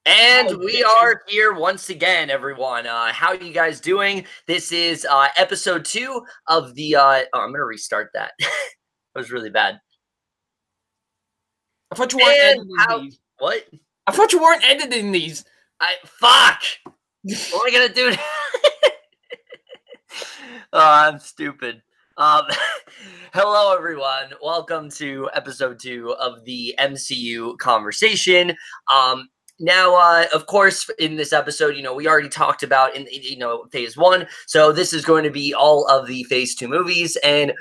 And we are here once again, everyone. How are you guys doing? This is episode 2 of the I'm gonna restart that. That was really bad. I thought you weren't editing these. What? I thought you weren't editing these. Fuck! What am I gonna do? I'm stupid. Hello, everyone. Welcome to episode 2 of the MCU conversation. Now, of course, in this episode, we already talked about in phase 1. So this is going to be all of the phase 2 movies. And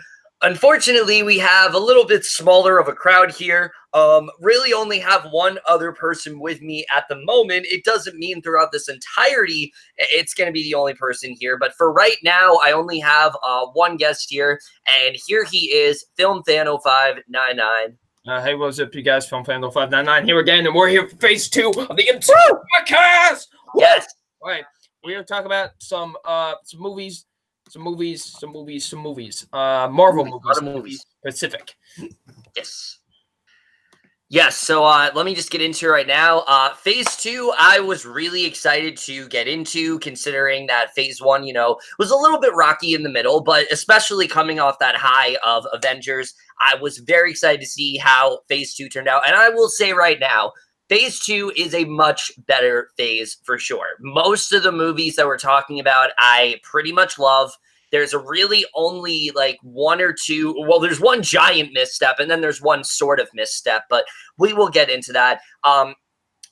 unfortunately, we have a little bit smaller of a crowd here. Really only have one other person with me at the moment. It doesn't mean throughout this entirety it's going to be the only person here. But for right now, I only have one guest here. And here he is, FilmFan0599. Hey, what's up, you guys? FilmFan0599 here again, and we're here for phase 2 of the MCU podcast. Yes. All right, we're going to talk about some movies. Marvel movies. Specific. Yes, so let me just get into it right now. Phase 2, I was really excited to get into, considering that phase 1, was a little bit rocky in the middle, but especially coming off that high of Avengers, I was very excited to see how phase 2 turned out. And I will say right now, phase 2 is a much better phase for sure. Most of the movies that we're talking about, I pretty much love. There's a really only like one or two. Well, there's one giant misstep, and then there's one sort of misstep, but we will get into that.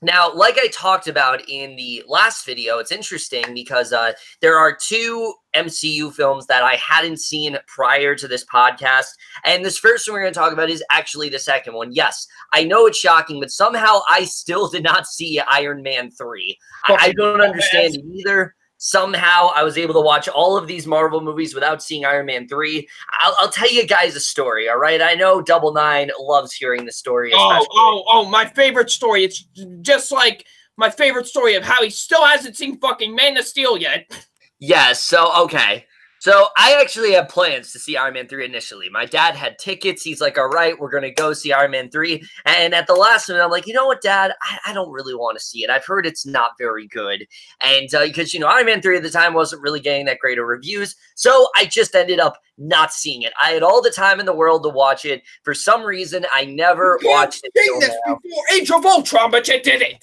Now, like I talked about in the last video, it's interesting because there are 2 MCU films that I hadn't seen prior to this podcast. And this first one we're going to talk about is actually the second one. Yes, I know it's shocking, but somehow I still did not see Iron Man 3. I don't understand it either. Somehow I was able to watch all of these Marvel movies without seeing Iron Man 3. I'll tell you guys a story, all right? I know Double Nine loves hearing the story. My favorite story. It's just like my favorite story of how he still hasn't seen fucking Man of Steel yet. Yes, so, okay. So I actually had plans to see Iron Man 3 initially. My dad had tickets. He's like, all right, we're going to go see Iron Man 3. And at the last minute, I'm like, you know what, Dad? I don't really want to see it. I've heard it's not very good. And because, Iron Man 3 at the time wasn't really getting that great of reviews. So I just ended up not seeing it. I had all the time in the world to watch it. For some reason, I never watched it. This before Age of Ultron, but you did it.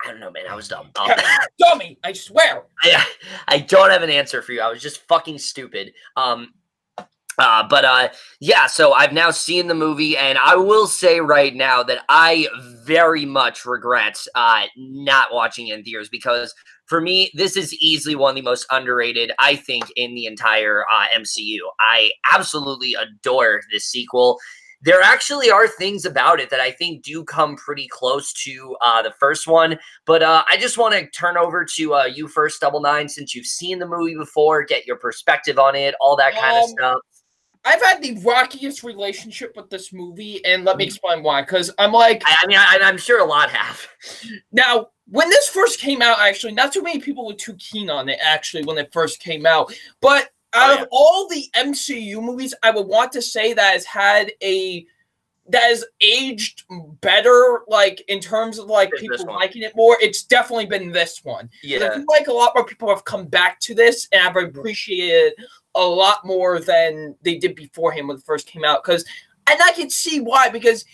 I don't know, man. I was dumb. Dummy, I swear. I don't have an answer for you. I was just fucking stupid. Yeah, so I've now seen the movie, and I will say right now that I very much regret not watching it in theaters, because for me, this is easily one of the most underrated, I think, in the entire MCU. I absolutely adore this sequel. There actually are things about it that I think do come pretty close to the first one. But I just want to turn over to you first, Double Nine, since you've seen the movie before, get your perspective on it, all that kind of stuff. I've had the rockiest relationship with this movie, and let me explain why. Because I'm like... I'm sure a lot have. Now, when this first came out, actually, not too many people were too keen on it, actually, when it first came out. But... Out of all the MCU movies, I would want to say that has aged better, like in terms of like people liking it more. It's definitely been this one. Yeah, I feel like a lot more people have come back to this and have appreciated it a lot more than they did beforehand when it first came out. And I can see why, because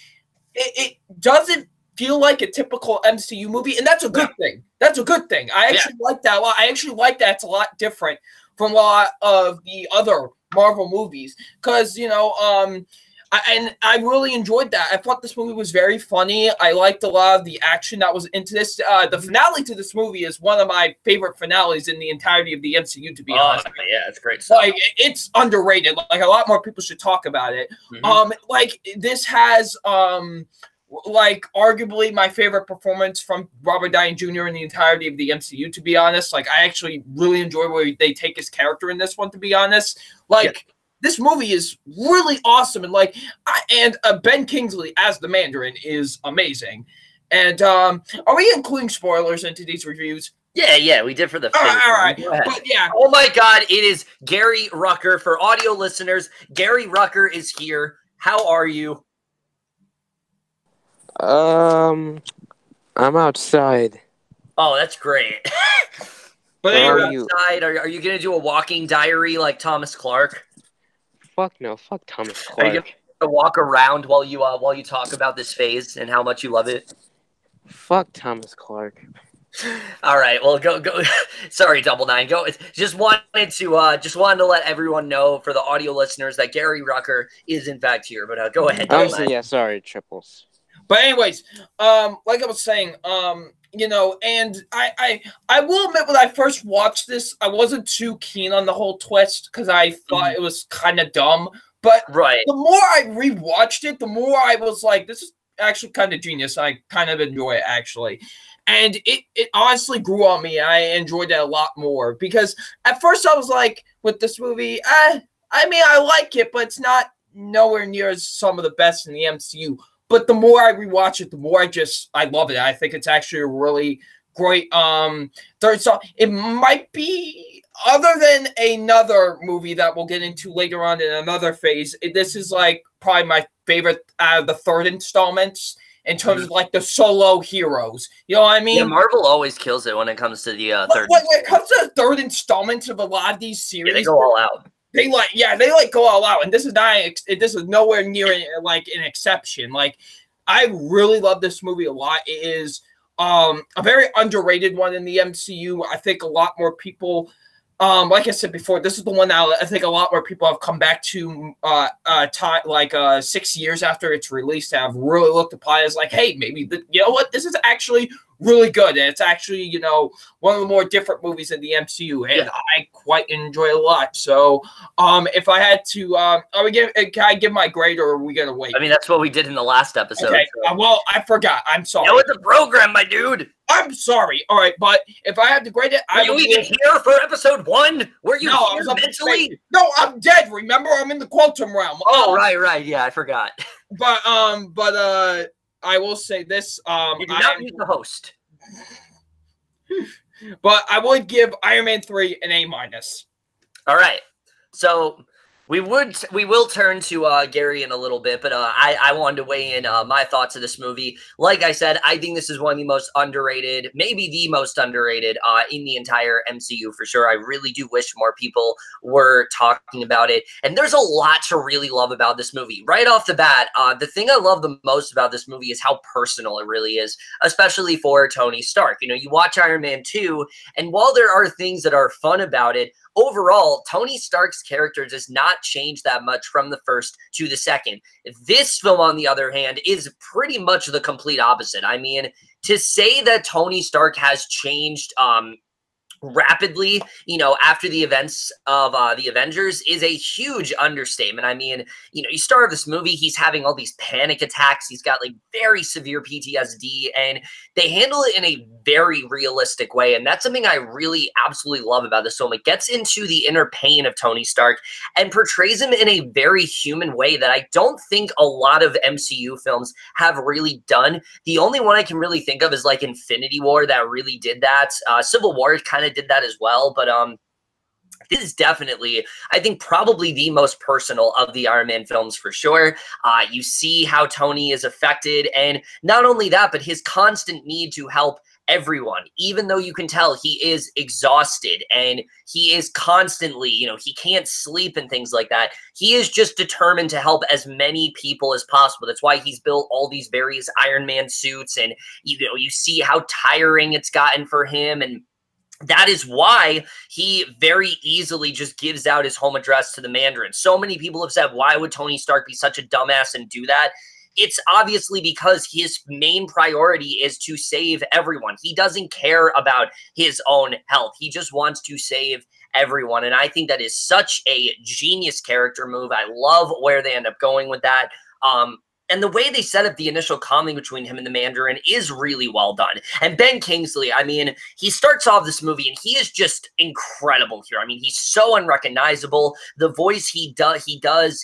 it doesn't feel like a typical MCU movie, and that's a good thing. That's a good thing. I actually like that a lot. I actually like that it's a lot different from a lot of the other Marvel movies, because I really enjoyed that. I thought this movie was very funny. I liked a lot of the action that was into this. The finale to this movie is one of my favorite finales in the entirety of the MCU, to be honest. Yeah, it's great stuff. Like, it's underrated. Like, a lot more people should talk about it. Like, this has like arguably my favorite performance from Robert Downey Jr. in the entirety of the MCU, to be honest. Like, I actually really enjoy where they take his character in this one, to be honest. Like, this movie is really awesome, and Ben Kingsley as the Mandarin is amazing. And are we including spoilers into these reviews? Yeah, we did for the all right. But yeah. Oh my God, it is Gary Rucker. For audio listeners, Gary Rucker is here. How are you? I'm outside. Oh, that's great. But Where You're are anyway, you? outside. Are you gonna do a walking diary like Thomas Clark? Fuck no. Fuck Thomas Are you Clark. gonna walk around while you talk about this phase and how much you love it? Fuck Thomas Clark. All right, well, go. Sorry, Double Nine. Go. Just wanted to let everyone know for the audio listeners that Gary Rucker is in fact here. But go ahead, Double Nine. Yeah, sorry, Triples. But anyways, like I was saying, you know, and I will admit when I first watched this, I wasn't too keen on the whole twist because I thought it was kind of dumb. But Right. the more I rewatched it, the more I was like, this is actually kind of genius. I kind of enjoy it actually. And it honestly grew on me. I enjoyed it a lot more because at first I was like, with this movie, I mean, I like it, but it's not nowhere near as some of the best in the MCU. But the more I rewatch it, the more I love it. I think it's actually a really great third song. It might be, other than another movie that we'll get into later on in another phase, this is like probably my favorite out of the third installments in terms of like the solo heroes. You know what I mean? Yeah, Marvel always kills it when it comes to the third. When it comes to the third installments of a lot of these series, they go all out. They go all out, and this is nowhere near like an exception. Like, I really love this movie a lot. It is a very underrated one in the MCU. I think a lot more people, like I said before, this is the one that I think a lot more people have come back to 6 years after it's released and have really looked upon it as like, hey, maybe you know what, this is actually really good, and it's actually, you know, one of the more different movies in the MCU, and I quite enjoy it a lot. So, if I had to, can I give my grade, or are we gonna wait? I mean, that's what we did in the last episode. Okay. Well, I forgot. I'm sorry. You know, it's a program, my dude. I'm sorry. All right, but if I had to grade it, Were you even here for episode 1? Were you here mentally? No, I'm dead. Remember, I'm in the quantum realm. Oh, right. Yeah, I forgot. But I will say this. You did not meet the host. But I would give Iron Man 3 an A-. All right. So we will turn to Gary in a little bit, but I wanted to weigh in my thoughts of this movie. Like I said, I think this is one of the most underrated, maybe the most underrated in the entire MCU for sure. I really do wish more people were talking about it. And there's a lot to really love about this movie. Right off the bat, the thing I love the most about this movie is how personal it really is, especially for Tony Stark. You know, you watch Iron Man 2, and while there are things that are fun about it, overall, Tony Stark's character does not change that much from the first to the second. This film, on the other hand, is pretty much the complete opposite. I mean, to say that Tony Stark has changed rapidly, you know, after the events of the Avengers is a huge understatement. I mean, you know, you start this movie, he's having all these panic attacks. He's got like very severe PTSD, and they handle it in a very realistic way. And that's something I really absolutely love about this film. It gets into the inner pain of Tony Stark and portrays him in a very human way that I don't think a lot of MCU films have really done. The only one I can really think of is like Infinity War that really did that. Civil War kind of did that as well, but this is definitely, I think, probably the most personal of the Iron Man films for sure. You see how Tony is affected, and not only that, but his constant need to help everyone, even though you can tell he is exhausted and he is constantly, you know, he can't sleep and things like that. He is just determined to help as many people as possible. That's why he's built all these various Iron Man suits, and you know, you see how tiring it's gotten for him, and that is why he very easily just gives out his home address to the Mandarin. So many people have said, why would Tony Stark be such a dumbass and do that? It's obviously because his main priority is to save everyone. He doesn't care about his own health. He just wants to save everyone. And I think that is such a genius character move. I love where they end up going with that. And the way they set up the initial comedy between him and the Mandarin is really well done. And Ben Kingsley, I mean, he starts off this movie and he is just incredible here. I mean, he's so unrecognizable. The voice he does,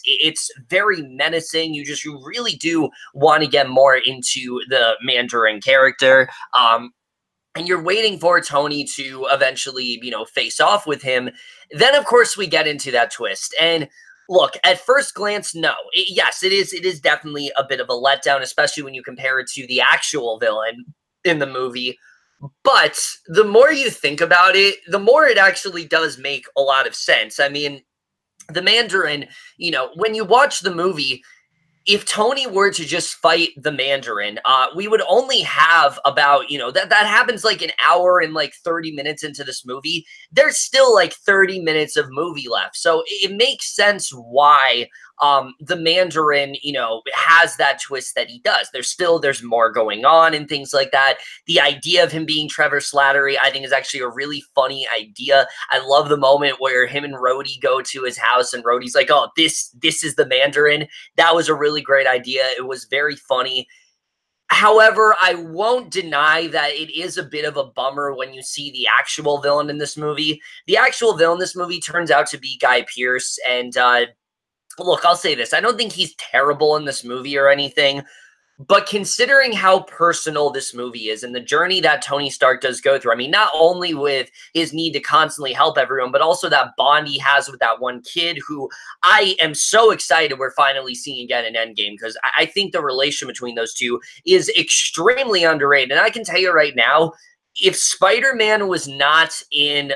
it's very menacing. You really do want to get more into the Mandarin character. And you're waiting for Tony to eventually, you know, face off with him. Then, of course, we get into that twist. And Look, at first glance, no. Yes, it is. It is definitely a bit of a letdown, especially when you compare it to the actual villain in the movie. But the more you think about it, the more it actually does make a lot of sense. I mean, the Mandarin, when you watch the movie, if Tony were to just fight the Mandarin, we would only have about, that happens like an hour and like 30 minutes into this movie. There's still like 30 minutes of movie left. So it makes sense why the Mandarin, has that twist that he does. There's more going on and things like that. The idea of him being Trevor Slattery, I think, is actually a really funny idea. I love the moment where him and Rhodey go to his house and Rhodey's like, oh, this is the Mandarin. That was a really great idea. It was very funny. However, I won't deny that it is a bit of a bummer when you see the actual villain in this movie. The actual villain in this movie turns out to be Guy Pearce. And look, I'll say this. I don't think he's terrible in this movie or anything. But considering how personal this movie is and the journey that Tony Stark does go through, I mean, not only with his need to constantly help everyone, but also that bond he has with that one kid who I am so excited we're finally seeing again in Endgame, because I think the relation between those two is extremely underrated. And I can tell you right now, if Spider-Man was not in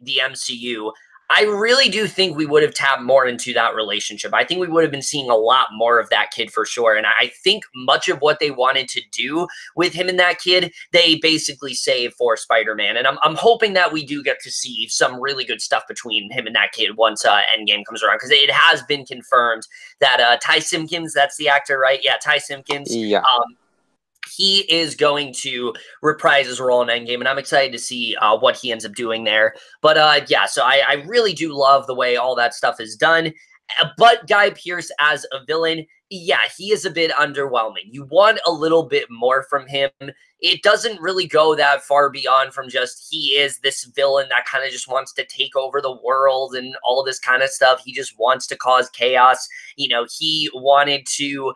the MCU, I really do think we would have tapped more into that relationship. I think we would have been seeing a lot more of that kid for sure. And I think much of what they wanted to do with him and that kid, they basically saved for Spider-Man. And I'm hoping that we do get to see some really good stuff between him and that kid once Endgame comes around. Because it has been confirmed that Ty Simpkins, that's the actor, right? Yeah, Ty Simpkins. Yeah. He is going to reprise his role in Endgame, and I'm excited to see what he ends up doing there. But yeah, so I really do love the way all that stuff is done. But Guy Pearce as a villain, yeah, he is a bit underwhelming. You want a little bit more from him. It doesn't really go that far beyond from just he is this villain that kind of just wants to take over the world and all this kind of stuff. He just wants to cause chaos. He wanted to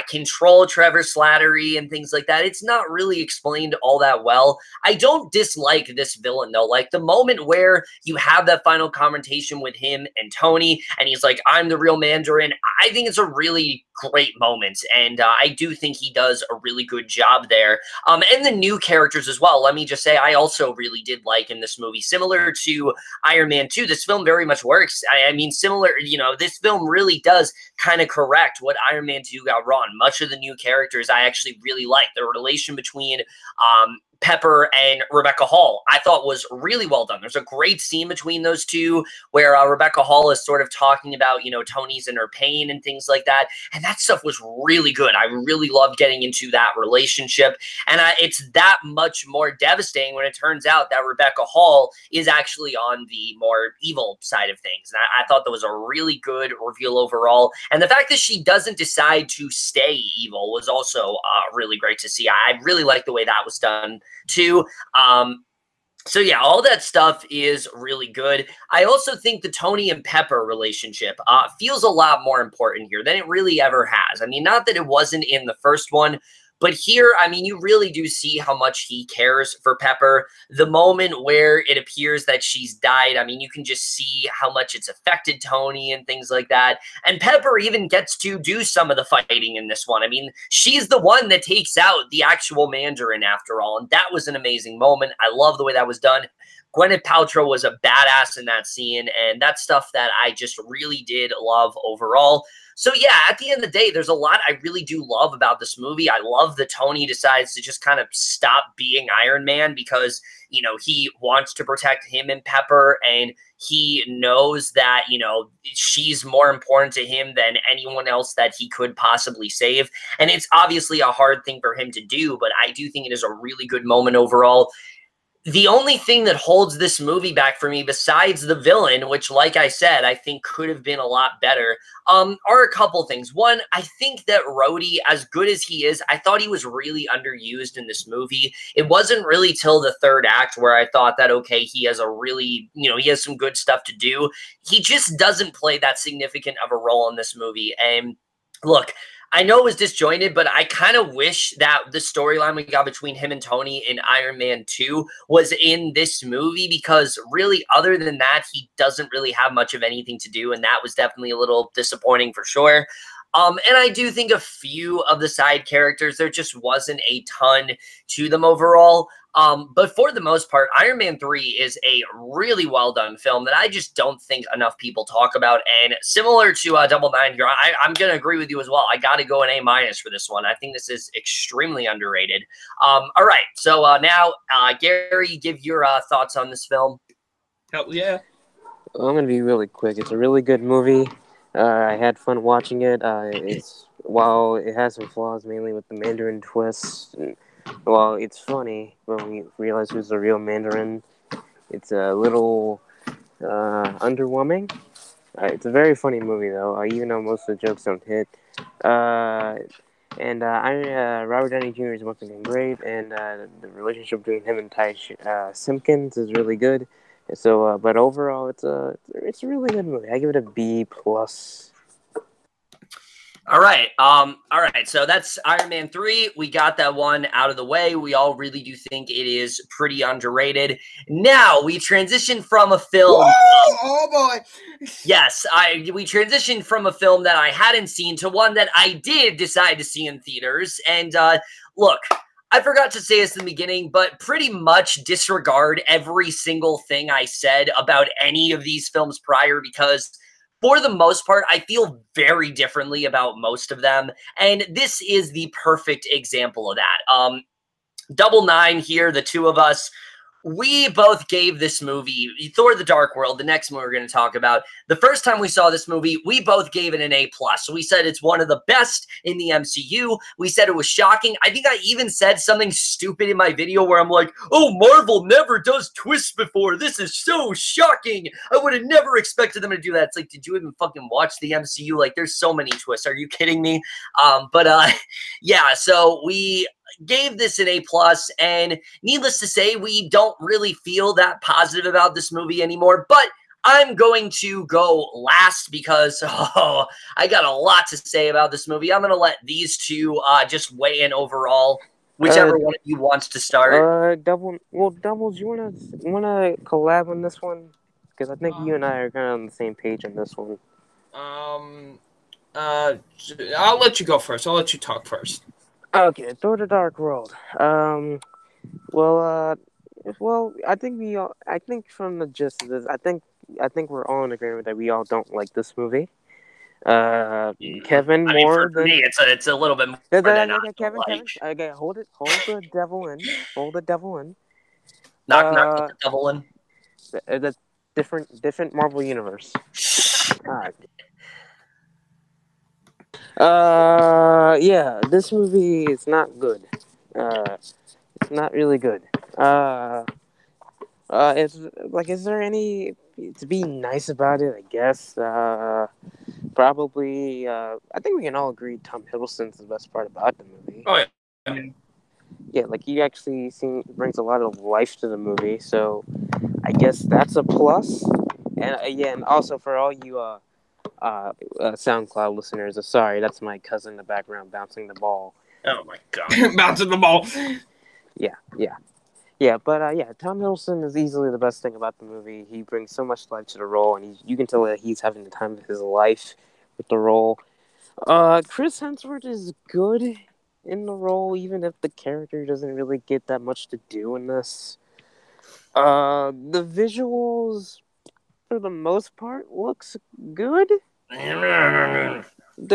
control Trevor Slattery and things like that. It's not really explained all that well. I don't dislike this villain, though. Like the moment where you have that final confrontation with him and Tony, and he's like, I'm the real Mandarin, I think it's a really great moment. And I do think he does a really good job there. And the new characters as well. Let me just say, I also really did like in this movie, similar to Iron Man 2, this film very much works. I mean, similar, this film really does kind of correct what Iron Man 2 got wrong. Much of the new characters I actually really like. The relation between Pepper and Rebecca Hall, I thought was really well done. There's a great scene between those two where Rebecca Hall is sort of talking about, Tony's in her pain and things like that. And that stuff was really good. I really loved getting into that relationship. And it's that much more devastating when it turns out that Rebecca Hall is actually on the more evil side of things. And I thought that was a really good reveal overall. And the fact that she doesn't decide to stay evil was also really great to see. I really like the way that was done too. So yeah, all that stuff is really good. I also think the Tony and Pepper relationship feels a lot more important here than it really ever has. I mean, not that it wasn't in the first one, but here, I mean, you really do see how much he cares for Pepper. The moment where it appears that she's died, I mean, you can just see how much it's affected Tony and things like that. And Pepper even gets to do some of the fighting in this one. I mean, she's the one that takes out the actual Mandarin after all. And that was an amazing moment. I love the way that was done. Gwyneth Paltrow was a badass in that scene, and that's stuff that I just really did love overall. So yeah, at the end of the day, there's a lot I really do love about this movie. I love that Tony decides to just kind of stop being Iron Man because, he wants to protect him and Pepper, and he knows that, she's more important to him than anyone else that he could possibly save. And it's obviously a hard thing for him to do, but I do think it is a really good moment overall. The only thing that holds this movie back for me, besides the villain, which, like I said, I think could have been a lot better, are a couple things. One, I think that Rhodey, as good as he is, I thought he was really underused in this movie. It wasn't really till the third act where I thought that, okay, he has a really, he has some good stuff to do. He just doesn't play that significant of a role in this movie. And look, I know it was disjointed, but I kind of wish that the storyline we got between him and Tony in Iron Man 2 was in this movie, because really, other than that, he doesn't really have much of anything to do, and that was definitely a little disappointing for sure. And I do think a few of the side characters, there just wasn't a ton to them overall. But for the most part, Iron Man 3 is a really well done film that I just don't think enough people talk about. And similar to Double Nine here, I'm going to agree with you as well. I got to go an A minus for this one. I think this is extremely underrated. All right. So now, Gary, give your thoughts on this film. Hell yeah. Well, I'm gonna be really quick. It's a really good movie. I had fun watching it. While it has some flaws, mainly with the Mandarin twist. And, while it's funny when we realize who's the real Mandarin, it's a little underwhelming. It's a very funny movie, though, even though most of the jokes don't hit. Robert Downey Jr. is once again great, and the relationship between him and Ty Simpkins is really good. So, but overall, it's a really good movie. I give it a B plus. All right. All right. So that's Iron Man 3. We got that one out of the way. We all really do think it is pretty underrated. Now we transition from a film. Whoa! Oh boy. Yes, we transitioned from a film that I hadn't seen to one that I did decide to see in theaters. And look, I forgot to say this in the beginning, but pretty much disregard every single thing I said about any of these films prior, because for the most part, I feel very differently about most of them. And this is the perfect example of that. Double Nine here, the two of us, we both gave this movie, Thor: The Dark World, the next movie we're going to talk about. The first time we saw this movie, we both gave it an A+. So we said it's one of the best in the MCU. We said it was shocking. I think I even said something stupid in my video where I'm like, oh, Marvel never does twists before. This is so shocking. I would have never expected them to do that. It's like, did you even fucking watch the MCU? Like, there's so many twists. Are you kidding me? Yeah, so we gave this an A+, and needless to say, we don't really feel that positive about this movie anymore, but I'm going to go last because I got a lot to say about this movie. I'm going to let these two just weigh in overall, whichever one of you wants to start. Doubles, you wanna collab on this one? Because I think you and I are kind of on the same page on this one. I'll let you go first. I'll let you talk first. Okay, Thor: The Dark World. Well, I think from the gist of this, I think we're all in agreement that we all don't like this movie. Kevin, more for than me, it's a little bit more than I Kevin, like. okay, hold the devil in, Knock, knock, the devil in. The different Marvel universe. Yeah, this movie is not good. It's not really good. It's like, is there any to be nice about it? I guess. Probably. I think we can all agree Tom Hiddleston's the best part about the movie. Oh yeah. Yeah, like he actually brings a lot of life to the movie, so I guess that's a plus. And yeah, and also for all you SoundCloud listeners, sorry, that's my cousin in the background bouncing the ball. Oh my god, bouncing the ball. Yeah, but yeah, Tom Hiddleston is easily the best thing about the movie. He brings so much life to the role, and you can tell that he's having the time of his life with the role. Chris Hemsworth is good in the role, even if the character doesn't really get that much to do in this. The visuals, for the most part, looks good. They're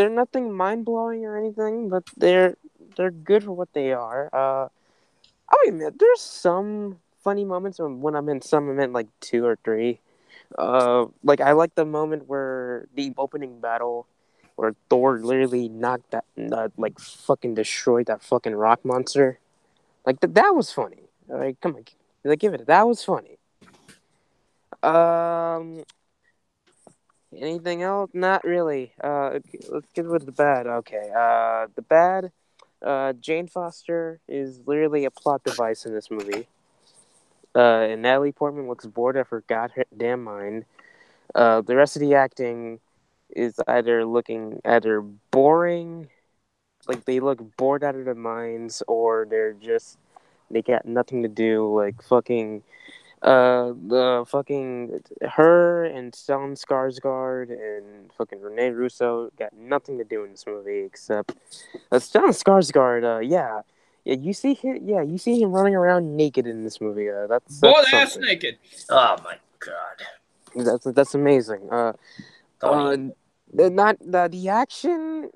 nothing mind-blowing or anything, but they're good for what they are. I'll admit, there's some funny moments when I meant like 2 or 3. Like I like the moment where the opening battle, where Thor literally knocked that, like fucking destroyed that fucking rock monster. Like that was funny. Like, come on, like give it. That was funny. Anything else? Not really. Okay, let's get with the bad. Okay. The bad. Jane Foster is literally a plot device in this movie. And Natalie Portman looks bored out of her goddamn mind. The rest of the acting is either boring like they look bored out of their minds, or they got nothing to do. Like fucking the fucking her and Stellan Skarsgård and fucking Rene Russo got nothing to do in this movie except Stellan Skarsgård. Yeah, you see him running around naked in this movie. That's Butt ass something. naked. Oh my god. That's amazing. Tony. The action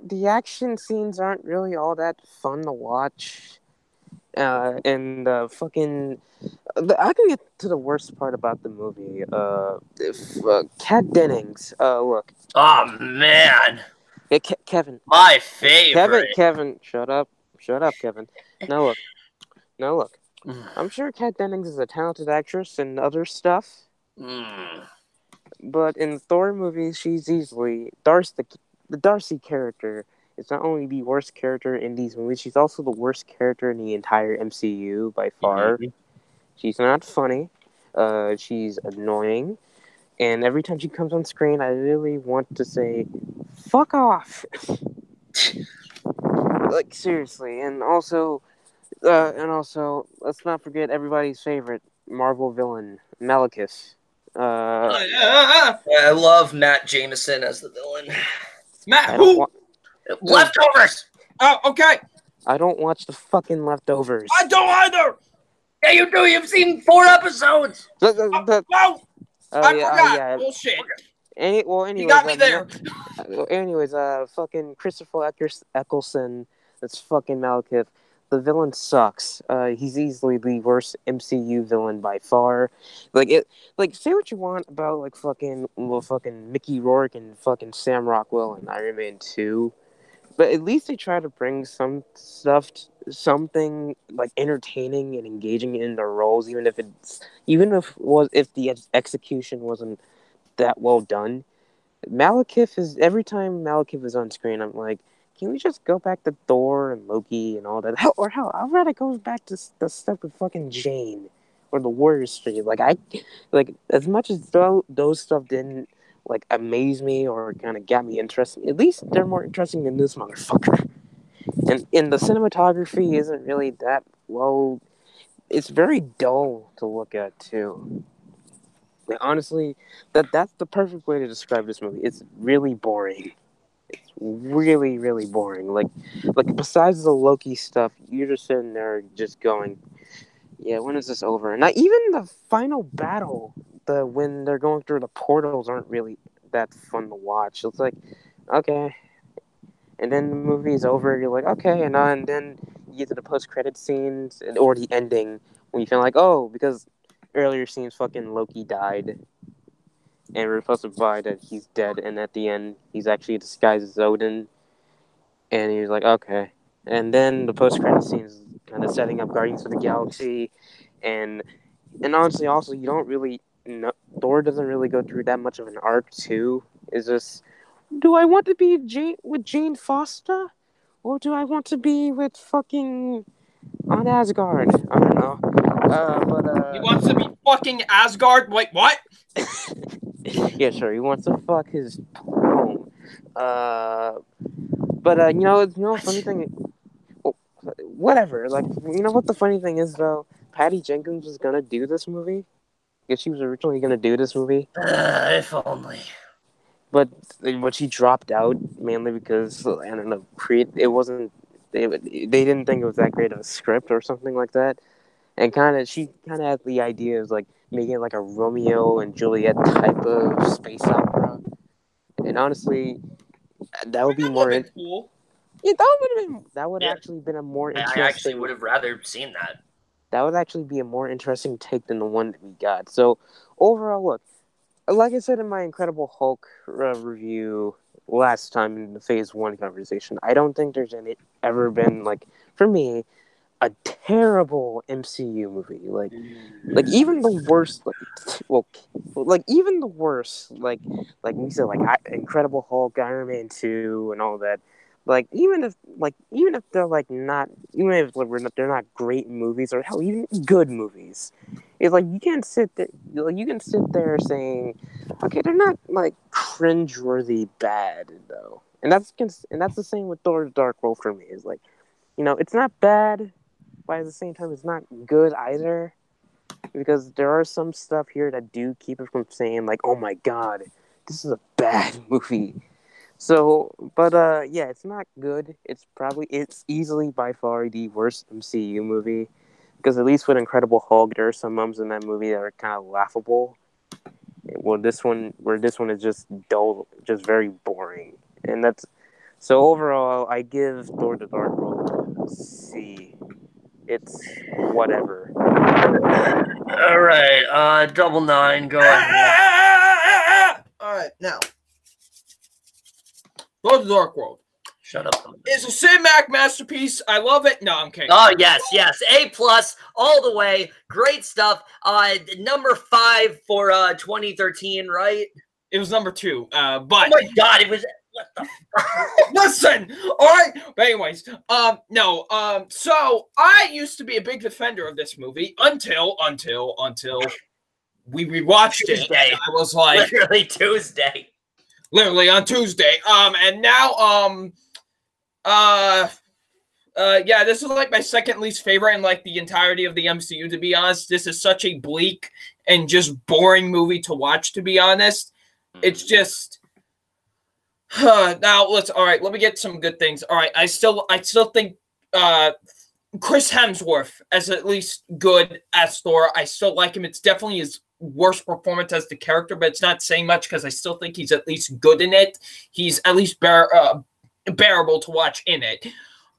scenes aren't really all that fun to watch. And fucking, I can get to the worst part about the movie. Kat Dennings. Look. Oh man. Hey, Kevin. My favorite. Kevin, shut up, Kevin. Now look. I'm sure Kat Dennings is a talented actress and other stuff. But in Thor movies, she's easily the Darcy character is not only the worst character in these movies, she's also the worst character in the entire MCU by far. She's not funny. She's annoying. And every time she comes on screen, I really want to say, fuck off. Like, seriously. And also, let's not forget everybody's favorite Marvel villain, Malekith. I love Matt Jameson as the villain. Matt, who? Leftovers! Oh, okay. I don't watch the fucking Leftovers. I don't either! Yeah, you do. You've seen 4 episodes. No! I yeah, forgot. yeah. Bullshit. Anyways, You got me there. Anyways, fucking Christopher Eccleston, that's fucking Malekith. The villain sucks. He's easily the worst MCU villain by far. Like say what you want about like fucking Mickey Rourke and fucking Sam Rockwell in Iron Man 2, but at least they try to bring some stuff, something like entertaining and engaging in their roles, even if the execution wasn't that well done. Every time Malekith is on screen, I'm like, can we just go back to Thor and Loki and all that? Hell, I'd rather go back to the stuff with fucking Jane or the Warrior Street. Like as much as those stuff didn't like amaze me or kind of got me interested, at least they're more interesting than this motherfucker. And the cinematography isn't really that well. It's very dull to look at too. Like, honestly, that's the perfect way to describe this movie. It's really boring. It's really, really boring. Like besides the Loki stuff, you're just sitting there just going, yeah, when is this over? And not even the final battle, when they're going through the portals, aren't really that fun to watch. It's like, okay. And then the movie is over, you're like, okay, and then you get to the post-credit scenes, or the ending, when you feel like, oh, because earlier scenes fucking Loki died. And we're supposed to buy that he's dead, and at the end, he's actually disguised as Odin. And he's like, okay. And then the post-credit scenes kind of setting up Guardians of the Galaxy, and honestly, also, you don't really know, Thor doesn't really go through that much of an arc, too. It's just, do I want to be with Jane Foster? Or do I want to be with fucking on Asgard? I don't know. He wants to be fucking Asgard? Wait, what? Yeah, sure. He wants to fuck his home. Funny thing. Whatever. Like, you know what the funny thing is though? Patty Jenkins was gonna do this movie. Because she was originally gonna do this movie. If only. But she dropped out mainly because I don't know. It wasn't. They didn't think it was that great of a script or something like that. And she kind of had the idea of like making it like a Romeo and Juliet type of space opera. And honestly, that would be more cool. Yeah, that would actually been a more interesting. I actually would have rather seen that. That would actually be a more interesting take than the one that we got. So overall, look, like I said in my Incredible Hulk review last time in the Phase 1 conversation, I don't think there's ever been, like, for me, a terrible MCU movie. Like even the worst, even the worst, like we said, like Incredible Hulk, Iron Man 2, and all that. Like even if they're like not, even if they're not great movies or hell even good movies, it's like you can sit there saying, okay, they're not like cringeworthy bad though. and that's the same with Thor: The Dark World for me. Is like, it's not bad, but at the same time, it's not good either, because there are some stuff here that do keep it from saying like, oh my god, this is a bad movie. So, but yeah, it's not good. It's easily by far the worst MCU movie, because at least with Incredible Hulk, there are some moments in that movie that are kind of laughable. Well, this one is just dull, just very boring, and that's so overall. I give Thor: The Dark World C. It's whatever. All right, double nine, go ahead. All right, now, Thor: The Dark World. Shut up. It's a cinematic masterpiece. I love it. No, I'm kidding. Oh, yes. A+ all the way. Great stuff. Number 5 for 2013, right? It was number 2. But oh my god, it was. What the? Listen, all right. But anyways, no. So I used to be a big defender of this movie until we rewatched it. And I was like, literally on Tuesday. And now, yeah, this is like my second least favorite in like the entirety of the MCU, to be honest. This is such a bleak and just boring movie to watch, to be honest. It's just now let me get some good things. All right, I still think Chris Hemsworth as at least good as Thor. I still like him. It's definitely his worst performance as the character, but it's not saying much because I still think he's at least good in it. He's at least bearable to watch in it.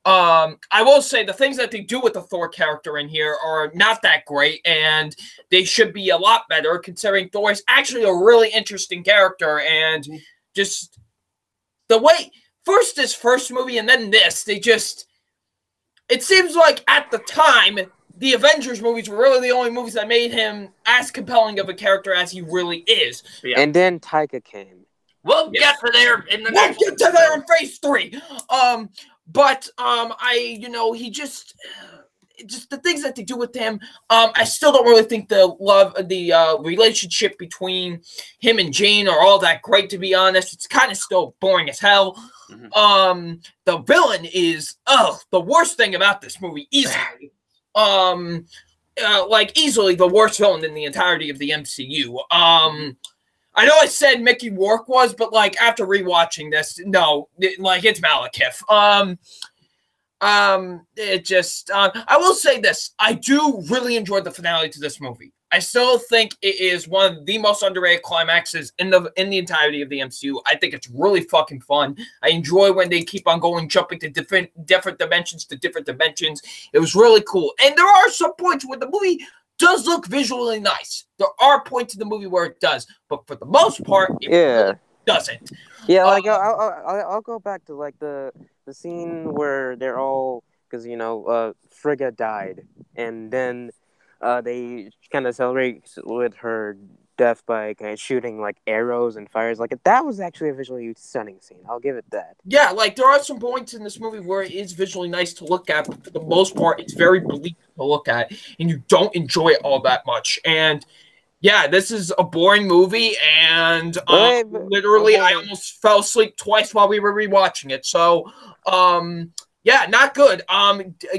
I will say the things that they do with the Thor character in here are not that great, and they should be a lot better considering Thor is actually a really interesting character, and just the way this first movie and then this, it seems like at the time the Avengers movies were really the only movies that made him as compelling of a character as he really is. Yeah. And then Taika came. We'll get to there in the next. We'll get to there in phase 3. He just the things that they do with him. I still don't really think the relationship between him and Jane are all that great, to be honest. It's kind of still boring as hell. Mm-hmm. The villain is the worst thing about this movie, easily. Easily the worst villain in the entirety of the MCU. I know I said Mickey Rourke was, but like after rewatching this, no, it's Malekith. I will say this: I do really enjoy the finale to this movie. I still think it is one of the most underrated climaxes in the entirety of the MCU. I think it's really fucking fun. I enjoy when they keep on jumping to different dimensions to different dimensions. It was really cool, and there are some points where the movie does look visually nice. There are points in the movie where it does, but for the most part, it really doesn't. Yeah, I'll go back to like the scene where they're all, because Frigga died, and then they kind of celebrate with her death by kind of shooting like arrows and fires. Like that was actually a visually stunning scene. I'll give it that. Yeah, there are some points in this movie where it is visually nice to look at, but for the most part, it's very bleak to look at, and you don't enjoy it all that much. And yeah, this is a boring movie, and literally, I almost fell asleep twice while we were rewatching it. So, yeah, not good.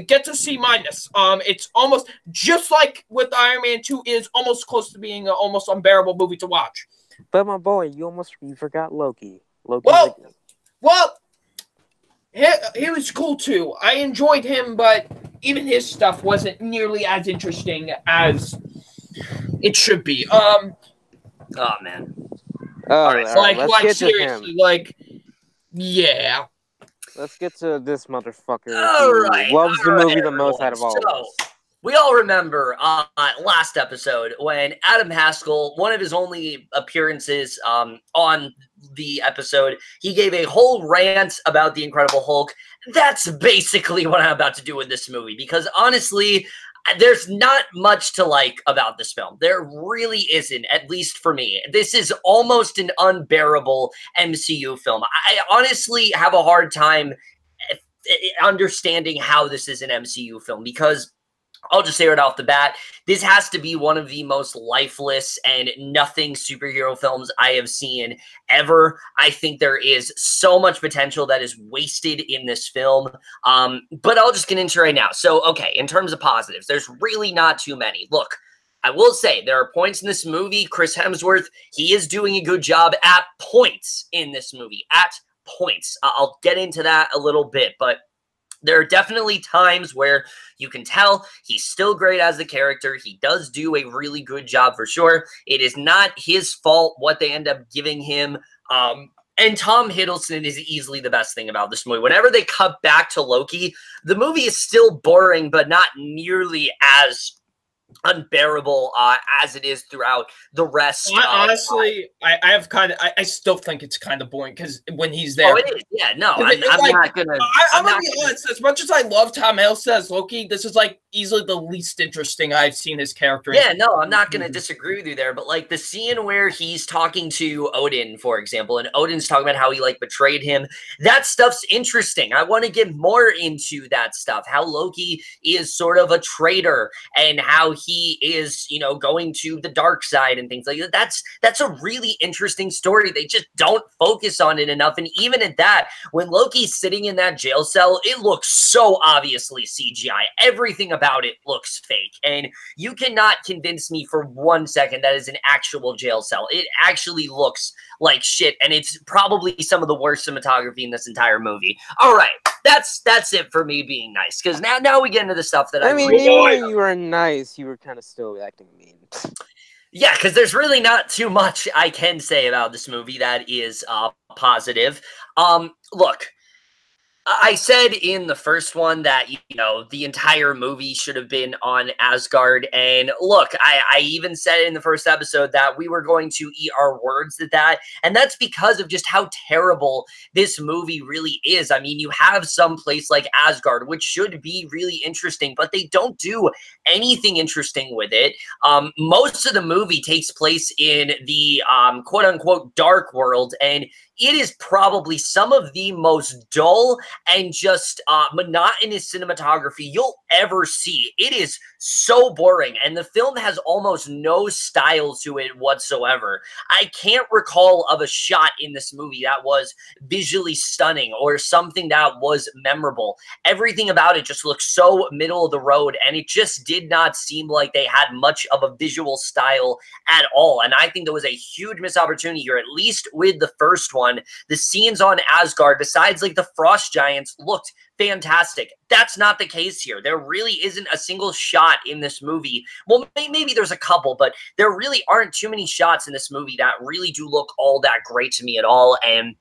Gets a C-. It's almost just like with Iron Man 2 is almost close to being an almost unbearable movie to watch. But my boy, you forgot Loki. Well, he was cool too. I enjoyed him, but even his stuff wasn't nearly as interesting as it should be. Oh man. All right, seriously, yeah. Let's get to this motherfucker who loves the movie the most out of all of us. We all remember last episode when Adam Haskell, one of his only appearances on the episode, he gave a whole rant about the Incredible Hulk. That's basically what I'm about to do with this movie, because honestly, there's not much to like about this film. There really isn't, at least for me. This is almost an unbearable MCU film. I honestly have a hard time understanding how this is an MCU film, because I'll just say right off the bat, this has to be one of the most lifeless and nothing superhero films I have seen ever. I think there is so much potential that is wasted in this film. But I'll just get into it right now. So, okay, in terms of positives, there's really not too many. Look, I will say there are points in this movie. Chris Hemsworth, he is doing a good job at points in this movie, at points. I'll get into that a little bit, but there are definitely times where you can tell he's still great as the character. He does do a really good job for sure. It is not his fault what they end up giving him. And Tom Hiddleston is easily the best thing about this movie. Whenever they cut back to Loki, the movie is still boring, but not nearly as unbearable as it is throughout the rest. Honestly, I have kind of, I still think it's kind of boring because when he's there. Oh, it is. Yeah, no, I'm not gonna. I'm gonna be honest. As much as I love Tom Hiddleston as Loki, this is like easily the least interesting I've seen his character. Yeah, no, I'm not gonna disagree with you there. But like the scene where he's talking to Odin, for example, and Odin's talking about how he like betrayed him. That stuff's interesting. I want to get more into that stuff. How Loki is sort of a traitor and how he is, you know, going to the dark side and things like that. That's a really interesting story. They just don't focus on it enough. And even at that, when Loki's sitting in that jail cell, it looks so obviously CGI. Everything about it looks fake. And you cannot convince me for 1 second that is an actual jail cell. It actually looks like shit. And it's probably some of the worst cinematography in this entire movie. All right. That's it for me being nice. Because now we get into the stuff that I mean, even when you were nice, you were kind of still acting mean. Yeah, because there's really not too much I can say about this movie that is positive. Look, I said in the first one that, you know, the entire movie should have been on Asgard. And look, I even said in the first episode that we were going to eat our words at that. And that's because of just how terrible this movie really is. I mean, you have some place like Asgard, which should be really interesting, but they don't do anything interesting with it. Most of the movie takes place in the quote unquote dark world. And it is probably some of the most dull and just monotonous cinematography you'll ever see. It is so boring, and the film has almost no style to it whatsoever. I can't recall of a shot in this movie that was visually stunning or something that was memorable. Everything about it just looks so middle of the road, and it just did not seem like they had much of a visual style at all. And I think there was a huge missed opportunity here, at least with the first one. The scenes on Asgard, besides like the frost giants, looked fantastic. That's not the case here. There really isn't a single shot in this movie. Well, maybe there's a couple, but there really aren't too many shots in this movie that really do look all that great to me at all. And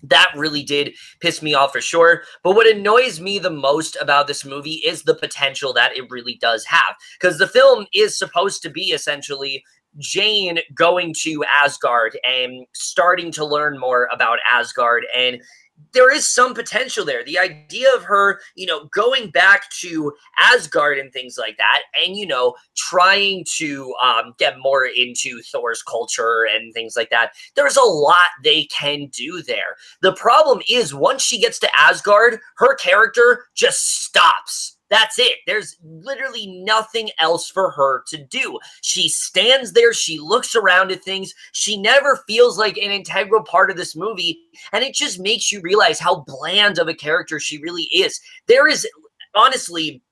that really did piss me off for sure. But what annoys me the most about this movie is the potential that it really does have. Because the film is supposed to be essentially Jane going to Asgard and starting to learn more about Asgard, and there is some potential there. The idea of her, you know, going back to Asgard and things like that, and, you know, trying to get more into Thor's culture and things like that. There's a lot they can do there. The problem is once she gets to Asgard, her character just stops. That's it. There's literally nothing else for her to do. She stands there. She looks around at things. She never feels like an integral part of this movie. And it just makes you realize how bland of a character she really is. There is honestly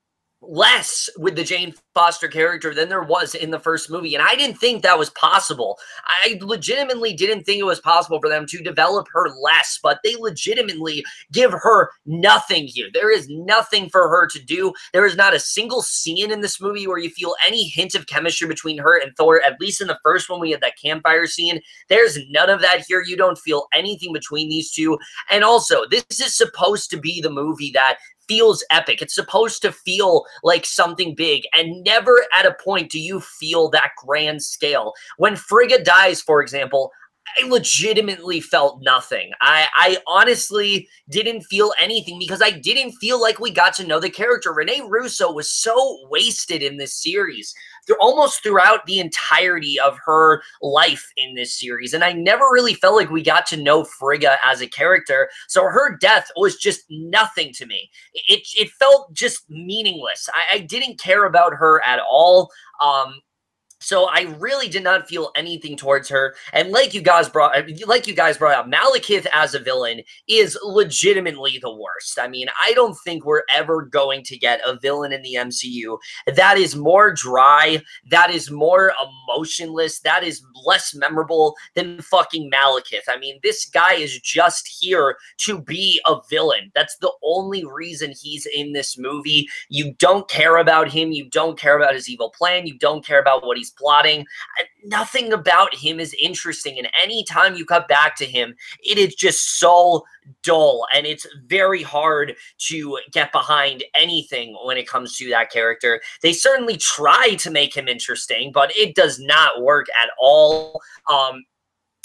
less with the Jane Foster character than there was in the first movie. And I didn't think that was possible. I legitimately didn't think it was possible for them to develop her less, but they legitimately give her nothing here. There is nothing for her to do. There is not a single scene in this movie where you feel any hint of chemistry between her and Thor. At least in the first one, we had that campfire scene. There's none of that here. You don't feel anything between these two. And also, this is supposed to be the movie that feels epic. It's supposed to feel like something big, and never at a point do you feel that grand scale. When Frigga dies, for example, I legitimately felt nothing. I honestly didn't feel anything because I didn't feel like we got to know the character. Renee Russo was so wasted in this series. They're almost throughout the entirety of her life in this series. And I never really felt like we got to know Frigga as a character. So her death was just nothing to me. It felt just meaningless. I didn't care about her at all. So I really did not feel anything towards her. And like you guys brought up, Malekith as a villain is legitimately the worst. I mean, I don't think we're ever going to get a villain in the MCU that is more dry, that is more emotionless, that is less memorable than fucking Malekith. I mean, this guy is just here to be a villain. That's the only reason he's in this movie. You don't care about him. You don't care about his evil plan. You don't care about what he's plotting. Nothing about him is interesting, and anytime you cut back to him, it is just so dull, and it's very hard to get behind anything when it comes to that character. They certainly try to make him interesting, but it does not work at all.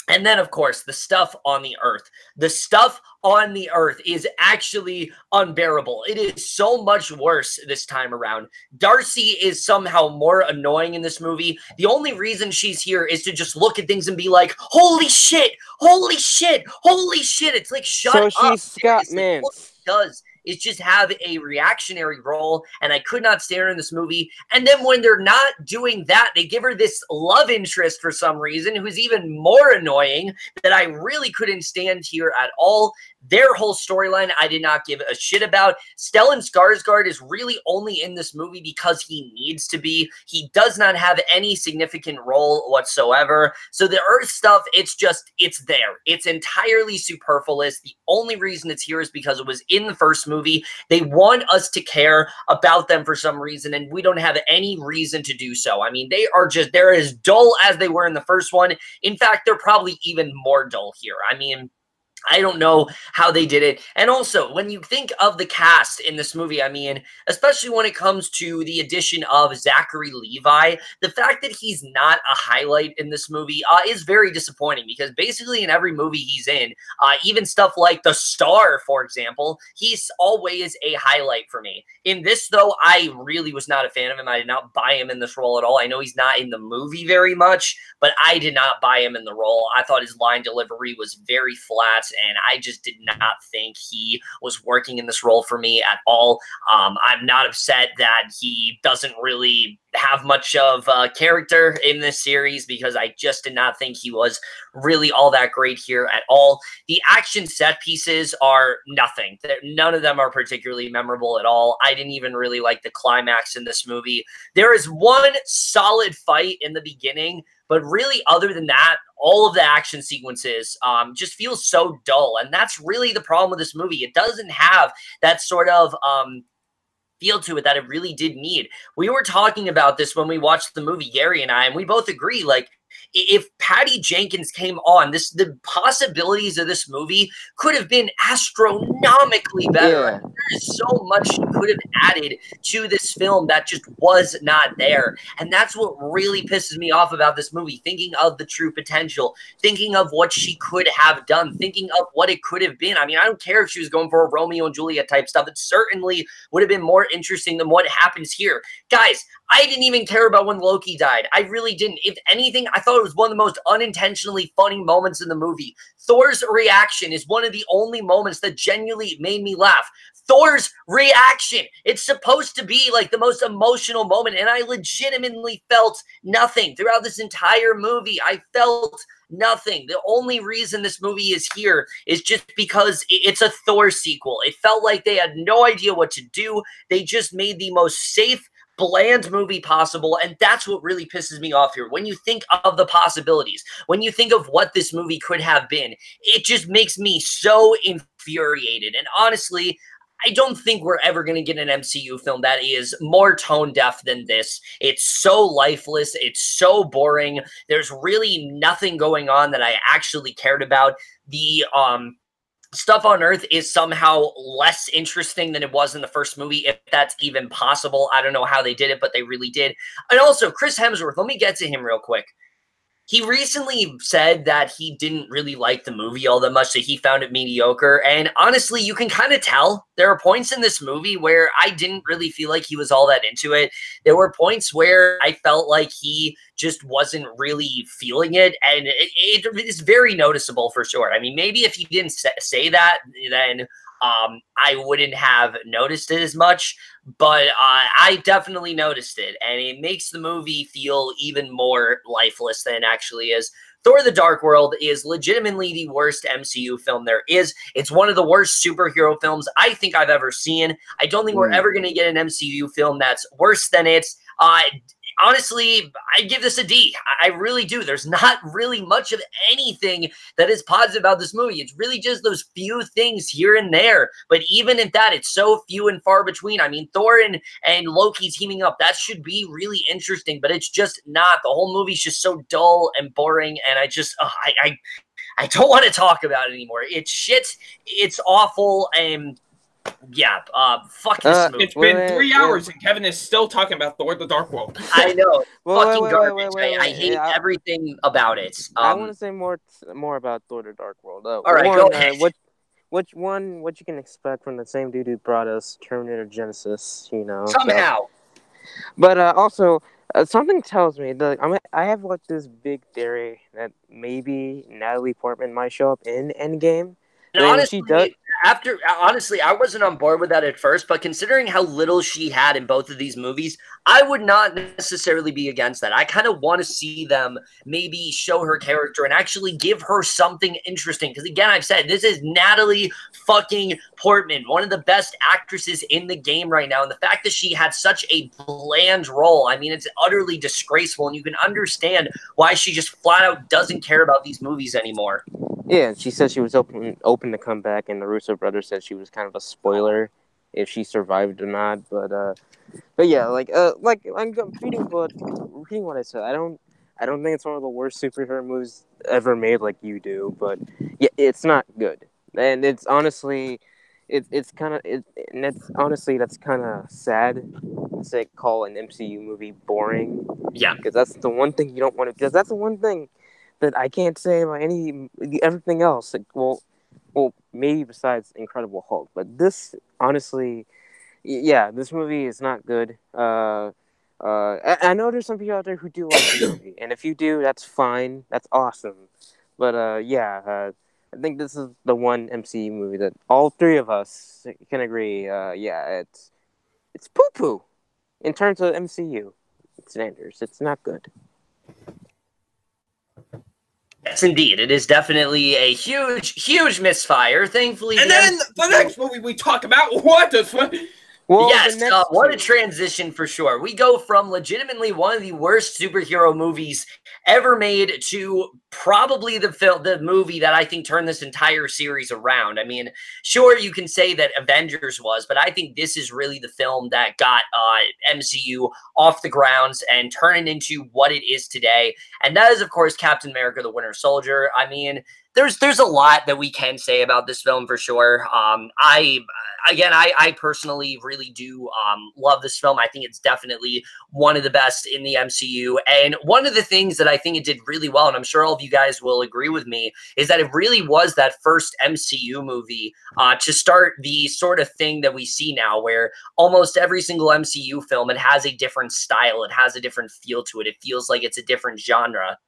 And then, of course, the stuff on the Earth. The stuff on the Earth is actually unbearable. It is so much worse this time around. Darcy is somehow more annoying in this movie. The only reason she's here is to just look at things and be like, holy shit, holy shit, holy shit. It's like, shut up. So she's Scott Mance. All she does is just have a reactionary role, and I could not stand her in this movie. And then when they're not doing that, they give her this love interest for some reason, who's even more annoying, that I really couldn't stand here at all. Their whole storyline, I did not give a shit about. Stellan Skarsgård is really only in this movie because he needs to be. He does not have any significant role whatsoever. So the Earth stuff, it's there. It's entirely superfluous. The only reason it's here is because it was in the first movie. They want us to care about them for some reason, and we don't have any reason to do so. I mean, they're as dull as they were in the first one. In fact, they're probably even more dull here. I mean, I don't know how they did it. And also, when you think of the cast in this movie, I mean, especially when it comes to the addition of Zachary Levi, the fact that he's not a highlight in this movie is very disappointing, because basically in every movie he's in, even stuff like The Star, for example, he's always a highlight for me. In this, though, I really was not a fan of him. I did not buy him in this role at all. I know he's not in the movie very much, but I did not buy him in the role. I thought his line delivery was very flat, and I just did not think he was working in this role for me at all. I'm not upset that he doesn't really have much of a character in this series, because I just did not think he was really all that great here at all. The action set pieces are nothing. None of them are particularly memorable at all. I didn't even really like the climax in this movie. There is one solid fight in the beginning, but really, other than that, all of the action sequences just feel so dull. And that's really the problem with this movie. It doesn't have that sort of feel to it that it really did need. We were talking about this when we watched the movie, Gary and I, and we both agree, like, if Patty Jenkins came on, the possibilities of this movie could have been astronomically better. Yeah. There is so much she could have added to this film that just was not there. And that's what really pisses me off about this movie, thinking of the true potential, thinking of what she could have done, thinking of what it could have been. I mean, I don't care if she was going for a Romeo and Juliet type stuff. It certainly would have been more interesting than what happens here. Guys, I didn't even care about when Loki died. I really didn't. If anything, I thought it was one of the most unintentionally funny moments in the movie. Thor's reaction is one of the only moments that genuinely made me laugh. Thor's reaction. It's supposed to be like the most emotional moment, and I legitimately felt nothing throughout this entire movie. I felt nothing. The only reason this movie is here is just because it's a Thor sequel. It felt like they had no idea what to do. They just made the most safe, bland movie possible, and that's what really pisses me off here. When you think of the possibilities, when you think of what this movie could have been, it just makes me so infuriated. And honestly, I don't think we're ever going to get an MCU film that is more tone deaf than this. It's so lifeless. It's so boring. There's really nothing going on that I actually cared about. The stuff on Earth is somehow less interesting than it was in the first movie, if that's even possible. I don't know how they did it, but they really did. And also, Chris Hemsworth, let me get to him real quick. He recently said that he didn't really like the movie all that much, that he found it mediocre. And honestly, you can kind of tell. There are points in this movie where I didn't really feel like he was all that into it. There were points where I felt like he just wasn't really feeling it. And it is very noticeable for sure. I mean, maybe if he didn't say that, then I wouldn't have noticed it as much, but I definitely noticed it, and it makes the movie feel even more lifeless than it actually is. Thor: The Dark World is legitimately the worst MCU film there is. It's one of the worst superhero films I think I've ever seen. I don't think we're ever going to get an MCU film that's worse than it. Honestly, I give this a D. I really do. There's not really much of anything that is positive about this movie. It's really just those few things here and there. But even at that, it's so few and far between. I mean, Thor and Loki teaming up, that should be really interesting, but it's just not. The whole movie's just so dull and boring, and I don't want to talk about it anymore. It's shit. It's awful, and yeah, fuck this movie. It's been 3 hours and Kevin is still talking about Thor: The Dark World. I know. Fucking garbage. I hate everything about it. I want to say more about Thor: The Dark World. All right, go ahead. What you can expect from the same dude who brought us Terminator Genesis, you know. Somehow. So. But also, something tells me that I have like this big theory that maybe Natalie Portman might show up in Endgame. And honestly, honestly, I wasn't on board with that at first, but considering how little she had in both of these movies, I would not necessarily be against that. I kind of want to see them maybe show her character and actually give her something interesting. Because again, I've said, this is Natalie fucking Portman, one of the best actresses in the game right now. And the fact that she had such a bland role, I mean, it's utterly disgraceful. And you can understand why she just flat out doesn't care about these movies anymore. Yeah, she said she was open to come back, and the Russo brothers said she was kind of a spoiler if she survived or not. But yeah, like I'm reading what I said. I don't think it's one of the worst superhero movies ever made, like you do. But yeah, it's not good, and it's honestly, that's kind of sad to say call an MCU movie boring. Yeah, because that's the one thing you don't want to. Because that's the one thing that I can't say about everything else. Like, well, maybe besides Incredible Hulk, but this honestly, yeah, this movie is not good. I know there's some people out there who do like the movie, and if you do, that's fine, that's awesome. But yeah, I think this is the one MCU movie that all three of us can agree. Yeah, it's poo poo in terms of MCU standards. It's not good. Yes, indeed. It is definitely a huge misfire. Thankfully, and then the next movie we talk about, what the fuck? Well, yes, what a transition for sure. We go from legitimately one of the worst superhero movies ever made to probably the movie that I think turned this entire series around. I mean, sure, you can say that Avengers was, but I think this is really the film that got MCU off the grounds and turned it into what it is today. And that is, of course, Captain America: The Winter Soldier. I mean, there's a lot that we can say about this film for sure. I personally really do love this film. I think it's definitely one of the best in the MCU. And one of the things that I think it did really well, and I'm sure all of you guys will agree with me, is that it really was that first MCU movie to start the sort of thing that we see now, where almost every single MCU film, it has a different style. It has a different feel to it. It feels like it's a different genre.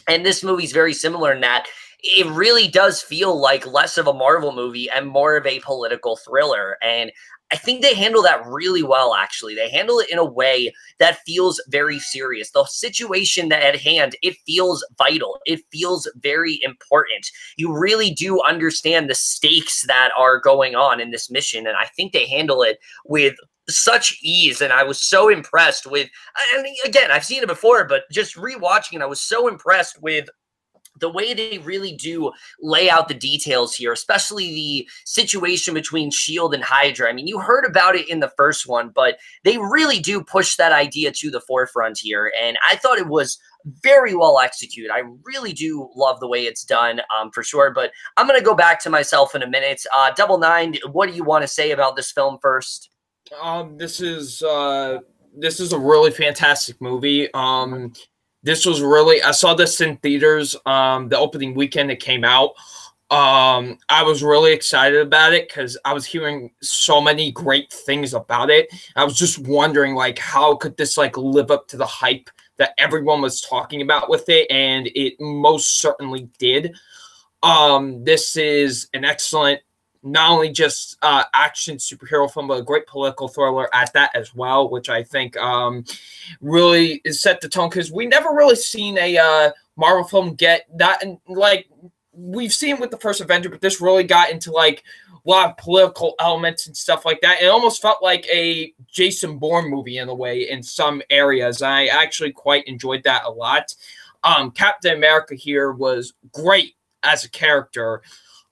And this movie's very similar in that it really does feel like less of a Marvel movie and more of a political thriller. And I think they handle that really well, actually. They handle it in a way that feels very serious. The situation at hand, it feels vital. It feels very important. You really do understand the stakes that are going on in this mission. And I think they handle it with such ease, and I was so impressed with, and again, I've seen it before, but just rewatching it, I was so impressed with the way they really do lay out the details here, especially the situation between S.H.I.E.L.D. and Hydra. I mean, you heard about it in the first one, but they really do push that idea to the forefront here, and I thought it was very well executed. I really do love the way it's done, for sure, but I'm going to go back to myself in a minute. Double Nine, what do you want to say about this film first? This is a really fantastic movie. This was really, I saw this in theaters the opening weekend it came out. I was really excited about it because I was hearing so many great things about it. I was just wondering, like, how could this like live up to the hype that everyone was talking about with it, and it most certainly did. This is an excellent, not only just action superhero film, but a great political thriller at that as well, which I think really is set the tone, because we never really seen a Marvel film get that, and like we've seen with the first Avenger, but this really got into like a lot of political elements and stuff like that. It almost felt like a Jason Bourne movie in a way in some areas. I actually quite enjoyed that a lot. Captain America here was great as a character.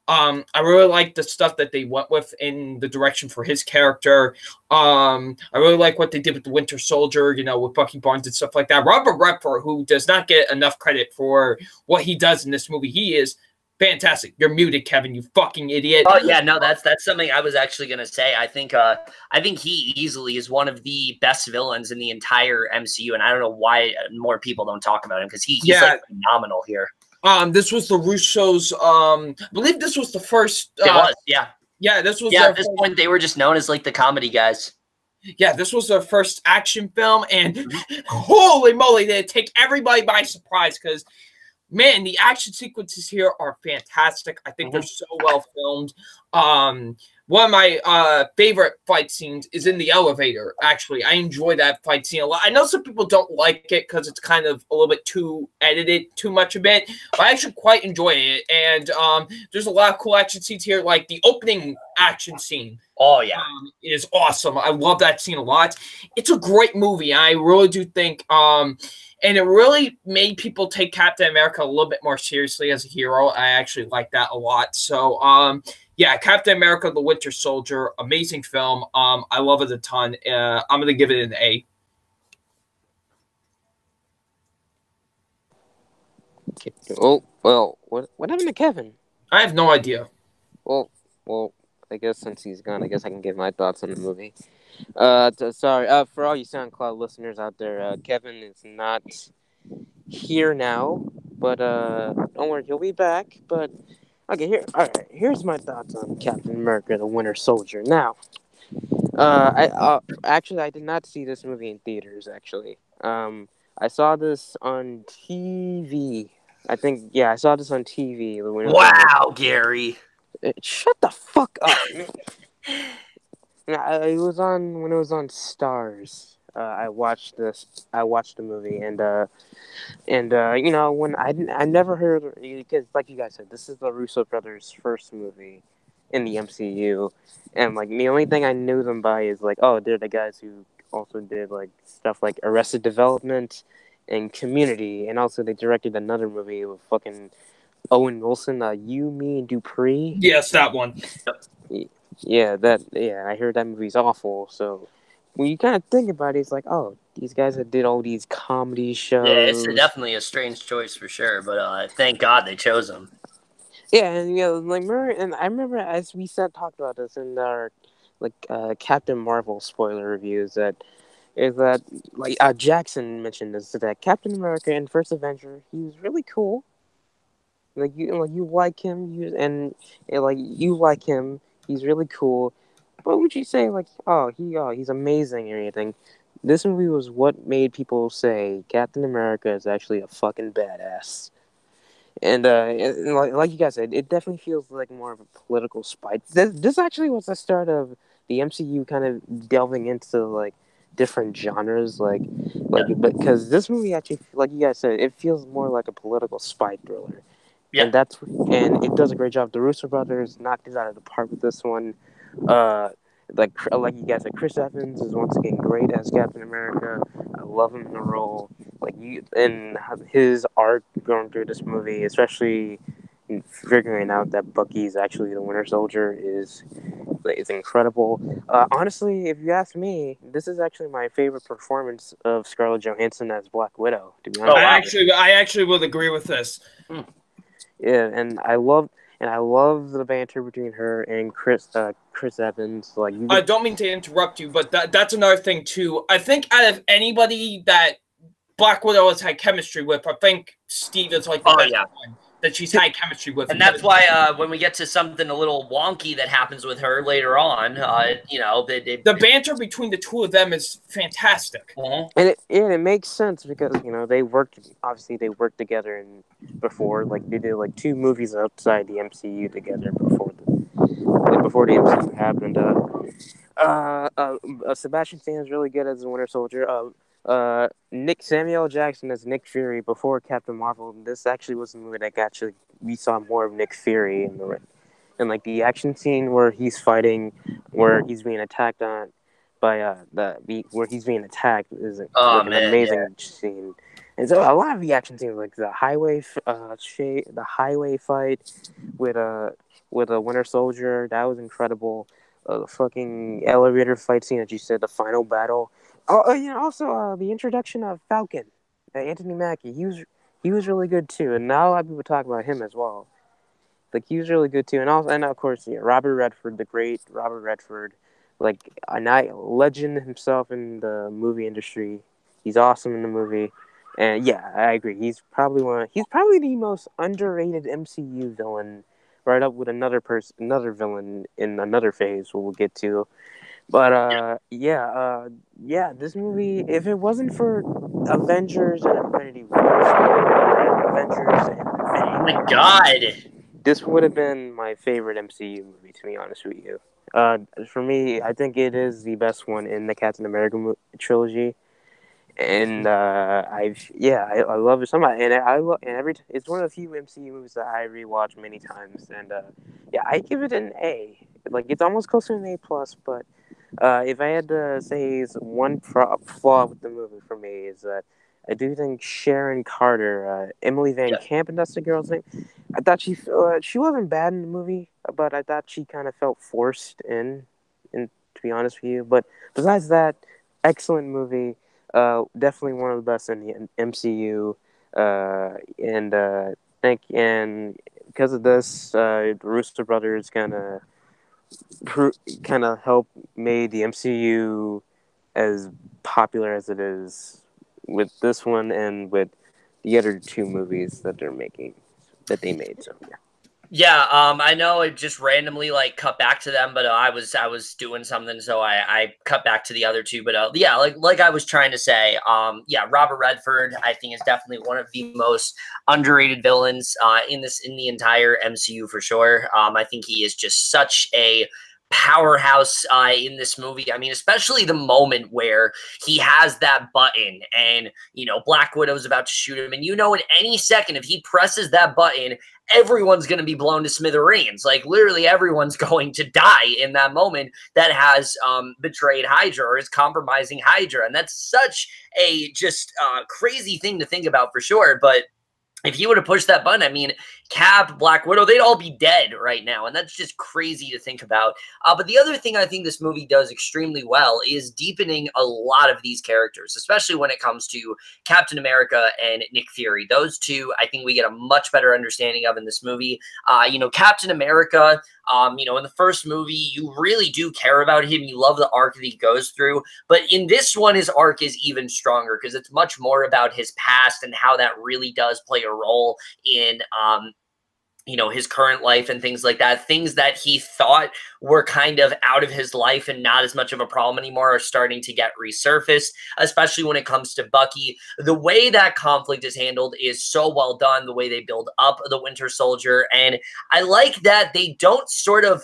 I really like the stuff that they went with in the direction for his character. I really like what they did with the Winter Soldier, you know, with Bucky Barnes and stuff like that. Robert Redford, who does not get enough credit for what he does in this movie, he is fantastic. You're muted, Kevin, you fucking idiot. Oh yeah, no, that's something I was actually gonna say. I think he easily is one of the best villains in the entire MCU, and I don't know why more people don't talk about him, because he's like phenomenal here. This was the Russos. I believe this was the first. It was, yeah. Yeah, this was. Yeah, at this point, they were just known as like the comedy guys. Yeah, this was their first action film, and holy moly, they take everybody by surprise, because, man, the action sequences here are fantastic. I think they're so well filmed. One of my favorite fight scenes is in the elevator, actually. I enjoy that fight scene a lot. I know some people don't like it because it's kind of a little bit too edited, too much of it, but I actually quite enjoy it. And there's a lot of cool action scenes here, like the opening action scene. Oh, yeah. Is awesome. I love that scene a lot. It's a great movie. I really do think and it really made people take Captain America a little bit more seriously as a hero. I actually like that a lot. So, yeah, Captain America, the Winter Soldier, amazing film. I love it a ton. I'm going to give it an A. Oh, well, what happened to Kevin? I have no idea. Well, I guess since he's gone, I guess I can give my thoughts on the movie. Sorry, for all you SoundCloud listeners out there, Kevin is not here now, but don't worry, he'll be back. But okay, here's my thoughts on Captain America: The Winter Soldier. Now, I did not see this movie in theaters. Actually, I saw this on TV. I saw this on TV. The Winter Soldier. Gary. Shut the fuck up. It was on when it was on Stars. I watched the movie, and you know, when I never heard, because like you guys said, this is the Russo brothers' first movie in the MCU, and like the only thing I knew them by is like, oh, they're the guys who also did like stuff like Arrested Development and Community, and also they directed another movie with fucking Owen Wilson, You, Me, and Dupree. Yes, that one. Yeah, I heard that movie's awful. So when you kind of think about it, it's like, oh, these guys that did all these comedy shows. Yeah, it's definitely a strange choice for sure, but thank God they chose him. Yeah, and you know, like, I remember as we talked about this in our Captain Marvel spoiler reviews that Jackson mentioned this, that Captain America in First Avenger, he was really cool. You like him, you like him. He's really cool. But would you say he's amazing or anything? This movie was what made people say Captain America is actually a fucking badass. And like you guys said, it definitely feels like more of a political spite. This actually was the start of the MCU kind of delving into like different genres, because this movie actually, like you guys said, it feels more like a political spite thriller. Yeah. And it does a great job. The Russo brothers knocked it out of the park with this one. Like you guys said, Chris Evans is once again great as Captain America. I love him in the role. And his arc going through this movie, especially in figuring out that Bucky is actually the Winter Soldier, is incredible. Honestly, if you ask me, this is actually my favorite performance of Scarlett Johansson as Black Widow. To be honest, I actually would agree with this. Yeah, and I love the banter between her and Chris Evans. I don't mean to interrupt you, but that's another thing too. I think out of anybody that Black Widow has had chemistry with. I think Steve is like the best one that she's had chemistry with. And that's why when we get to something a little wonky that happens with her later on, you know, the banter between the two of them is fantastic. And it makes sense because, you know, they worked together before, like they did like 2 movies outside the MCU together before the MCU happened. Sebastian Stan is really good as the Winter Soldier. Samuel Jackson as Nick Fury before Captain Marvel. This actually was a movie that we saw more of Nick Fury in like the action scene where he's fighting, where he's being attacked where he's being attacked is an amazing scene. And so a lot of the action scenes, like the highway fight with a Winter Soldier, that was incredible. The fucking elevator fight scene that you said, the final battle. Also the introduction of Falcon, Anthony Mackie. He was really good too, and now a lot of people talk about him as well. Like he was really good too, and of course, Robert Redford, the great Robert Redford, like a legend himself in the movie industry. He's awesome in the movie, and yeah, I agree. He's probably the most underrated MCU villain, right up with another villain in another phase we'll get to. But this movie, if it wasn't for Avengers and Infinity War, oh my god, this would have been my favorite MCU movie, to be honest with you. For me, I think it is the best one in the Captain America trilogy, and I love it so much. And it's one of the few MCU movies that I rewatch many times, and I give it an A. Like it's almost close to an A plus, but if I had to say one flaw with the movie for me is that I do think Sharon Carter, Emily Van Camp, and that's the girl's name. I thought she wasn't bad in the movie, but I thought she kind of felt forced in, to be honest with you. But besides that, excellent movie. Definitely one of the best in the MCU. And because of this, the Russo brothers kind of helped made the MCU as popular as it is with this one and with the other 2 movies that they made. So yeah. I know it just randomly like cut back to them, but I was doing something, so I cut back to the other 2. But like I was trying to say, Robert Redford I think is definitely one of the most underrated villains in the entire MCU for sure. I think he is just such a powerhouse in this movie. I mean, especially the moment where he has that button and, Black Widow's about to shoot him. And in any second, if he presses that button, everyone's going to be blown to smithereens. Like, literally everyone's going to die in that moment that has betrayed Hydra or is compromising Hydra. And that's such a just crazy thing to think about for sure. But if he would have pushed that button, I mean, Cap, Black Widow, they'd all be dead right now. And that's just crazy to think about. But the other thing I think this movie does extremely well is deepening a lot of these characters, especially when it comes to Captain America and Nick Fury. Those 2, I think we get a much better understanding of in this movie. Captain America, in the first movie, you really do care about him. You love the arc that he goes through. But in this one, his arc is even stronger because it's much more about his past and how that really does play a role in his current life and things like that. Things that he thought were kind of out of his life and not as much of a problem anymore are starting to get resurfaced, especially when it comes to Bucky. The way that conflict is handled is so well done, the way they build up the Winter Soldier. And I like that they don't sort of,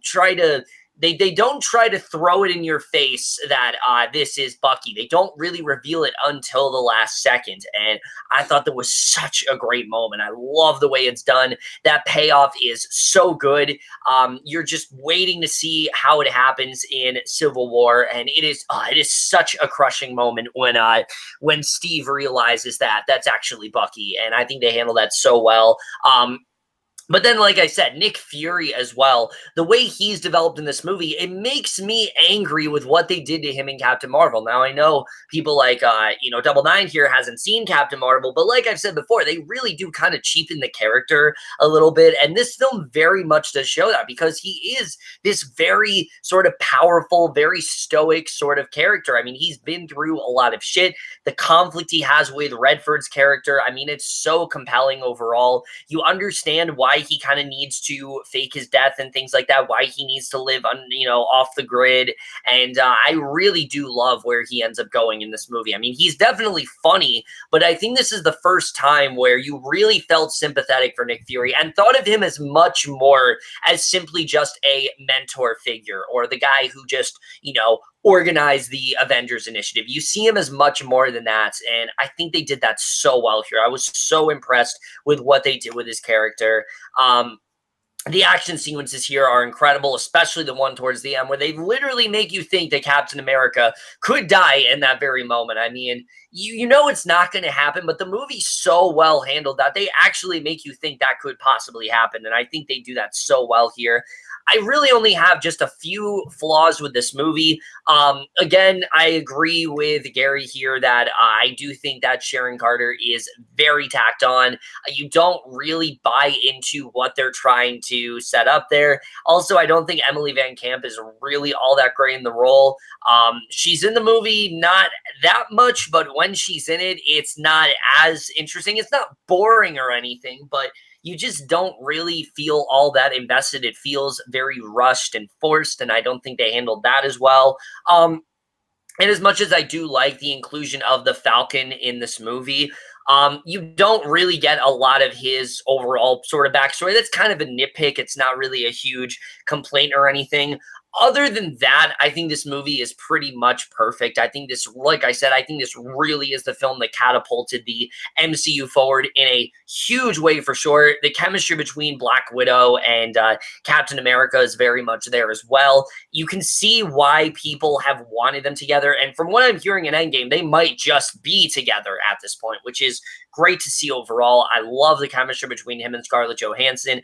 try to They don't try to throw it in your face that this is Bucky. They don't really reveal it until the last second. And I thought that was such a great moment. I love the way it's done. That payoff is so good. You're just waiting to see how it happens in Civil War. And it is such a crushing moment when Steve realizes that that's actually Bucky. And I think they handle that so well. But then, like I said, Nick Fury as well, the way he's developed in this movie, it makes me angry with what they did to him in Captain Marvel. Now, I know people like, Double Nine here hasn't seen Captain Marvel, but like I've said before, they really do kind of cheapen the character a little bit. And this film very much does show that, because he is this very sort of powerful, very stoic sort of character. I mean, he's been through a lot of shit. The conflict he has with Redford's character, I mean, it's so compelling overall. You understand why he kind of needs to fake his death and things like that, why he needs to live on, off the grid. And I really do love where he ends up going in this movie. I mean, he's definitely funny, but I think this is the first time where you really felt sympathetic for Nick Fury and thought of him as much more as simply just a mentor figure, or the guy who just, organize the Avengers initiative. You see him as much more than that, and I think they did that so well here. I was so impressed with what they did with his character. The action sequences here are incredible, especially the one towards the end where they literally make you think that Captain America could die in that very moment. I mean, you know it's not going to happen, but the movie's so well handled that they actually make you think that could possibly happen, and I think they do that so well here. I really only have just a few flaws with this movie. Again, I agree with Gary here that I do think that Sharon Carter is very tacked on. You don't really buy into what they're trying to set up there. Also, I don't think Emily Van Camp is really all that great in the role. She's in the movie not that much, but when she's in it, it's not as interesting. It's not boring or anything, but you just don't really feel all that invested. It feels very rushed and forced, and I don't think they handled that as well. And as much as I do like the inclusion of the Falcon in this movie, you don't really get a lot of his overall sort of backstory. That's kind of a nitpick. It's not really a huge complaint or anything. Other than that, I think this movie is pretty much perfect. I think this, like I said, I think this really is the film that catapulted the MCU forward in a huge way for sure. The chemistry between Black Widow and Captain America is very much there as well. You can see why people have wanted them together. And from what I'm hearing in Endgame, they might just be together at this point, which is great to see overall. I love the chemistry between him and Scarlett Johansson.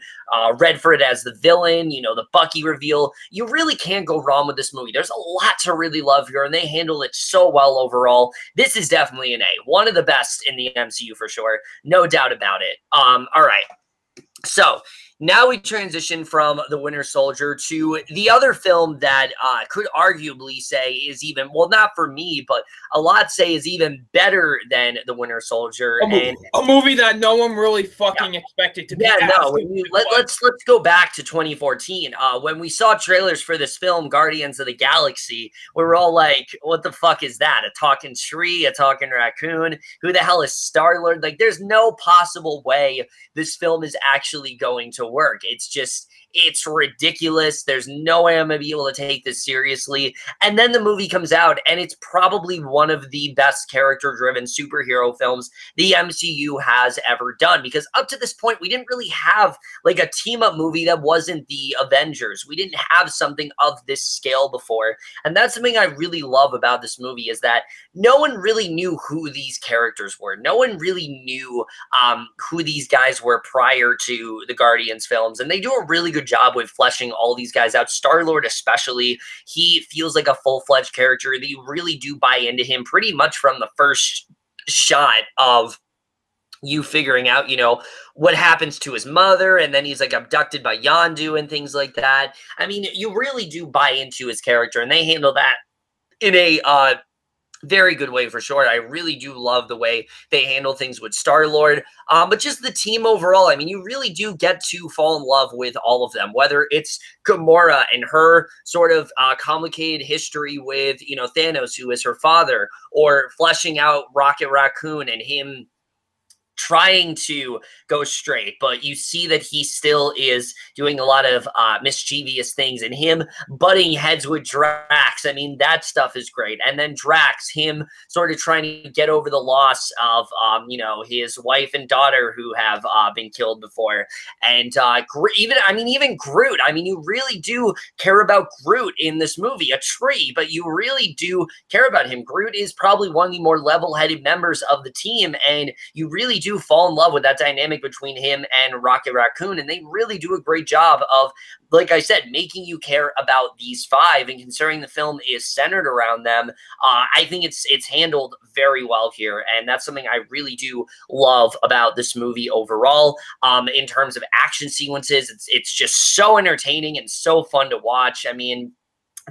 Redford as the villain, the Bucky reveal. You really can't go wrong with this movie. There's a lot to really love here, and they handle it so well overall. This is definitely an A. One of the best in the MCU for sure. No doubt about it. All right. So now we transition from The Winter Soldier to the other film that could arguably say is even, well, not for me, but a lot say is even better than The Winter Soldier. A movie that no one really fucking expected to be. Yeah, no. Let's go back to 2014. When we saw trailers for this film, Guardians of the Galaxy, we were all like, what the fuck is that? A talking tree? A talking raccoon? Who the hell is Star-Lord? Like, there's no possible way this film is actually going to work. It's ridiculous. There's no way I'm going to be able to take this seriously. And then the movie comes out, and it's probably one of the best character-driven superhero films the MCU has ever done. Because up to this point, we didn't really have like a team-up movie that wasn't the Avengers. We didn't have something of this scale before. And that's something I really love about this movie, is that no one really knew who these characters were. No one really knew who these guys were prior to the Guardians films. And they do a really good job with fleshing all these guys out. Star-Lord especially, he feels like a full-fledged character that you really do buy into him pretty much from the first shot of you figuring out, what happens to his mother, and then he's like abducted by Yondu and things like that. I mean, you really do buy into his character, and they handle that in a very good way for sure. I really do love the way they handle things with Star-Lord, but just the team overall. I mean, you really do get to fall in love with all of them, whether it's Gamora and her sort of complicated history with, Thanos, who is her father, or fleshing out Rocket Raccoon and him trying to go straight, but you see that he still is doing a lot of mischievous things, and him butting heads with Drax. I mean, that stuff is great. And then Drax, him sort of trying to get over the loss of, his wife and daughter who have been killed before. And even Groot. I mean, you really do care about Groot in this movie, a tree, but you really do care about him. Groot is probably one of the more level-headed members of the team, and you really do do fall in love with that dynamic between him and Rocket Raccoon, and they really do a great job of, like I said, making you care about these five. And considering the film is centered around them, I think it's handled very well here, and that's something I really do love about this movie overall. In terms of action sequences, it's just so entertaining and so fun to watch. I mean,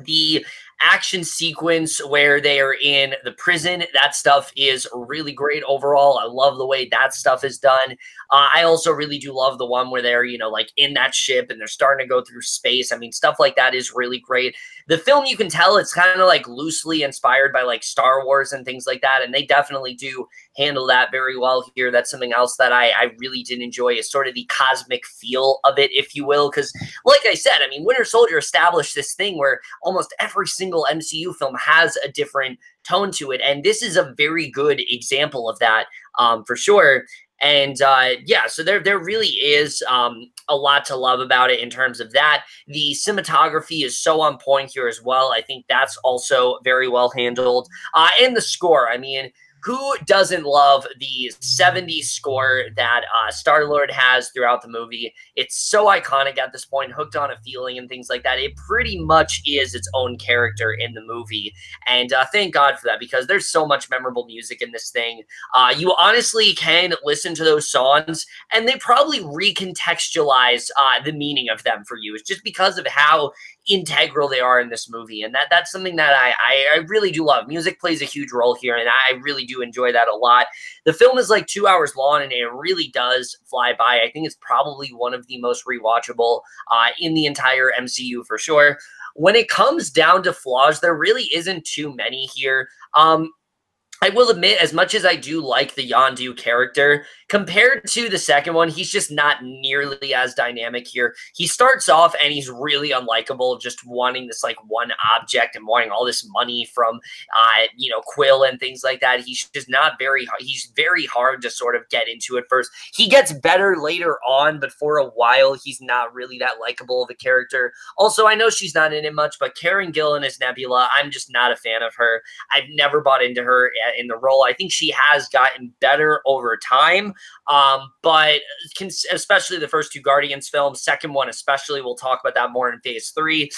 the action sequence where they are in the prison, that stuff is really great overall. I love the way that stuff is done. I also really do love the one where they're, you know, like in that ship and they're starting to go through space. I mean, stuff like that is really great. The film, you can tell it's kind of like loosely inspired by like Star Wars and things like that, and they definitely do handle that very well here. That's something else that I really did enjoy, is sort of the cosmic feel of it, if you will, because like I said, I mean, Winter Soldier established this thing where almost every single MCU film has a different tone to it, and this is a very good example of that, for sure. And yeah, so there really is a lot to love about it in terms of that. The cinematography is so on point here as well. I think that's also very well handled. And the score, I mean, who doesn't love the 70s score that Star-Lord has throughout the movie? It's so iconic at this point, Hooked on a Feeling and things like that. It pretty much is its own character in the movie. And thank God for that, because there's so much memorable music in this thing. You honestly can listen to those songs, and they probably recontextualize the meaning of them for you. It's just because of how integral they are in this movie, and that's something that I really do love. Music plays a huge role here, and I really do enjoy that a lot. The film is like 2 hours long, and it really does fly by. I think it's probably one of the most rewatchable in the entire MCU for sure. When it comes down to flaws, there really isn't too many here. I will admit, as much as I do like the Yondu character, compared to the second one, he's just not nearly as dynamic here. He starts off and he's really unlikable, just wanting this like one object and wanting all this money from, you know, Quill and things like that. He's just not very, he's very hard to sort of get into at first. He gets better later on, but for a while, he's not really that likable of a character. Also, I know she's not in it much, but Karen Gillan as Nebula, I'm just not a fan of her. I've never bought into her in the role. I think she has gotten better over time, but especially the first two Guardians films, second one especially, we'll talk about that more in phase 3.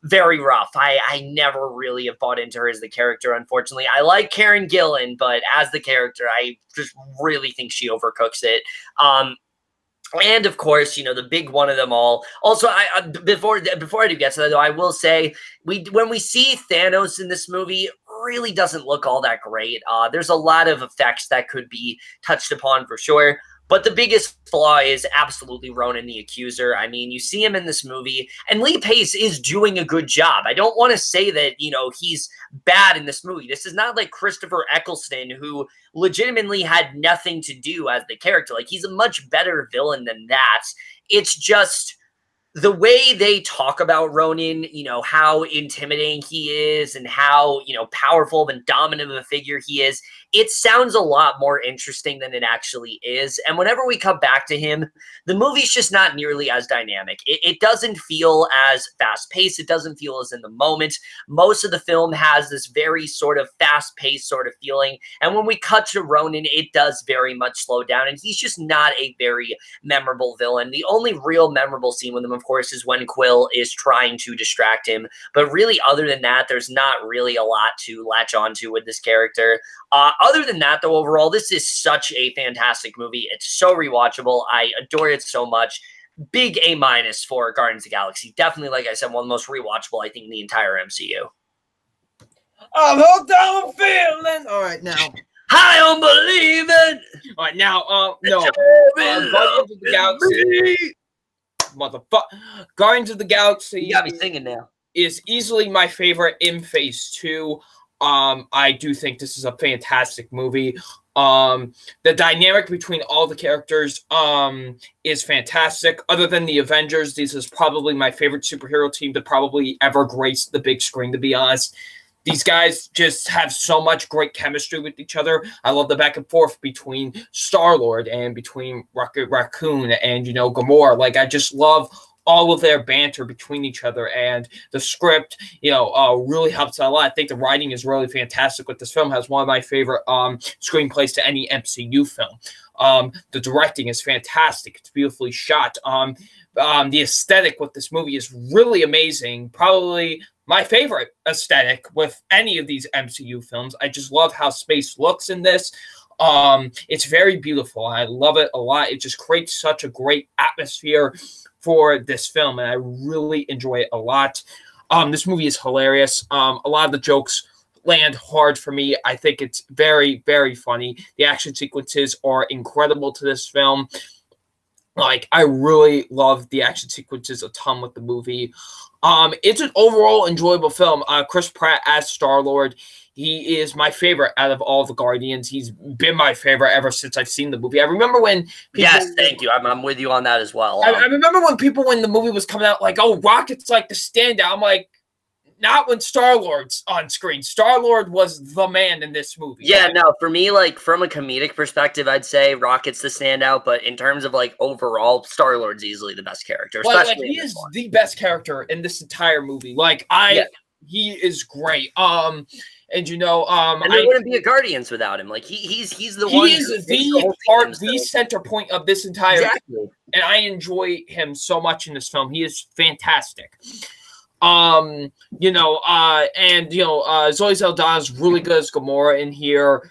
Very rough. I never really have bought into her as the character, unfortunately. I like Karen Gillan, but as the character, I just really think she overcooks it. And of course, you know, the big one of them all. Also, before I do get to that, though, I will say when we see Thanos in this movie, really doesn't look all that great. There's a lot of effects that could be touched upon for sure. But the biggest flaw is absolutely Ronan the Accuser. I mean, you see him in this movie, and Lee Pace is doing a good job. I don't want to say that, you know, he's bad in this movie. This is not like Christopher Eccleston, who legitimately had nothing to do as the character. Like, he's a much better villain than that. It's just the way they talk about Ronan, you know, how intimidating he is and how, you know, powerful and dominant of a figure he is, it sounds a lot more interesting than it actually is. And whenever we come back to him, the movie's just not nearly as dynamic. It doesn't feel as fast-paced. It doesn't feel as in the moment. Most of the film has this very sort of fast-paced sort of feeling. And when we cut to Ronan, it does very much slow down. And he's just not a very memorable villain. The only real memorable scene with him, of course, is when Quill is trying to distract him. But really, other than that, there's not really a lot to latch onto with this character. Other than that, though, overall, this is such a fantastic movie. It's so rewatchable. I adore it so much. Big A- for Guardians of the Galaxy. Definitely, like I said, one of the most rewatchable, I think, in the entire MCU. I'm hooked on a feeling. All right, now. I don't believe it. All right, now, no. Guardians of the Galaxy. Motherfucker. Guardians of the Galaxy. You got me singing now. Is easily my favorite in phase 2. I do think this is a fantastic movie. The dynamic between all the characters is fantastic. Other than the Avengers, this is probably my favorite superhero team to probably ever grace the big screen, to be honest. These guys just have so much great chemistry with each other. I love the back and forth between Star-Lord and between Rocket Raccoon and, you know, Gamora. Like, I just love all of their banter between each other, and the script, really helps out a lot. I think the writing is really fantastic with this film. Has one of my favorite screenplays to any MCU film. The directing is fantastic. It's beautifully shot. The aesthetic with this movie is really amazing. Probably my favorite aesthetic with any of these MCU films. I just love how space looks in this. It's very beautiful. I love it a lot. It just creates such a great atmosphere for this film, and I really enjoy it a lot. This movie is hilarious. A lot of the jokes land hard for me. I think it's very, very funny. The action sequences are incredible to this film. Like, I really love the action sequences a ton with the movie. It's an overall enjoyable film. Chris Pratt as Star-Lord, he is my favorite out of all the Guardians. He's been my favorite ever since I've seen the movie. I remember when yes, thank you. I'm with you on that as well. I remember when the movie was coming out, like, oh, Rocket's like the standout. I'm like, not when Star-Lord's on screen. Star-Lord was the man in this movie. Yeah, no, for me, like, from a comedic perspective, I'd say Rocket's the standout, but in terms of, like, overall, Star-Lord's easily the best character, especially he is the best character in this entire movie. Like, he is great. And there wouldn't be a Guardians without him. Like, he's the one. He is the center point of this entire exactly. And I enjoy him so much in this film. He is fantastic. Zoe Saldana is really good as Gamora in here.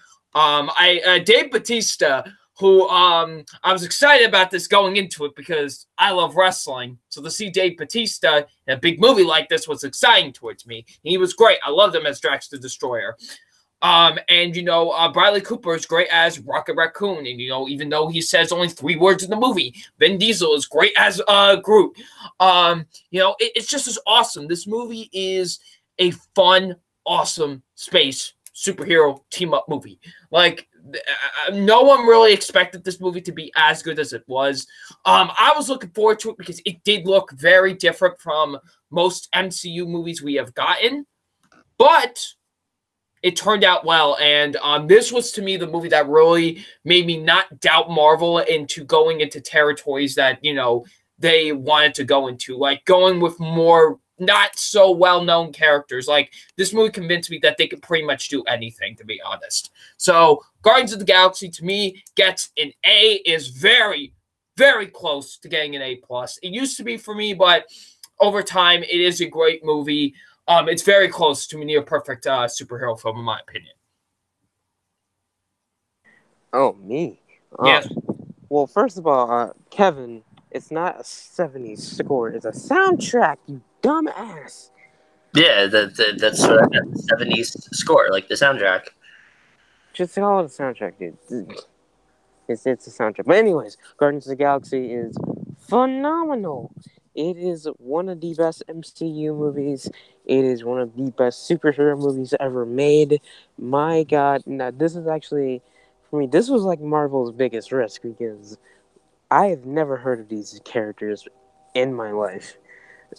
Dave Bautista, who I was excited about this going into it because I love wrestling. So to see Dave Bautista in a big movie like this was exciting towards me. He was great. I loved him as Drax the Destroyer. Bradley Cooper is great as Rocket Raccoon. And, even though he says only 3 words in the movie, Vin Diesel is great as Groot. It's just as awesome. This movie is a fun, awesome space superhero team-up movie. Like, no one really expected this movie to be as good as it was. I was looking forward to it because it did look very different from most MCU movies we have gotten. But it turned out well, and this was, to me, the movie that really made me not doubt Marvel into going into territories that, they wanted to go into, like going with more not so well-known characters. Like, this movie convinced me that they could pretty much do anything, to be honest. So, Guardians of the Galaxy, to me, gets an A, is very, very close to getting an A+. It used to be for me, but over time, it is a great movie. It's very close to a near-perfect superhero film, in my opinion. Oh, me? Yeah. Well, first of all, Kevin, it's not a 70s score. It's a soundtrack, you dumbass. Yeah, that's what I meant. The 70s score, like the soundtrack. Just call it a soundtrack, dude. It's a soundtrack. But anyways, Guardians of the Galaxy is phenomenal. It is one of the best MCU movies. It is one of the best superhero movies ever made. My God. Now, this is actually, for me, this was like Marvel's biggest risk because I have never heard of these characters in my life.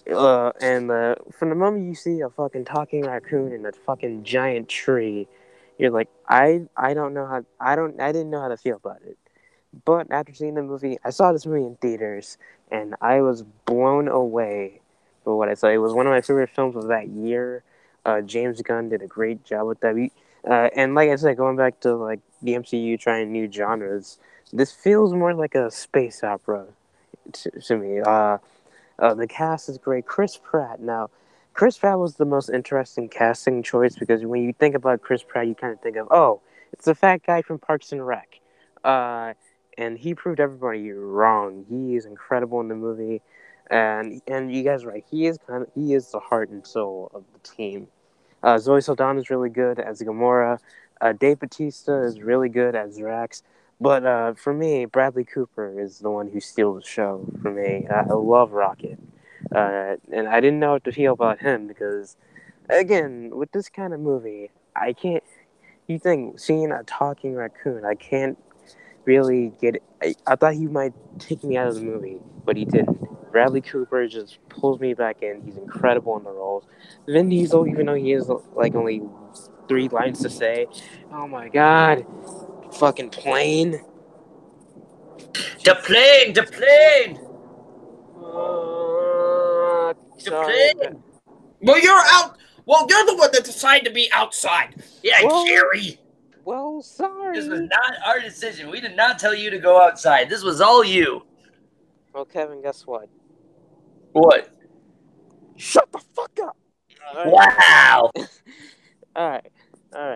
And from the moment you see a fucking talking raccoon in a fucking giant tree, you're like, I didn't know how to feel about it. But after seeing the movie, I saw this movie in theaters, and I was blown away by what I saw. It was one of my favorite films of that year. James Gunn did a great job with that. And like I said, going back to like the MCU trying new genres, this feels more like a space opera to me. The cast is great. Chris Pratt. Now, Chris Pratt was the most interesting casting choice because when you think about Chris Pratt, you kind of think of, oh, it's the fat guy from Parks and Rec. And he proved everybody wrong. He is incredible in the movie, and you guys are right. He is the heart and soul of the team. Zoe Saldana is really good as Gamora. Dave Bautista is really good as Drax. But for me, Bradley Cooper is the one who steals the show for me. I love Rocket, and I didn't know what to feel about him because, again, with this kind of movie, I can't. You think seeing a talking raccoon, I can't really get it. I thought he might take me out of the movie, but he didn't. Bradley Cooper just pulls me back in. He's incredible in the roles. Vin Diesel, even though he has like only 3 lines to say, oh my God, fucking plane. The plane! So, well, you're out. Well, you're the one that decided to be outside. Yeah, well, Gary. Well, sorry. This was not our decision. We did not tell you to go outside. This was all you. Well, Kevin, guess what? What? Shut the fuck up. Wow. All right.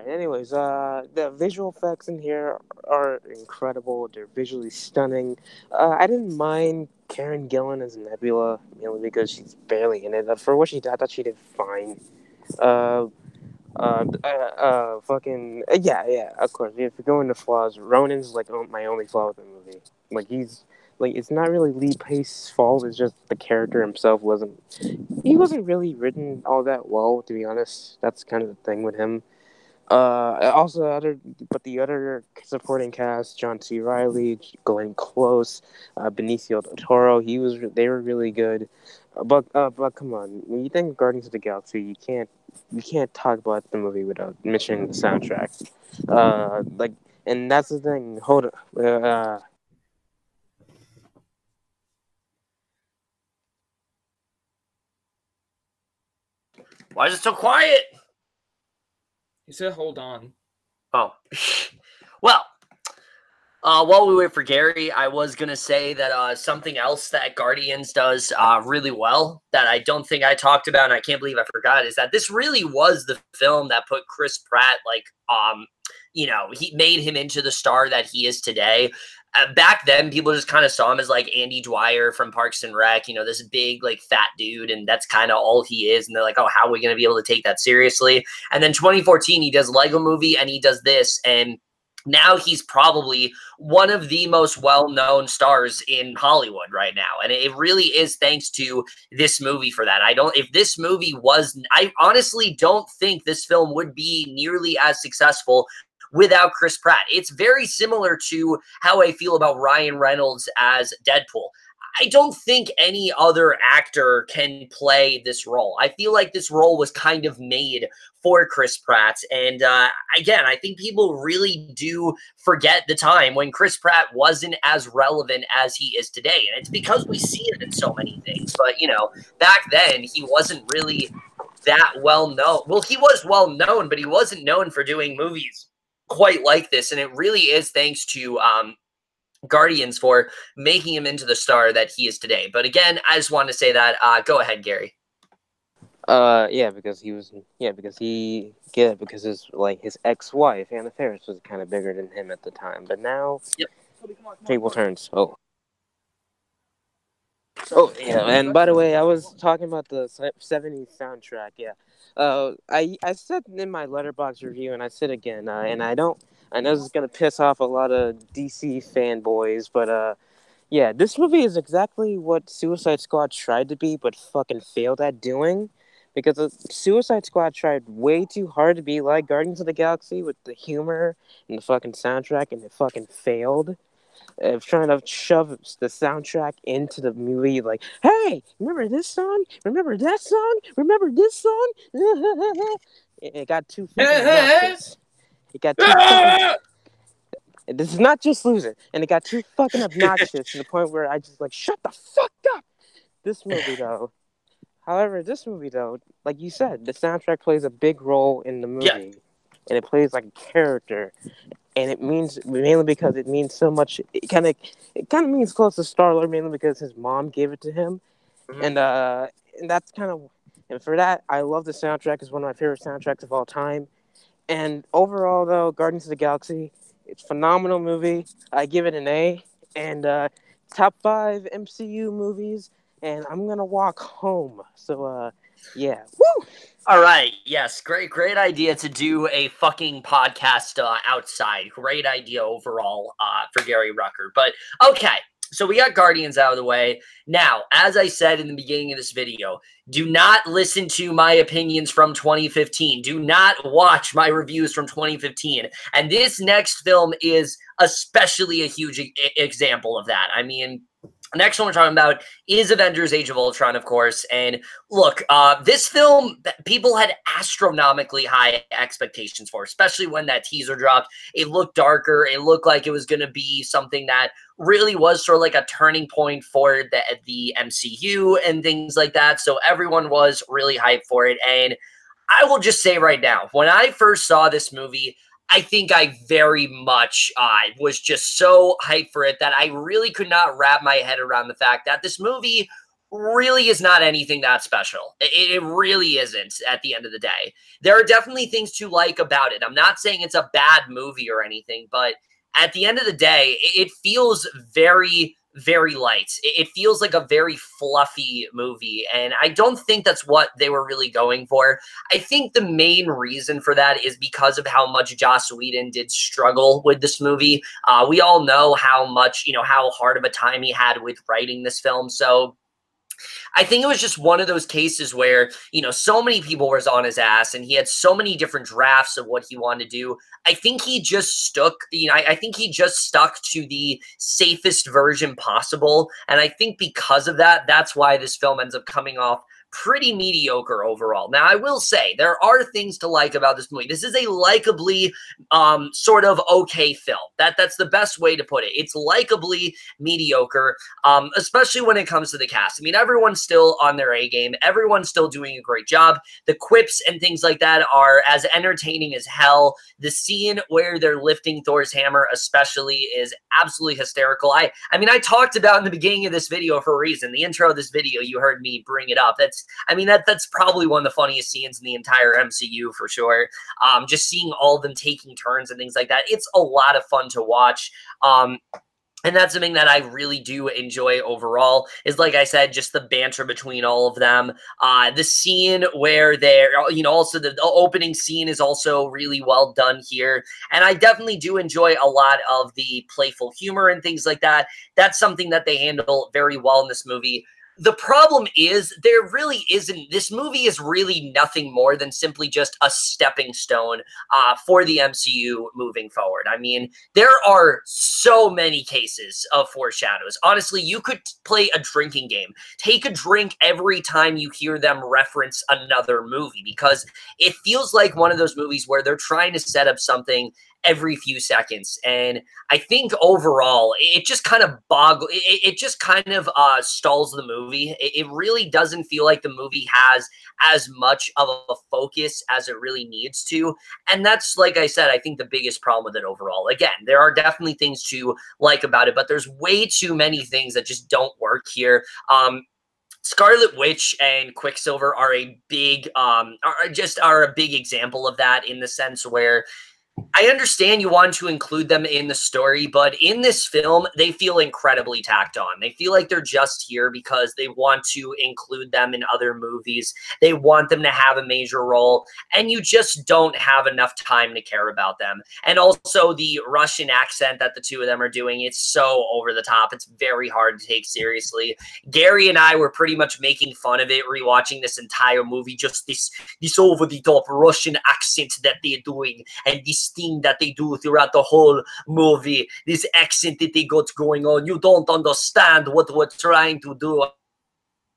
Anyways, the visual effects in here are incredible. They're visually stunning. I didn't mind Karen Gillan as Nebula, mainly because she's barely in it. For what she did, I thought she did fine. Fucking yeah. Of course, if you're going to flaws, Ronan's like my only flaw with the movie. Like he's like it's not really Lee Pace's fault. It's just the character himself wasn't. He wasn't really written all that well, to be honest. That's kind of the thing with him. The other supporting cast, John C. Reilly, Glenn Close, Benicio del Toro, they were really good. But come on, when you think of Guardians of the Galaxy, you can't talk about the movie without mentioning the soundtrack. And that's the thing. Hold on. Why is it so quiet? He said, "Hold on." Oh, well. While we wait for Gary, I was going to say that something else that Guardians does really well that I don't think I talked about, and I can't believe I forgot, is that this really was the film that put Chris Pratt, he made him into the star that he is today. Back then, people just kind of saw him as like Andy Dwyer from Parks and Rec, this big, like, fat dude, and that's kind of all he is. And they're like, oh, how are we going to be able to take that seriously? And then 2014, he does Lego Movie, and he does this, and now he's probably one of the most well-known stars in Hollywood right now. And it really is thanks to this movie for that. I honestly don't think this film would be nearly as successful without Chris Pratt. It's very similar to how I feel about Ryan Reynolds as Deadpool. I don't think any other actor can play this role. I feel like this role was kind of made for Chris Pratt. And again, I think people really do forget the time when Chris Pratt wasn't as relevant as he is today. And it's because we see it in so many things. But, back then he wasn't really that well known. Well, he was well known, but he wasn't known for doing movies quite like this. And it really is thanks to Guardians for making him into the star that he is today. But again, I just wanted to say that. Go ahead, Gary. Because his ex-wife Anna Faris was kind of bigger than him at the time, but now table turns. Oh yeah, and by the way, I was talking about the '70s soundtrack. Yeah, I said in my Letterboxd review, and I said again, and I know this is gonna piss off a lot of DC fanboys, but yeah, this movie is exactly what Suicide Squad tried to be, but fucking failed at doing. Because Suicide Squad tried way too hard to be like Guardians of the Galaxy with the humor and the fucking soundtrack, and it fucking failed. Trying to shove the soundtrack into the movie, like, hey, remember this song? Remember that song? Remember this song? It got too fucking obnoxious. It got too fucking... This is not just Loser. And it got too fucking obnoxious to the point where I just, like, shut the fuck up! This movie, though, like you said, the soundtrack plays a big role in the movie. Yeah. And it plays like a character. And it means, mainly because it means so much, it kind of means close to Star-Lord, mainly because his mom gave it to him. Mm-hmm. And that's kind of, and for that, I love the soundtrack. It's one of my favorite soundtracks of all time. And overall, though, Guardians of the Galaxy, it's a phenomenal movie. I give it an A. And top 5 MCU movies. And I'm going to walk home. So, yeah. Woo! All right. Yes. Great idea to do a fucking podcast outside. Great idea overall for Gary Rucker. But, okay. So we got Guardians out of the way. Now, as I said in the beginning of this video, do not listen to my opinions from 2015. Do not watch my reviews from 2015. And this next film is especially a huge example of that. I mean, Next one we're talking about is Avengers Age of Ultron, of course. And look, this film, people had astronomically high expectations for, especially when that teaser dropped. It looked darker. It looked like it was going to be something that really was sort of like a turning point for the MCU and things like that. So everyone was really hyped for it. And I will just say right now, when I first saw this movie, I think I very much was just so hyped for it that I really could not wrap my head around the fact that this movie really is not anything that special. It really isn't at the end of the day. There are definitely things to like about it. I'm not saying it's a bad movie or anything, but at the end of the day, it feels very, very light. It feels like a very fluffy movie, and I don't think that's what they were really going for. I think the main reason for that is because of how much Joss Whedon did struggle with this movie. We all know how much, how hard of a time he had with writing this film. So I think it was just one of those cases where, so many people was on his ass and he had so many different drafts of what he wanted to do. I think he just I think he just stuck to the safest version possible. And I think because of that, that's why this film ends up coming off pretty mediocre overall. Now, I will say there are things to like about this movie. This is a likably sort of okay film. That's the best way to put it. It's likably mediocre, especially when it comes to the cast. I mean, everyone's still on their A game. Everyone's still doing a great job. The quips and things like that are as entertaining as hell. The scene where they're lifting Thor's hammer especially is absolutely hysterical. I mean, I talked about in the beginning of this video for a reason. The intro of this video, you heard me bring it up. That's probably one of the funniest scenes in the entire MCU for sure. Just seeing all of them taking turns and things like that. It's a lot of fun to watch. And that's something that I really do enjoy overall is, like I said, just the banter between all of them. The scene where they're, also the opening scene is also really well done here. And I definitely do enjoy a lot of the playful humor and things like that. That's something that they handle very well in this movie. The problem is there really isn't. This movie is really nothing more than simply just a stepping stone for the MCU moving forward. I mean, there are so many cases of foreshadows. Honestly, you could play a drinking game. Take a drink every time you hear them reference another movie, because it feels like one of those movies where they're trying to set up something every few seconds. And I think overall, it just kind of stalls the movie. It really doesn't feel like the movie has as much of a focus as it really needs to. And that's, like I said, I think the biggest problem with it overall. Again, there are definitely things to like about it, but there's way too many things that just don't work here. Scarlet Witch and Quicksilver are a big example of that, in the sense where I understand you want to include them in the story, but in this film, they feel incredibly tacked on. They feel like they're just here because they want to include them in other movies. They want them to have a major role, and you just don't have enough time to care about them. And also the Russian accent that the two of them are doing, it's so over the top. It's very hard to take seriously. Gary and I were pretty much making fun of it, rewatching this entire movie, just this over-the-top Russian accent that they're doing, and this thing that they do throughout the whole movie, this accent that they got going on. You don't understand what we're trying to do.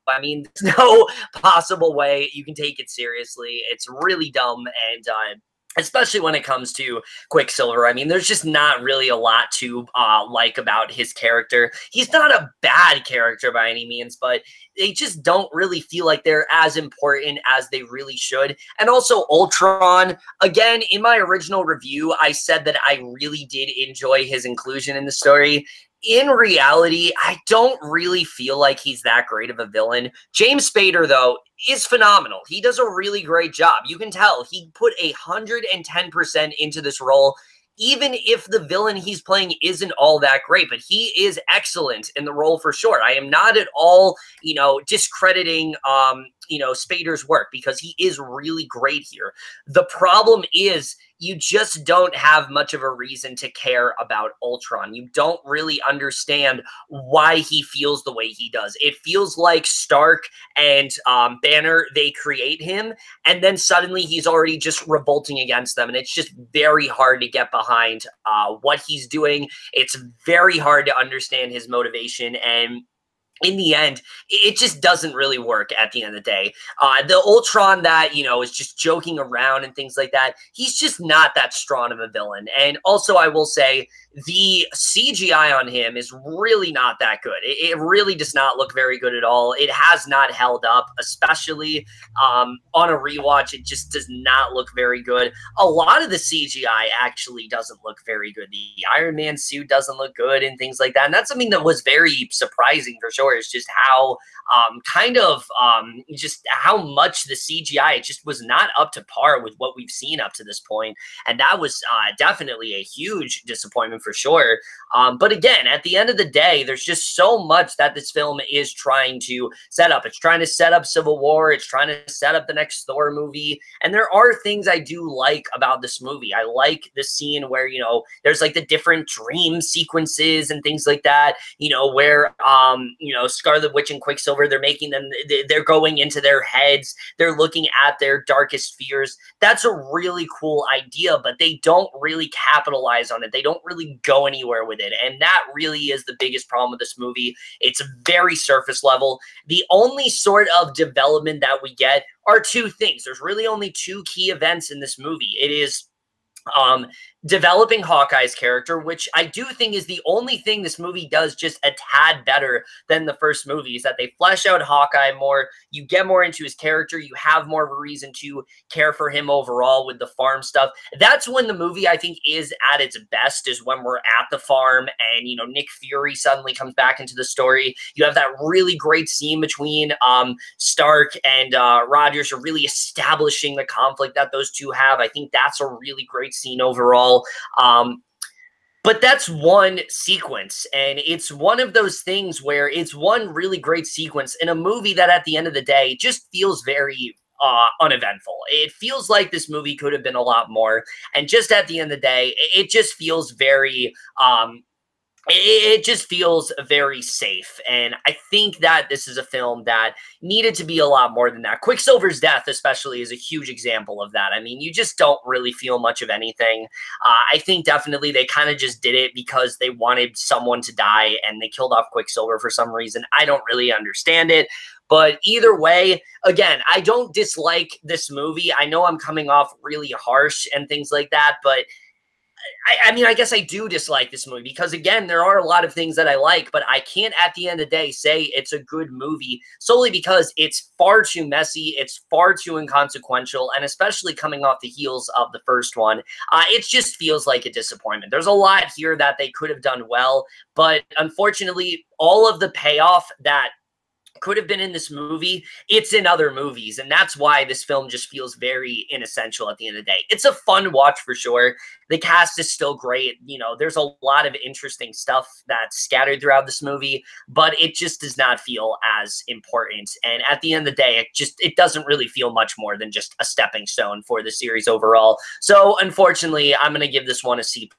I mean, there's no possible way you can take it seriously. It's really dumb, and especially when it comes to Quicksilver. I mean, there's just not really a lot to like about his character. He's not a bad character by any means, but they just don't really feel like they're as important as they really should. And also Ultron, again, in my original review, I said that I really did enjoy his inclusion in the story. In reality, I don't really feel like he's that great of a villain. James Spader, though, is phenomenal. He does a really great job. You can tell he put 110% into this role, even if the villain he's playing isn't all that great, but he is excellent in the role for sure. I am not at all, discrediting, Spader's work, because he is really great here. The problem is you just don't have much of a reason to care about Ultron. You don't really understand why he feels the way he does. It feels like Stark and Banner, they create him, and then suddenly he's already just revolting against them, and it's just very hard to get behind what he's doing. It's very hard to understand his motivation, and in the end, it just doesn't really work at the end of the day. The Ultron that, is just joking around and things like that, he's just not that strong of a villain. And also, I will say, the CGI on him is really not that good. It really does not look very good at all. It has not held up, especially on a rewatch. It just does not look very good. A lot of the CGI actually doesn't look very good. The Iron Man suit doesn't look good and things like that. And that's something that was very surprising for sure. It's just how just how much the CGI, it just was not up to par with what we've seen up to this point. And that was definitely a huge disappointment for sure. But again, at the end of the day, there's just so much that this film is trying to set up. It's trying to set up Civil War. It's trying to set up the next Thor movie. And there are things I do like about this movie. I like the scene where, there's like the different dream sequences and things like that, where, Scarlet Witch and Quicksilver, they're going into their heads. They're looking at their darkest fears. That's a really cool idea, but they don't really capitalize on it. They don't really go anywhere with it. And that really is the biggest problem with this movie. It's very surface level. The only sort of development that we get are two things. There's really only two key events in this movie. It is developing Hawkeye's character, which I do think is the only thing this movie does just a tad better than the first movie, is that they flesh out Hawkeye more. You get more into his character. You have more of a reason to care for him overall with the farm stuff. That's when the movie, I think, is at its best, is when we're at the farm and, Nick Fury suddenly comes back into the story. You have that really great scene between Stark and Rogers, are really establishing the conflict that those two have. I think that's a really great scene overall. But that's one sequence, and it's one of those things where it's one really great sequence in a movie that at the end of the day just feels very uneventful. It feels like this movie could have been a lot more, and just at the end of the day, it just feels very it just feels very safe. And I think that this is a film that needed to be a lot more than that. Quicksilver's death especially is a huge example of that. I mean, you just don't really feel much of anything. I think definitely they kind of just did it because they wanted someone to die and they killed off Quicksilver for some reason. I don't really understand it. But either way, again, I don't dislike this movie. I know I'm coming off really harsh and things like that, but I mean, I guess I do dislike this movie because, again, there are a lot of things that I like, but I can't at the end of the day say it's a good movie solely because it's far too messy, it's far too inconsequential, and especially coming off the heels of the first one, it just feels like a disappointment. There's a lot here that they could have done well, but unfortunately, all of the payoff that could have been in this movie, it's in other movies, and that's why this film just feels very inessential at the end of the day. It's a fun watch for sure. The cast is still great. There's a lot of interesting stuff that's scattered throughout this movie, but it just does not feel as important. And at the end of the day, it doesn't really feel much more than just a stepping stone for the series overall. So unfortunately, I'm going to give this one a C+.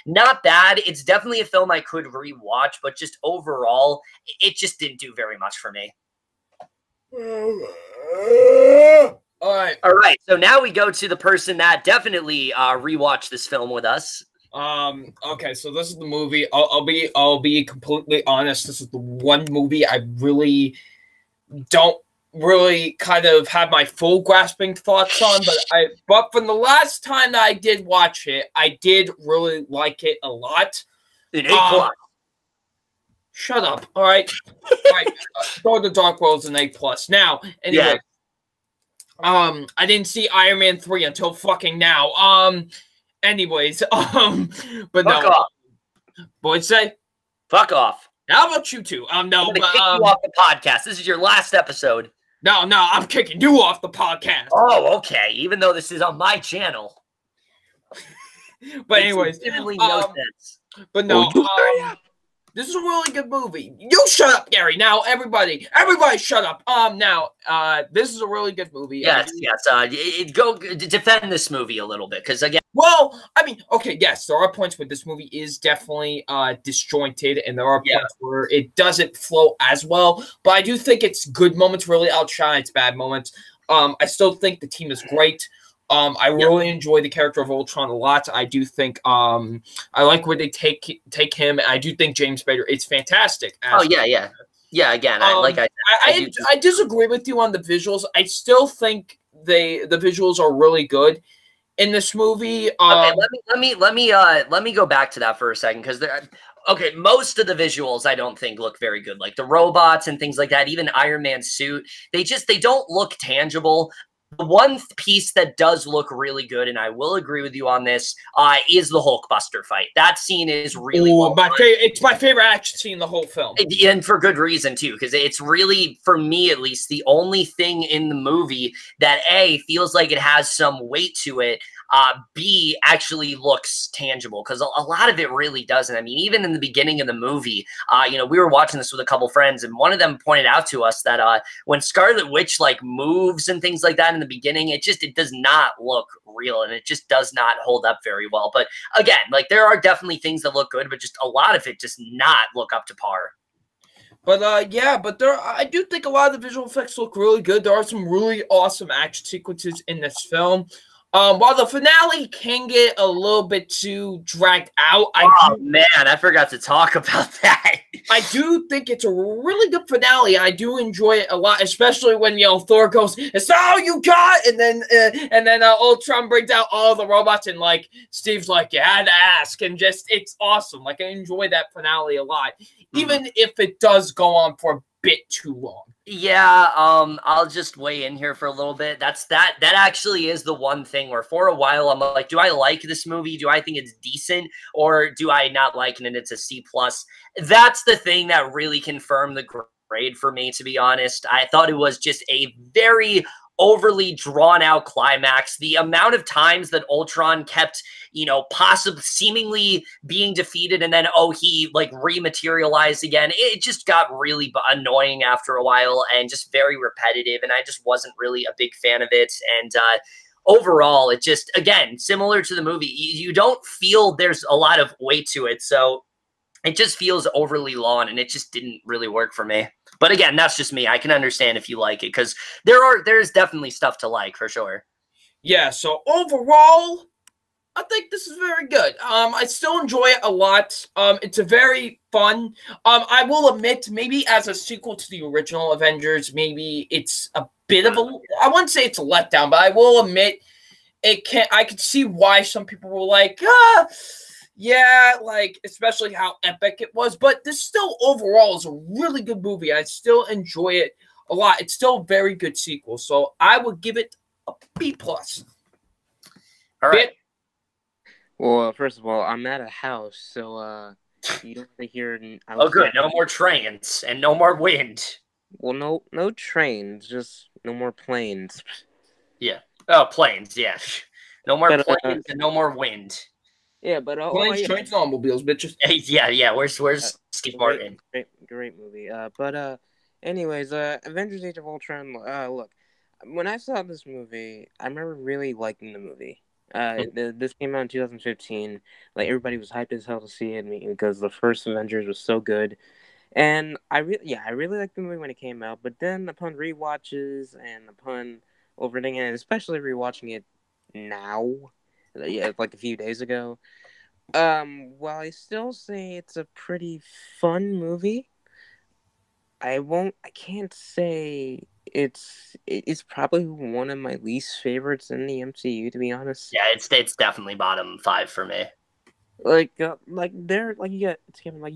Not bad. It's definitely a film I could rewatch, but just overall, it just didn't do very much for me. All right. So now we go to the person that definitely rewatched this film with us. Okay, so this is the movie. I'll be completely honest. This is the one movie I really don't really kind of have my full grasping thoughts on, but from the last time that I did watch it, I did really like it a lot. An A+. Shut up. All right. Thor: The Dark World's an A+. Now, anyway. Yeah. I didn't see Iron Man 3 until fucking now. Anyways, but Fuck no. off. What'd you say? Fuck off. How about you two? No, I'm gonna kick you off the podcast. This is your last episode. No, I'm kicking you off the podcast. Oh, okay. Even though this is on my channel. But anyways, definitely no sense. But no, this is a really good movie. You shut up, Gary. Now, everybody shut up. This is a really good movie. Yes. Go defend this movie a little bit, because again. Well, I mean, okay, yes, there are points where this movie is definitely disjointed, and there are points where it doesn't flow as well. But I do think its good moments really outshine its bad moments. I still think the team is great. I really enjoy the character of Ultron a lot. I do think I like where they take him. I do think James Spader is fantastic. Oh, yeah. Yeah, again, I do. I disagree with you on the visuals. I still think the visuals are really good in this movie. Okay, let me go back to that for a second because okay, most of the visuals I don't think look very good. Like the robots and things like that, even Iron Man's suit, they don't look tangible. The one piece that does look really good, and I will agree with you on this, is the Hulkbuster fight. That scene is really well done. It's my favorite action scene in the whole film. And for good reason, too, because it's really, for me at least, the only thing in the movie that A, feels like it has some weight to it, B, actually looks tangible, because a lot of it really doesn't. I mean, even in the beginning of the movie, we were watching this with a couple friends, and one of them pointed out to us that when Scarlet Witch, like, moves and things like that in the beginning, it does not look real, and it just does not hold up very well. But again, like, there are definitely things that look good, but just a lot of it just not look up to par. But I do think a lot of the visual effects look really good. There are some really awesome action sequences in this film. While the finale can get a little bit too dragged out, man, I forgot to talk about that. I do think it's a really good finale. I do enjoy it a lot, especially when Thor goes, "It's all you got," and then Ultron brings out all the robots, and like Steve's like, "You had to ask," and just it's awesome. Like I enjoy that finale a lot, even if it does go on for a bit too long. Yeah, I'll just weigh in here for a little bit. That actually is the one thing where for a while I'm like, do I like this movie? Do I think it's decent, or do I not like it and it's a C+? That's the thing that really confirmed the grade for me, to be honest. I thought it was just a very overly drawn out climax. The amount of times that Ultron kept, possibly seemingly being defeated and then, he like rematerialized again. It just got really annoying after a while and just very repetitive. And I just wasn't really a big fan of it. And, overall, it just, again, similar to the movie, you don't feel there's a lot of weight to it. So it just feels overly long, and it just didn't really work for me. But again, that's just me. I can understand if you like it, because there's definitely stuff to like for sure. Yeah, so overall, I think this is very good. I still enjoy it a lot. It's a very fun. I will admit, maybe as a sequel to the original Avengers, maybe it's a bit of I wouldn't say it's a letdown, but I will admit I could see why some people were like, yeah, like, especially how epic it was. But this still overall is a really good movie. I still enjoy it a lot. It's still a very good sequel. So I would give it a B+. All right. Well, first of all, I'm at a house, so you don't want to hear. Oh, good. No more trains and no more wind. Well, no trains, just no more planes. Yeah. Oh, planes. Yeah. No more planes and no more wind. Yeah, but planes, trains, and automobiles, bitches. Yeah. Where's Steve Martin? Great movie. Anyways, Avengers: Age of Ultron. Look, when I saw this movie, I remember really liking the movie. This came out in 2015. Like everybody was hyped as hell to see it because the first Avengers was so good, and I really liked the movie when it came out. But then upon rewatches and upon overthinking it, especially rewatching it now, like a few days ago. While I still say it's a pretty fun movie, I can't say it's probably one of my least favorites in the MCU, to be honest. Yeah, it's definitely bottom 5 for me. Like Kevin, like you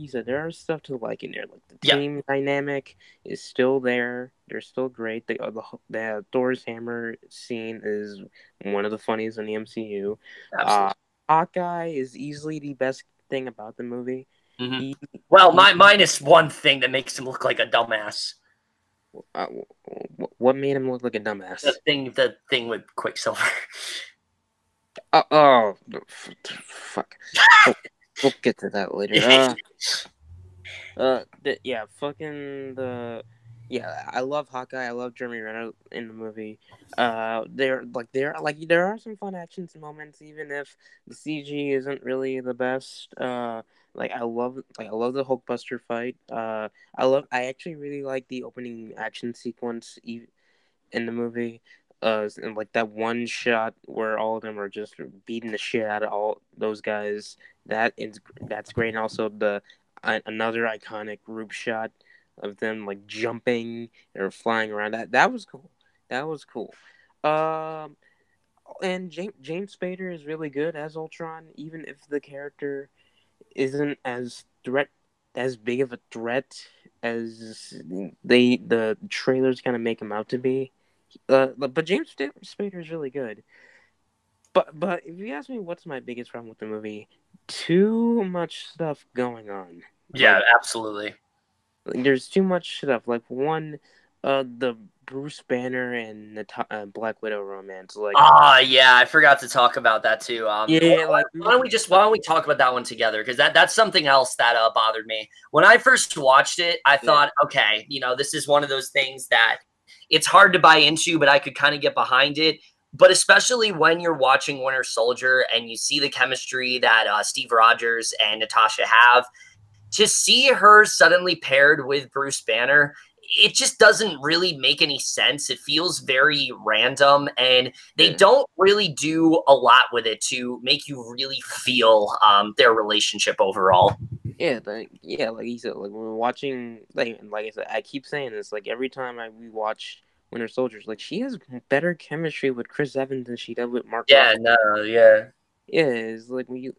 said, there are stuff to like in there. Like the team dynamic is still there. They're still great. The Thor's hammer scene is one of the funniest in the MCU. Absolutely. Hawkeye is easily the best thing about the movie. Mm-hmm. Minus one thing that makes him look like a dumbass. What made him look like a dumbass? The thing with Quicksilver. Fuck. We'll get to that later. I love Hawkeye. I love Jeremy Renner in the movie. There are some fun action moments, even if the CG isn't really the best. I love the Hulkbuster fight. I actually really like the opening action sequence in the movie. And like that one shot where all of them are just beating the shit out of all those guys. That's great. And also another iconic group shot of them like jumping or flying around. That was cool. That was cool. Um, and James Spader is really good as Ultron, even if the character isn't as big of a threat as the trailers kind of make him out to be. But James Spader is really good. But if you ask me what's my biggest problem with the movie, too much stuff going on. Yeah, absolutely. Like there's too much stuff. Like one, the Bruce Banner and the Black Widow romance. Like, Yeah, I forgot to talk about that too. yeah, like why don't we talk about that one together? Because that's something else that bothered me when I first watched it. I thought, okay, this is one of those things that it's hard to buy into, but I could kind of get behind it. But especially when you're watching Winter Soldier and you see the chemistry that Steve Rogers and Natasha have, to see her suddenly paired with Bruce Banner, it just doesn't really make any sense. It feels very random, and they don't really do a lot with it to make you really feel their relationship overall. Yeah, like you said, like when we're watching, like I said, I keep saying this, like every time we watch Winter Soldiers, like she has better chemistry with Chris Evans than she does with Mark Ruffalo. Yeah. Yeah, it's like when you,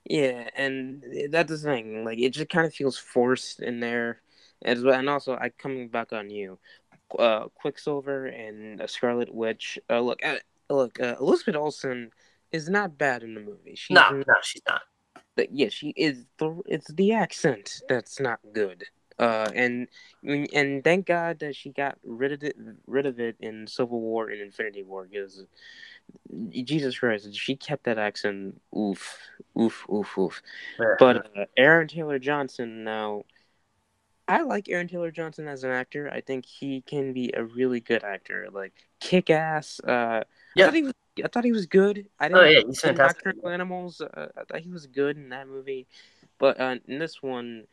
yeah, and that's the thing. Like it just kind of feels forced in there, as well. And also, I coming back on you, Quicksilver and Scarlet Witch. Look, Elizabeth Olsen is not bad in the movie. No, she's not. But yeah, she is. It's the accent that's not good. And thank God that she got rid of it in Civil War and Infinity War, because Jesus Christ, if she kept that accent. Oof, oof, oof, oof. But Aaron Taylor Johnson now. I like Aaron Taylor Johnson as an actor. I think he can be a really good actor, like kick ass. I thought he was good. He's fantastic. Nocturnal Animals. I thought he was good in that movie, but in this one,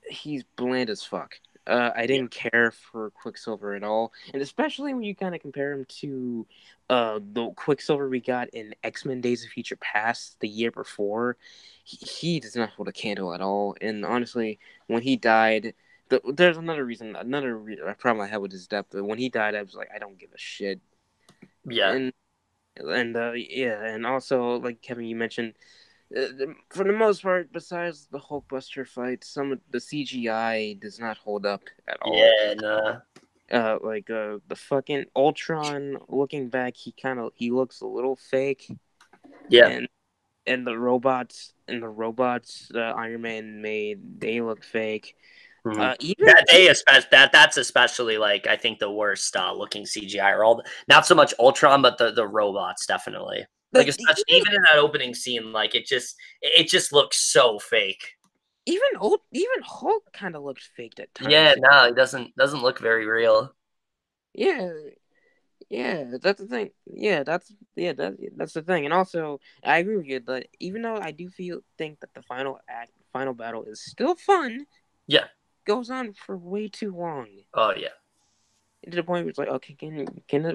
he's bland as fuck. I didn't care for Quicksilver at all, and especially when you kind of compare him to the Quicksilver we got in X-Men: Days of Future Past the year before. He does not hold a candle at all, and honestly, when he died, there's another problem I had with his death. But when he died, I was like, I don't give a shit. Yeah, and also like Kevin, you mentioned. For the most part, besides the Hulkbuster fight, some of the CGI does not hold up at all. Yeah, nah. The fucking Ultron. Looking back, he looks a little fake. Yeah, and the robots Iron Man made, they look fake. Mm-hmm. That's especially like I think the worst looking CGI, or not so much Ultron, but the robots definitely. Like especially even in that opening scene, like it just looks so fake. Even Hulk kind of looks faked at times. Yeah, no, it doesn't look very real. Yeah, that's the thing. That's the thing. And also, I agree with you. But even though I do think that the final battle is still fun, yeah, goes on for way too long. Oh yeah. To the point where it's like, okay,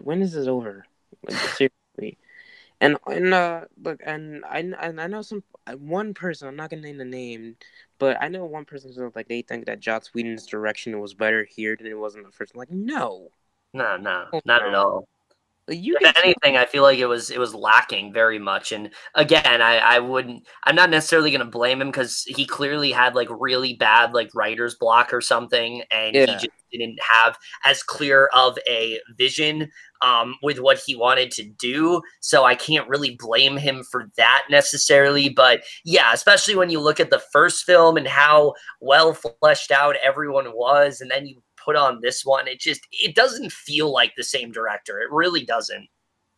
when is this over? Like seriously. And look, and I know one person. I'm not gonna name the name, but I know one person who's like they think that Joss Whedon's direction was better here than it was in the first. I'm like, no, not at all. If anything, I feel like it was lacking very much. And again, I'm not necessarily going to blame him, because he clearly had like really bad like writer's block or something, and he just didn't have as clear of a vision with what he wanted to do. So I can't really blame him for that necessarily. But yeah, especially when you look at the first film and how well fleshed out everyone was, and then you put on this one, it doesn't feel like the same director. It really doesn't.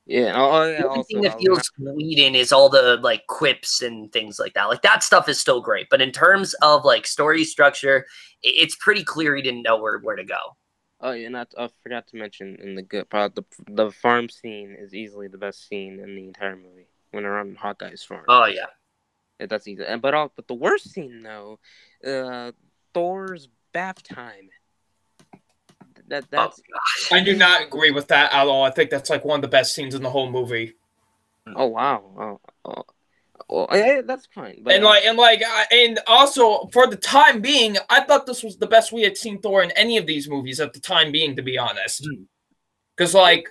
Yeah. The only thing that feels Whedon is all the like quips and things like that. Like that stuff is still great, but in terms of like story structure, it's pretty clear he didn't know where to go. Oh yeah, and I forgot to mention in the good part, the farm scene is easily the best scene in the entire movie when they're on Hawkeye's farm. Oh yeah, that's easy. But the worst scene though, Thor's bath time. That's. I do not agree with that at all. I think that's like one of the best scenes in the whole movie. Oh wow! Well, that's fine. But, and also for the time being, I thought this was the best we had seen Thor in any of these movies at the time being, to be honest. Because I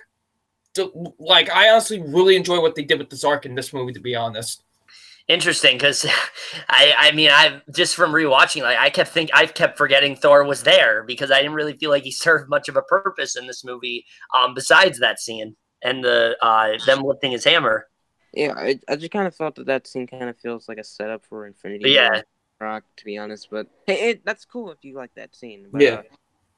honestly really enjoy what they did with this arc in this movie, to be honest. Interesting, because I mean, I've just from rewatching, like I've kept forgetting Thor was there because I didn't really feel like he served much of a purpose in this movie, besides that scene and the them lifting his hammer. Yeah, I just kind of felt that scene kind of feels like a setup for Infinity War, Rock, to be honest. But hey, that's cool if you like that scene. But,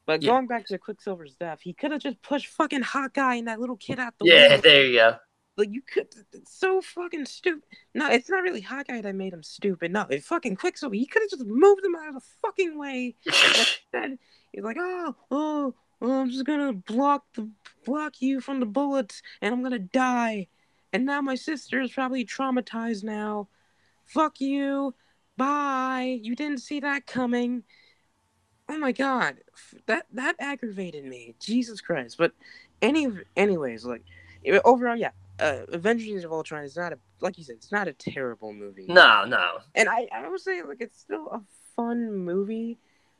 but going back to Quicksilver's death, he could have just pushed fucking Hawkeye and that little kid out the way. Yeah, there you go. Like, you could. It's so fucking stupid. No, it's not really Hawkeye that made him stupid. No, it's fucking Quicksilver. He could have just moved him out of the fucking way. Instead, he's like, oh, I'm just gonna block you from the bullets, and I'm gonna die. And now my sister is probably traumatized now. Fuck you. Bye. You didn't see that coming. Oh my god. That aggravated me. Jesus Christ. But anyways, like, overall, yeah. Avengers Age of Ultron is not like you said, it's not a terrible movie. No. And I would say, like, it's still a fun movie.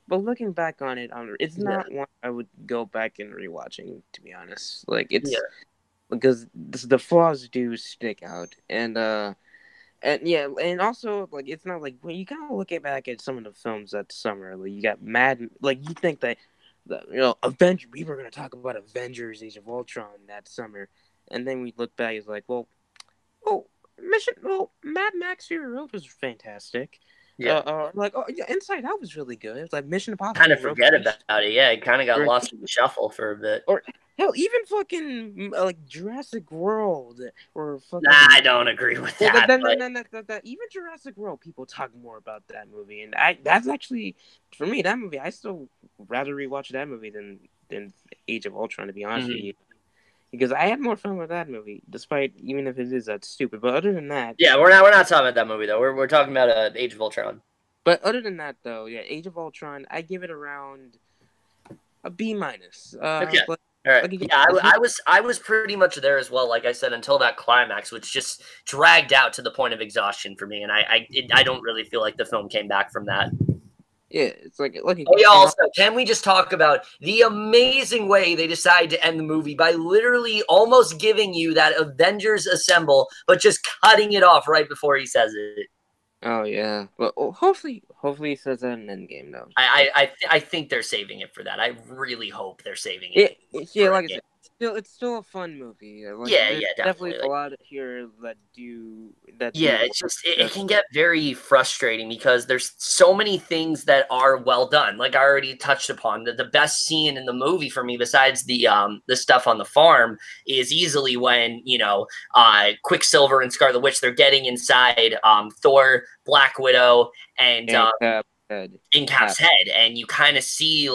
But looking back on it, it's not one I would go back and rewatching, to be honest. Like, it's... because the flaws do stick out, and also, like, it's not like when you kind of look back at some of the films that summer, like, you got like, you think that we were gonna talk about Avengers Age of Ultron that summer, and then we look back, it's like, Mad Max Fury Road was fantastic. Inside Out was really good. It was like Mission Impossible. Kind of forget about it. Yeah, it kind of got lost in the shuffle for a bit. Or hell, even fucking like Jurassic World, or fucking. Nah, I don't agree with that. Even Jurassic World, people talk more about that movie, and that's actually, for me, that movie, I still rather rewatch that movie than Age of Ultron, to be honest with you. Because I had more fun with that movie, despite even if it is that stupid. But other than that, we're not talking about that movie though. We're talking about Age of Ultron. But other than that, though, Age of Ultron, I give it around a B-. Okay. All right. I was pretty much there as well. Like I said, until that climax, which just dragged out to the point of exhaustion for me, and I don't really feel like the film came back from that. Yeah, it's like also, can we just talk about the amazing way they decide to end the movie by literally almost giving you that Avengers Assemble, but just cutting it off right before he says it? Oh yeah, well, hopefully he says that in Endgame though. I think they're saving it for that. I really hope they're saving it. Like I said, it's still a fun movie. Like, definitely a lot here that do that. Yeah, it's just it can get very frustrating because there's so many things that are well done. Like I already touched upon, the best scene in the movie for me, besides the stuff on the farm, is easily when Quicksilver and Scarlet Witch, they're getting inside Thor, Black Widow, and in Cap's head, and you kind of see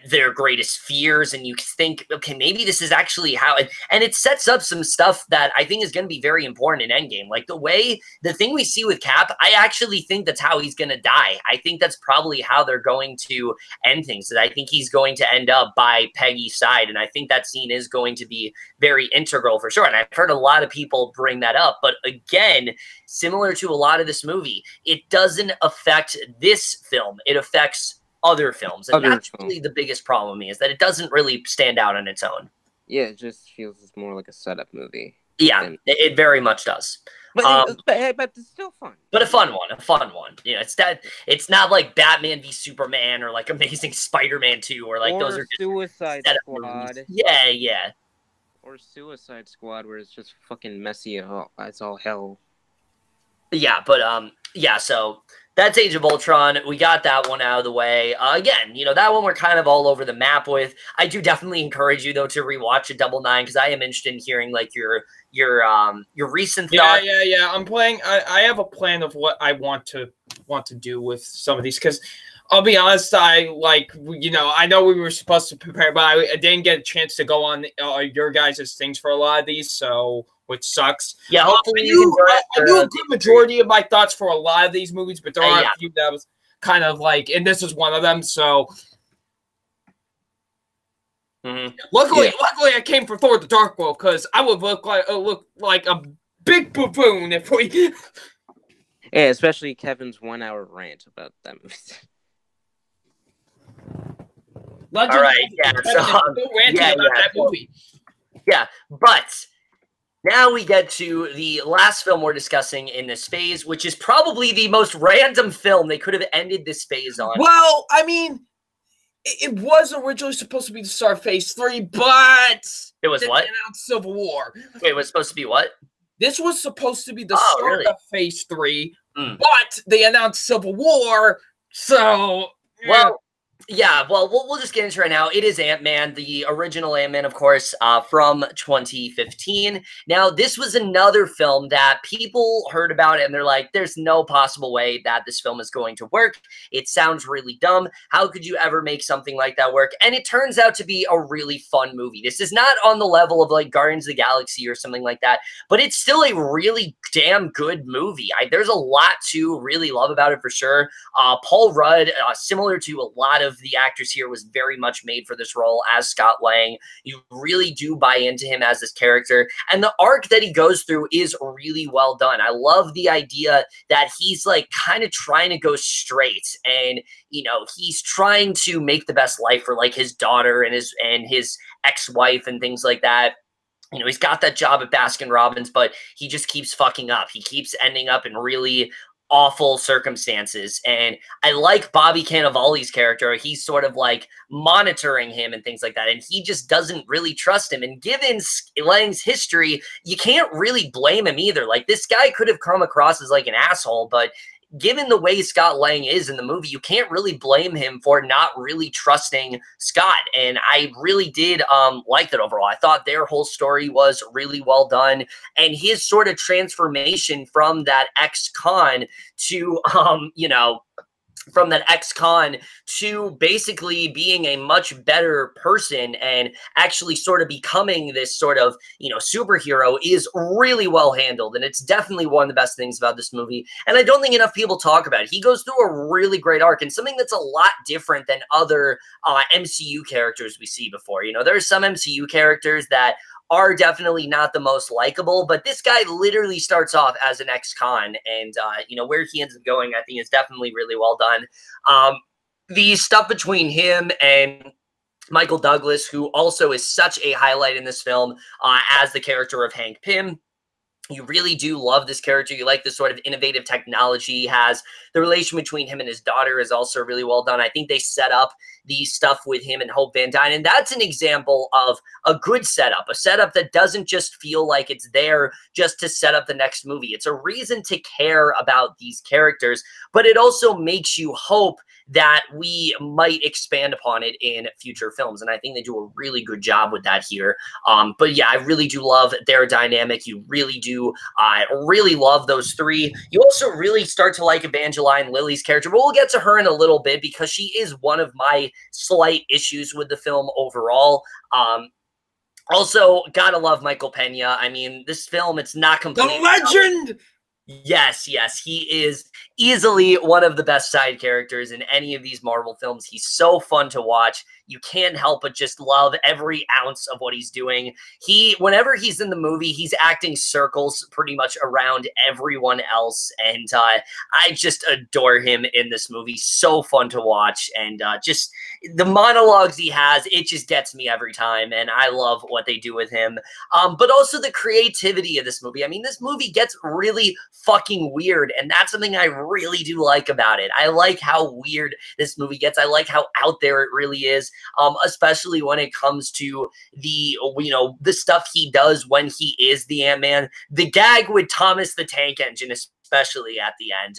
their greatest fears, and you think, okay, maybe this is actually how and it sets up some stuff that I think is going to be very important in Endgame. Like the thing we see with Cap, I actually think that's how he's going to die. I think that's probably how they're going to end things. That I think he's going to end up by Peggy's side, and I think that scene is going to be very integral for sure. And I've heard a lot of people bring that up, but again, similar to a lot of this movie, it doesn't affect this film. It affects other films, and that's really the biggest problem is that it doesn't really stand out on its own. Yeah, it just feels more like a setup movie. Yeah, it very much does. But it's still fun. But a fun one. It's not like Batman v Superman or like Amazing Spider-Man 2 or like those are just Suicide Squad. Movies. Yeah. Or Suicide Squad, where it's just fucking messy. It's all hell. Yeah, but so that's Age of Ultron. We got that one out of the way. Again, that one we're kind of all over the map with. I do definitely encourage you though to rewatch a Double Nine because I am interested in hearing like your recent thoughts. Yeah. I'm playing. I have a plan of what I want to do with some of these because I'll be honest. I know we were supposed to prepare, but I didn't get a chance to go on your guys' things for a lot of these, so. Which sucks. Yeah, hopefully I do a good majority of my thoughts for a lot of these movies, but there are a few that was kind of like, and this is one of them. So, luckily, I came for Thor: The Dark World because I would look like a Big buffoon if we... Yeah, especially Kevin's 1 hour rant about that movie. Legend All right, yeah, Kevin is still ranting about that movie. Yeah, but now we get to the last film we're discussing in this phase, which is probably the most random film they could have ended this phase on. Well, I mean, it was originally supposed to be the start of Phase 3, but... It was what? They announced Civil War. Wait, it was supposed to be what? This was supposed to be the start of Phase 3, but they announced Civil War, so... Well, yeah, well, we'll just get into it right now. It is Ant-Man, the original Ant-Man, of course, from 2015. Now, this was another film that people heard about it, and they're like, there's no possible way that this film is going to work. It sounds really dumb. How could you ever make something like that work? And it turns out to be a really fun movie. This is not on the level of, like, Guardians of the Galaxy or something like that, but it's still a really damn good movie. There's a lot to really love about it, for sure. Paul Rudd, similar to a lot of the actors here, was very much made for this role as Scott Lang. You really do buy into him as this character, and the arc that he goes through is really well done. I love the idea that he's like kind of trying to go straight, and you know, he's trying to make the best life for like his daughter and his ex-wife and things like that. You know, he's got that job at Baskin Robbins, but he just keeps fucking up. He keeps ending up in really awful circumstances. And I like Bobby Cannavale's character. He's sort of like monitoring him and things like that. And he just doesn't really trust him. And given Lang's history, you can't really blame him either. Like, this guy could have come across as like an asshole, but given the way Scott Lang is in the movie, you can't really blame him for not really trusting Scott. And I really did like that overall. I thought their whole story was really well done. And his sort of transformation from that ex-con to, you know, from that ex-con to basically being a much better person and actually sort of becoming this sort of, you know, superhero is really well handled. And it's definitely one of the best things about this movie. And I don't think enough people talk about it. He goes through a really great arc and something that's a lot different than other MCU characters we see before. You know, there's some MCU characters that are definitely not the most likable, but this guy literally starts off as an ex-con, and you know, where he ends up going, I think, is definitely really well done. The stuff between him and Michael Douglas, who also is such a highlight in this film as the character of Hank Pym. You really do love this character. You like the sort of innovative technology he has. The relation between him and his daughter is also really well done. I think they set up the stuff with him and Hope Van Dyne, and that's an example of a good setup, a setup that doesn't just feel like it's there just to set up the next movie. It's a reason to care about these characters, but it also makes you hope that we might expand upon it in future films, and I think they do a really good job with that here. But yeah, I really do love their dynamic. You really do. I really love those three. You also really start to like Evangeline Lilly's character, but we'll get to her in a little bit because she is one of my slight issues with the film overall. Also, gotta love Michael Pena. I mean, this film, it's not completely... The legend! Yes, he is easily one of the best side characters in any of these Marvel films. He's so fun to watch. You can't help but just love every ounce of what he's doing. Whenever he's in the movie, he's acting circles pretty much around everyone else, and I just adore him in this movie. So fun to watch, and just the monologues he has, it just gets me every time, and I love what they do with him. But also the creativity of this movie. I mean, this movie gets really fucking weird, and that's something I really do like about it. I like how weird this movie gets. I like how out there it really is, especially when it comes to the, you know, the stuff he does when he is the Ant-Man. The gag with Thomas the Tank Engine, especially at the end,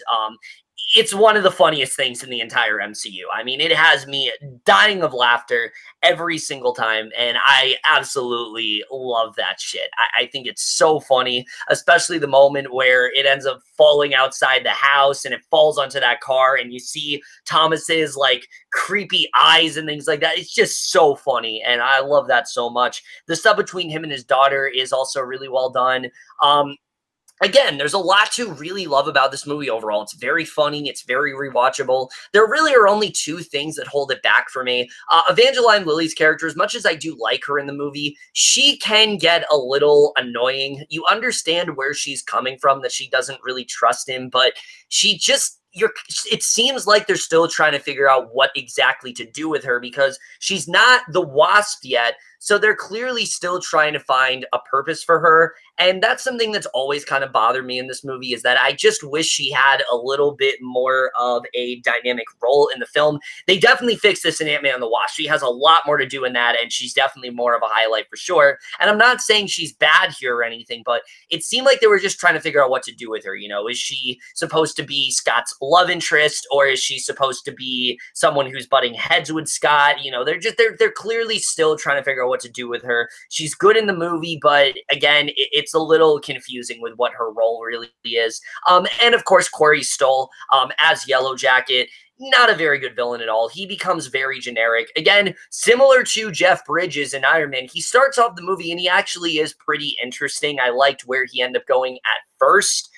it's one of the funniest things in the entire MCU. I mean, it has me dying of laughter every single time, and I absolutely love that shit. I think it's so funny, especially the moment where it ends up falling outside the house and it falls onto that car, and you see Thomas's, like, creepy eyes and things like that. It's just so funny, and I love that so much. The stuff between him and his daughter is also really well done. again, there's a lot to really love about this movie overall. It's very funny. It's very rewatchable. There really are only two things that hold it back for me. Evangeline Lilly's character, as much as I do like her in the movie, she can get a little annoying. You understand where she's coming from, that she doesn't really trust him, but she just... it seems like they're still trying to figure out what exactly to do with her, because she's not the Wasp yet. So they're clearly still trying to find a purpose for her. And that's something that's always kind of bothered me in this movie, is that I just wish she had a little bit more of a dynamic role in the film. They definitely fixed this in Ant-Man and the Wasp. She has a lot more to do in that, and she's definitely more of a highlight for sure. And I'm not saying she's bad here or anything, but it seemed like they were just trying to figure out what to do with her. You know, is she supposed to be Scott's love interest, or is she supposed to be someone who's butting heads with Scott? You know, they're clearly still trying to figure out what to do with her. She's good in the movie, but again, it's a little confusing with what her role really is. And of course, Corey Stoll as Yellow Jacket, not a very good villain at all. He becomes very generic. Again, similar to Jeff Bridges in Iron Man, he starts off the movie and he actually is pretty interesting. I liked where he ended up going at first.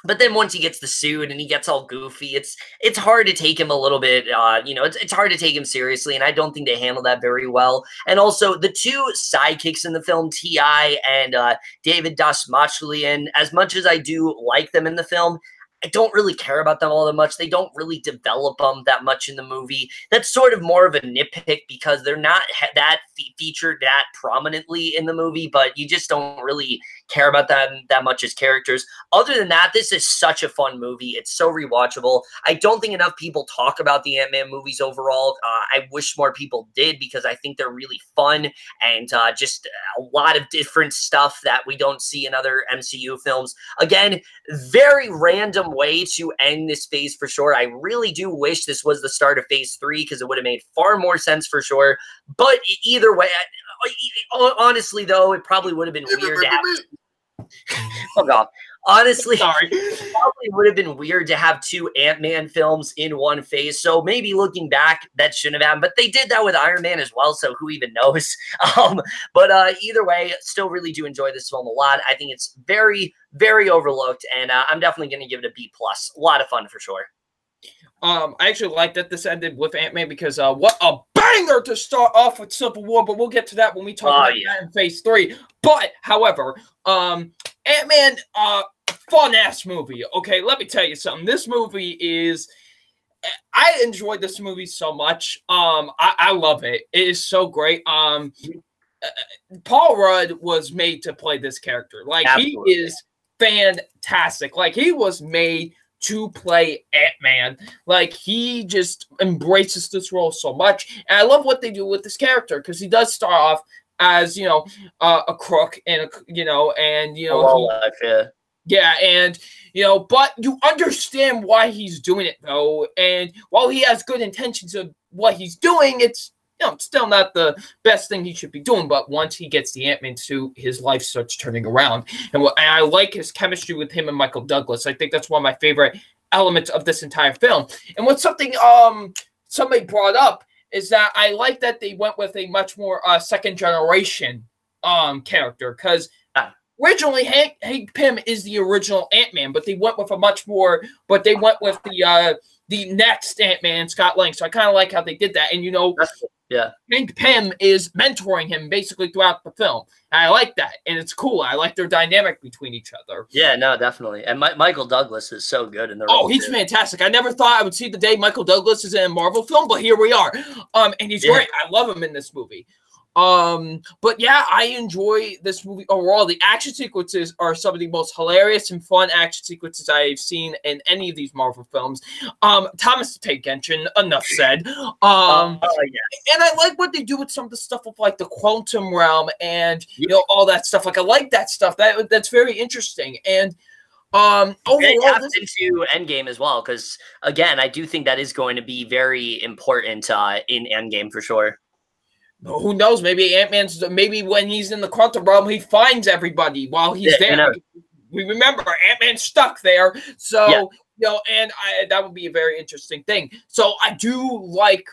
But then once he gets the suit and he gets all goofy, it's hard to take him a little bit, you know, it's hard to take him seriously, and I don't think they handle that very well. And also, the two sidekicks in the film, T.I. and David Dastmalchian, as much as I do like them in the film, I don't really care about them all that much. They don't really develop them that much in the movie. That's sort of more of a nitpick, because they're not that featured that prominently in the movie, but you just don't really care about them that much as characters. Other than that, this is such a fun movie. It's so rewatchable. I don't think enough people talk about the Ant-Man movies overall. I wish more people did, because I think they're really fun, and just a lot of different stuff that we don't see in other MCU films. Again, very random way to end this phase for sure. I really do wish this was the start of phase 3, because it would have made far more sense for sure. But either way, honestly though, it probably would have been weird to have... Oh god. Honestly, sorry. It probably would have been weird to have two Ant-Man films in one phase. So maybe looking back, that shouldn't have happened. But they did that with Iron Man as well, so who even knows? But either way, still really do enjoy this film a lot. I think it's very, very overlooked, and I'm definitely going to give it a B+. A lot of fun for sure. I actually like that this ended with Ant-Man, because what a banger to start off with Civil War, but we'll get to that when we talk about that in phase 3. But, however, Ant-Man, fun-ass movie. Okay, let me tell you something. This movie is... I enjoyed this movie so much. I love it. It is so great. Paul Rudd was made to play this character. Like, absolutely. He is fantastic. Like, he was made to play Ant-Man. Like, he just embraces this role so much. And I love what they do with this character, because he does start off as, you know, a crook, and, yeah, and, you know, but you understand why he's doing it, though. And while he has good intentions of what he's doing, it's, you know, still not the best thing he should be doing. But once he gets the Ant-Man suit, his life starts turning around. And I like his chemistry with him and Michael Douglas. I think that's one of my favorite elements of this entire film. And what's something somebody brought up is that I like that they went with a much more second generation character, because originally Hank Pym is the original Ant-Man, but they went with a much more, but they went with the next Ant-Man, Scott Lang. So I kind of like how they did that. And, you know, yeah, Hank Pym is mentoring him basically throughout the film. And I like that. And it's cool. I like their dynamic between each other. Yeah, no, definitely. And Michael Douglas is so good in the role. Oh, he's fantastic. I never thought I would see the day Michael Douglas is in a Marvel film, but here we are. And he's great. I love him in this movie. But yeah, I enjoy this movie overall. The action sequences are some of the most hilarious and fun action sequences I've seen in any of these Marvel films. Thomas the Tank Engine, enough said. And I like what they do with some of the stuff of like the quantum realm and you know all that stuff. Like I like that stuff. That's very interesting. And overall, it taps into Endgame as well, because again, I do think that is going to be very important in Endgame for sure. Who knows? Maybe Ant-Man's. Maybe when he's in the quantum realm, he finds everybody while he's there. We remember Ant-Man's stuck there, so you know, and that would be a very interesting thing. So I do like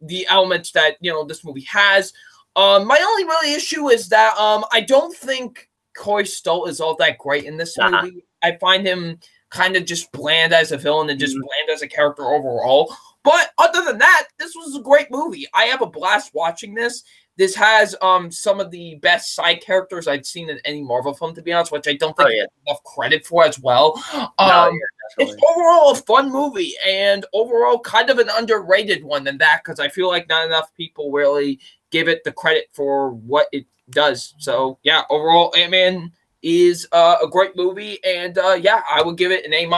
the elements that this movie has. My only really issue is that I don't think Corey Stoll is all that great in this Uh-huh. movie. I find him kind of just bland as a villain and just bland as a character overall. But other than that, this was a great movie. I have a blast watching this. This has some of the best side characters I've seen in any Marvel film, to be honest, which I don't think yeah. enough credit for as well. Yeah, It's overall a fun movie and overall kind of an underrated one than that, because I feel like not enough people really give it the credit for what it does. So yeah, overall, Ant-Man is a great movie, and yeah, I would give it an A-.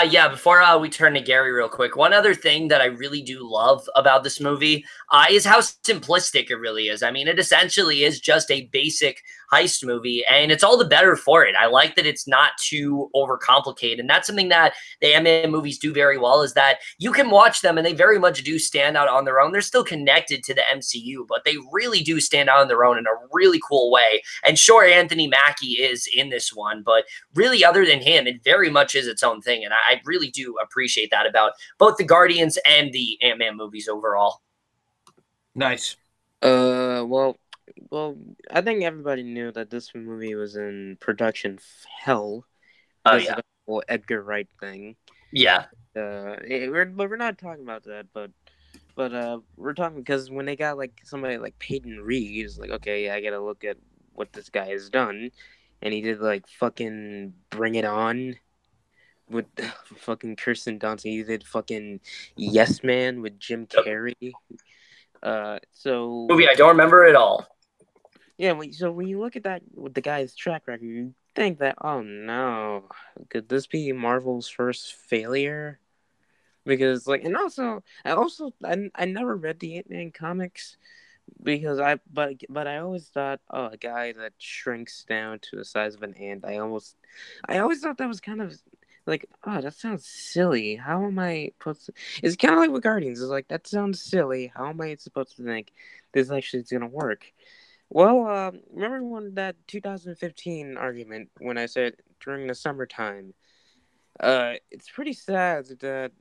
Yeah, before we turn to Gary real quick, one other thing that I really do love about this movie is how simplistic it really is. I mean, it essentially is just a basic heist movie, and it's all the better for it. I like that it's not too overcomplicated, and that's something that the Ant-Man movies do very well, is that you can watch them, and they very much do stand out on their own. They're still connected to the MCU, but they really do stand out on their own in a really cool way. And sure, Anthony Mackie is in this one, but really, other than him, it very much is its own thing. And I really do appreciate that about both the Guardians and the Ant-Man movies overall. Nice. Well, I think everybody knew that this movie was in production hell. Oh, Because yeah. of the whole Edgar Wright thing. Yeah. We're not talking about that, but we're talking because when they got like somebody like Peyton Reed, it's like, okay, I gotta look at what this guy has done, and he did like fucking Bring It On with fucking Kirsten Dunst. He did fucking Yes Man with Jim Carrey. So Movie I don't remember at all. yeah, so when you look at that with the guy's track record, you think that, oh no, could this be Marvel's first failure? Because like, and also I never read the Ant-Man comics because but I always thought, oh, a guy that shrinks down to the size of an ant. I always thought that was kind of like, oh, that sounds silly. How am I supposed to? It's kind of like with Guardians. It's like, that sounds silly. How am I supposed to think this actually is gonna work? Well, remember when that 2015 argument when I said during the summertime? It's pretty sad that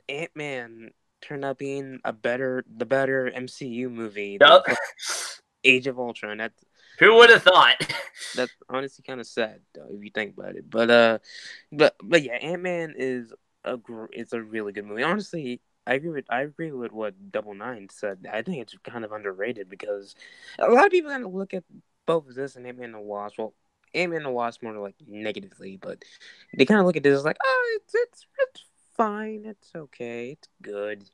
Ant-Man turned out being the better MCU movie than Yep. Age of Ultron. Who would have thought? That's honestly kind of sad, though, if you think about it. But yeah, Ant-Man is it's a really good movie. Honestly, I agree with what Double Nine said. I think it's kind of underrated because a lot of people kind of look at both this and Ant-Man and the Wasp. Well, Ant-Man and the Wasp more like negatively, but they kind of look at this as like, oh, it's fine, it's okay, it's good.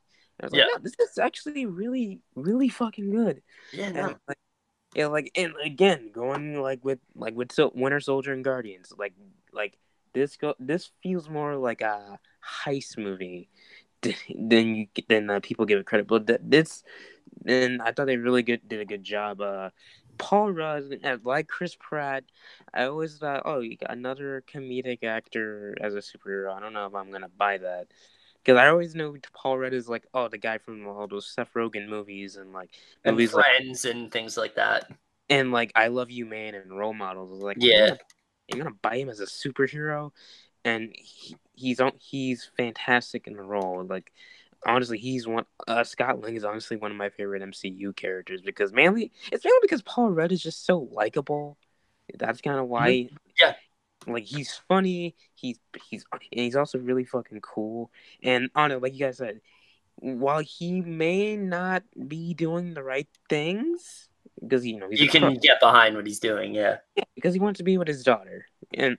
I was like, no, this is actually really, really fucking good. Yeah, And no. like, yeah, like, and again, going like with Winter Soldier and Guardians, like this feels more like a heist movie than people give it credit. But then I thought they really did a good job. Paul Rudd, like Chris Pratt, I always thought, oh, you got another comedic actor as a superhero. I don't know if I'm gonna buy that. Because I always knew Paul Rudd is like, oh, the guy from all those Seth Rogen movies and like And movies Friends and things like that. and like I Love You Man and Role Models. I was like, Yeah. I'm gonna buy him as a superhero, and he's fantastic in the role. Like honestly, he's one. Scott Lang is honestly one of my favorite MCU characters because it's mainly because Paul Rudd is just so likable. That's kind of why. Yeah. Like he's funny. He's also really fucking cool. And honestly, like you guys said, while he may not be doing the right things, because he's You can get behind what he's doing, yeah. because he wants to be with his daughter, and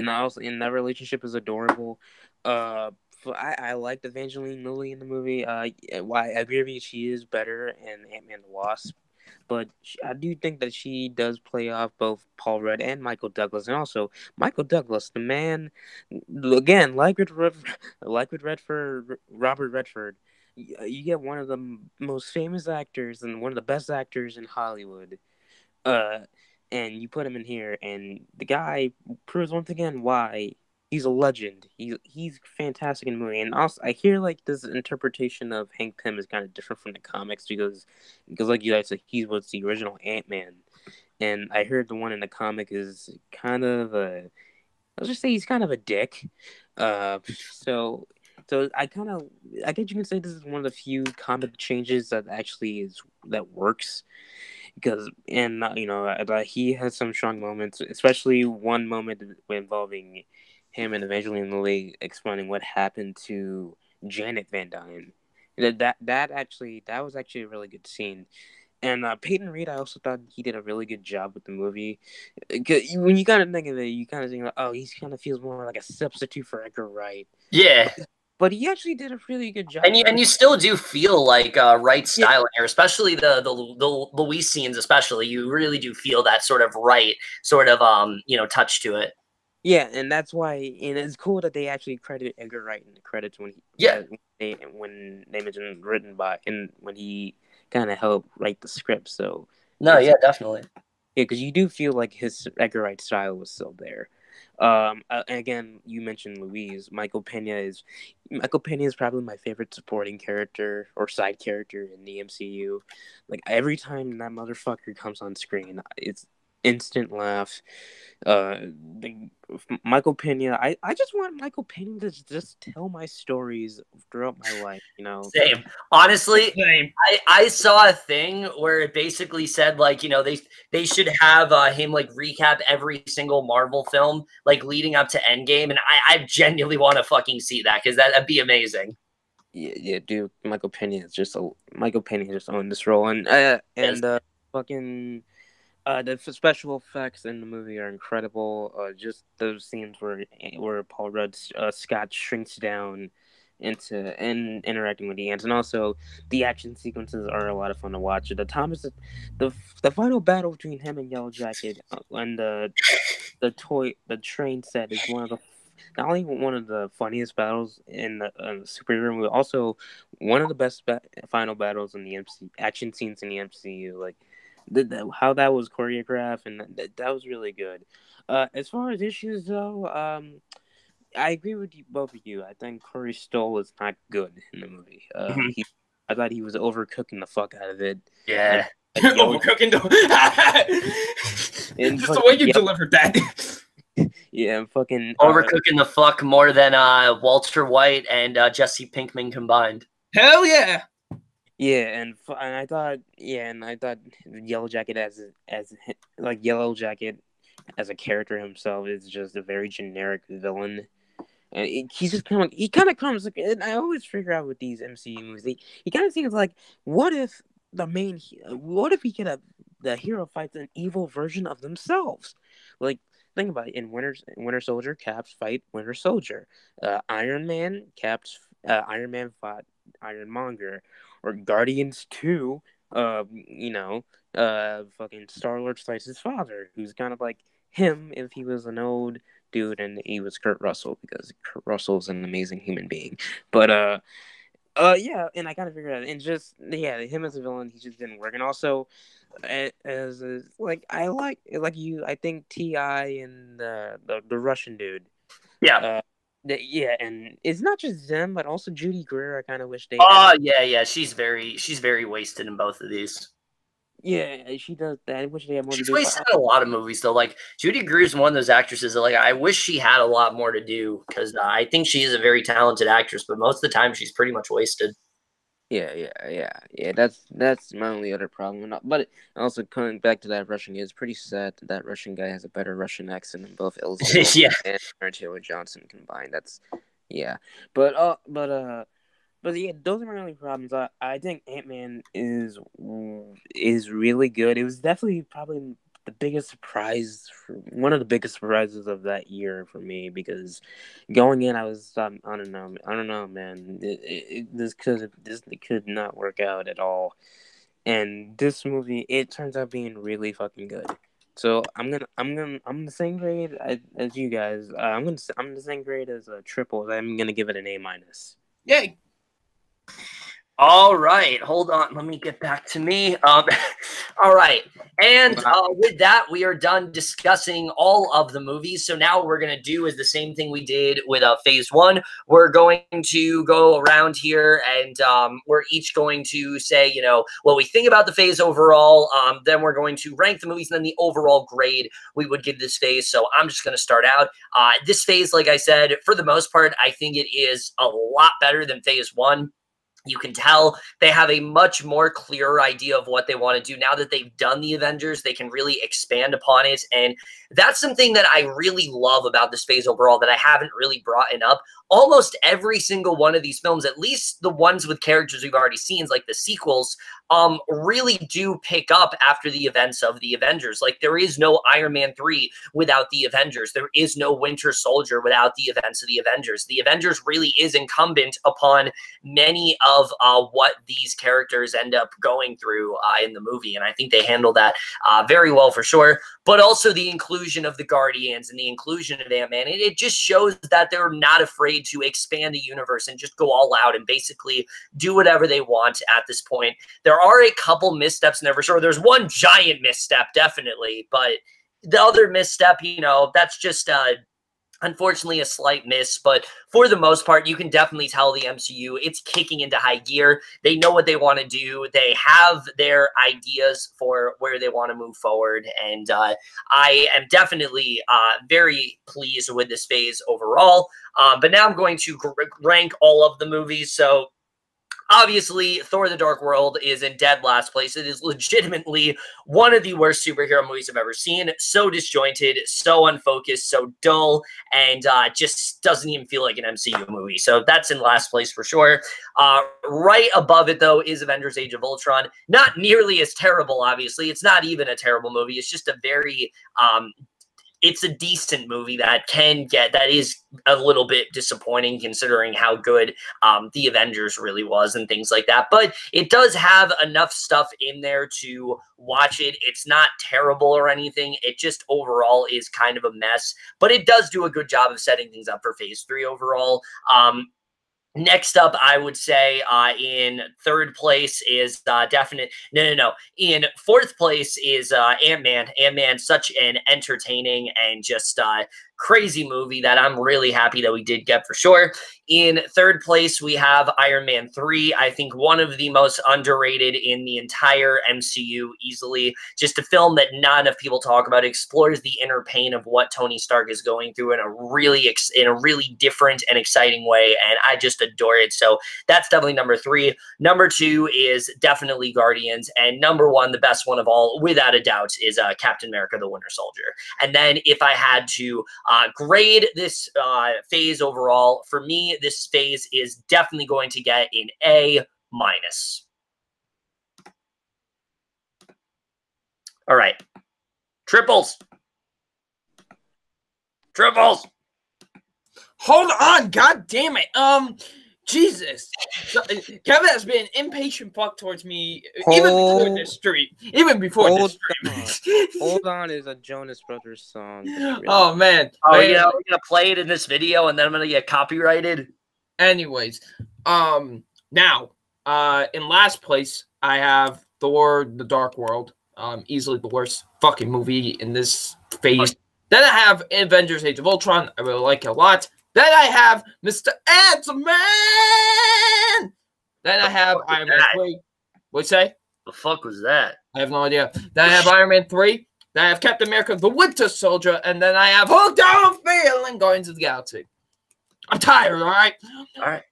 also in that relationship is adorable. I liked Evangeline Lilly in the movie. Why I agree with you, she is better in Ant-Man the Wasp, but I do think that she does play off both Paul Rudd and Michael Douglas, and also Michael Douglas, the man, again, like with Robert Redford. You get one of the most famous actors and one of the best actors in Hollywood, and you put him in here, and the guy proves once again why he's a legend. He's fantastic in the movie, and also I hear like this interpretation of Hank Pym is kind of different from the comics because like you guys said, he was the original Ant-Man, and I heard the one in the comic is kind of a, let's just say he's kind of a dick. So I guess you can say this is one of the few comic changes that actually that works. because he has some strong moments, especially one moment involving him and Evangeline Lilly explaining what happened to Janet Van Dyne. That was actually a really good scene. And Peyton Reed, I also thought he did a really good job with the movie. 'Cause when you kind of think of it, you kind of think, like, oh, he kind of feels more like a substitute for Edgar Wright. Yeah. But he actually did a really good job. And you still do feel like Wright's style in here, especially the Louise scenes. Especially, you really do feel that sort of Wright sort of touch to it. Yeah, and that's why, and it's cool that they actually credit Edgar Wright in the credits when they mentioned written by, and when he kind of helped write the script. So definitely. Yeah, because you do feel like his Edgar Wright style was still there. Again, you mentioned Louise. Michael Pena is probably my favorite supporting character or side character in the MCU. Like every time that motherfucker comes on screen, it's instant laugh. Michael Pena. I just want Michael Pena to just tell my stories throughout my life. Same. Honestly, Same. I saw a thing where it basically said like they should have him like recap every single Marvel film like leading up to Endgame, and I genuinely want to fucking see that because that'd be amazing. Yeah, dude. Michael Pena just owned this role, and fucking. The special effects in the movie are incredible. Just those scenes where Paul Rudd Scott shrinks down and interacting with the ants, and also the action sequences are a lot of fun to watch. The final battle between him and Yellow Jacket and the train set is not only one of the funniest battles in the superhero movie, also one of the best final battles in the action scenes in the MCU. Like how that was choreographed, and that was really good. As far as issues though, I agree with both of you. I think Corey Stoll is not good in the movie. I thought he was overcooking the fuck out of it. Yeah, overcooking. Just the way you delivered that. Yeah, fucking overcooking the fuck more than Walter White and Jesse Pinkman combined. Hell yeah. Yeah, and I thought Yellow Jacket Yellow Jacket as a character himself is just a very generic villain, and he's just kind of comes. And I always figure out with these MCU movies, he kind of seems like, what if the hero fights an evil version of themselves? Like, think about it. In Winter Soldier, Caps fight Winter Soldier. Iron Man fought Ironmonger. Or Guardians 2, fucking Star-Lord fights his father, who's kind of like him if he was an old dude and he was Kurt Russell, because Kurt Russell's an amazing human being. But yeah, and I kind of figured out, and just him as a villain, he just didn't work. And also, I think T.I. and the Russian dude, and it's not just them, but also Judy Greer. I kind of wish they. She's very wasted in both of these. Yeah, she does that. I wish they had more. She's wasted in a lot of movies, though. Like Judy Greer's one of those actresses that, like, I wish she had a lot more to do because I think she is a very talented actress, but most of the time she's pretty much wasted. Yeah. That's my only other problem. But also coming back to that Russian guy, it's pretty sad that Russian guy has a better Russian accent than both Elizabeth and Taylor Johnson combined. But yeah, those are my only problems. I think Ant-Man is really good. It was definitely probably the biggest surprise, one of the biggest surprises of that year for me, because going in, I was I don't know, man. This could not work out at all, and this movie, it turns out being really fucking good. So I'm the same grade as you guys. I'm the same grade as Triple. I'm gonna give it an A-. Yay. All right, hold on. Let me get back to me. All right, and with that, we are done discussing all of the movies. So now what we're going to do is the same thing we did with Phase 1. We're going to go around here, and we're each going to say, what we think about the phase overall. Then we're going to rank the movies, and then the overall grade we would give this phase. So I'm just going to start out. This phase, like I said, for the most part, I think it is a lot better than Phase 1. You can tell they have a much more clearer idea of what they want to do. Now that they've done the Avengers, they can really expand upon it. And that's something that I really love about this phase overall that I haven't really brought up. Almost every single one of these films, at least the ones with characters we've already seen, like the sequels, really do pick up after the events of the Avengers. Like, there is no Iron Man 3 without the Avengers. There is no Winter Soldier without the events of the Avengers. The Avengers really is incumbent upon many of what these characters end up going through in the movie. And I think they handle that very well for sure. But also the inclusion of the Guardians and the inclusion of Ant-Man, it just shows that they're not afraid to expand the universe and just go all out and basically do whatever they want at this point. There are a couple missteps in there for sure. There's one giant misstep, definitely, but the other misstep, that's just unfortunately a slight miss, but for the most part, you can definitely tell the MCU, it's kicking into high gear. They know what they want to do. They have their ideas for where they want to move forward, and I am definitely very pleased with this phase overall. But now I'm going to rank all of the movies. So obviously, Thor: The Dark World is in dead last place. It is legitimately one of the worst superhero movies I've ever seen. So disjointed, so unfocused, so dull, and just doesn't even feel like an MCU movie. So that's in last place for sure. Right above it, though, is Avengers: Age of Ultron. Not nearly as terrible, obviously. It's not even a terrible movie. It's just a very it's a decent movie that is a little bit disappointing considering how good the Avengers really was and things like that. But it does have enough stuff in there to watch it. It's not terrible or anything. It just overall is kind of a mess, but it does do a good job of setting things up for phase 3 overall. Next up, I would say in third place is In fourth place is Ant-Man. Ant-Man, such an entertaining and just crazy movie that I'm really happy that we did get for sure. In third place, we have Iron Man 3. I think one of the most underrated in the entire MCU, easily. Just a film that not enough people talk about. It explores the inner pain of what Tony Stark is going through in a really different and exciting way, and I just adore it. So that's definitely number 3. Number 2 is definitely Guardians, and number 1, the best one of all, without a doubt, is Captain America: The Winter Soldier. And then if I had to grade this phase overall, for me, this phase is definitely going to get an A-. All right. Triples. Hold on, god damn it. Jesus. Kevin has been impatient fuck towards me even before this stream. Hold on is a Jonas Brothers song. Really oh man. Oh yeah, we're gonna play it in this video and then I'm gonna get copyrighted. Anyways, now, in last place, I have Thor: The Dark World. Easily the worst fucking movie in this phase. Then I have Avengers: Age of Ultron. I really like it a lot. Then I have Mr. Ant-Man. Then I have Iron Man 3. What'd you say? The fuck was that? I have no idea. Then I have Iron Man 3. Then I have Captain America: The Winter Soldier. And then I have Hooked on a Feeling Guardians of the Galaxy. I'm tired, all right? All right.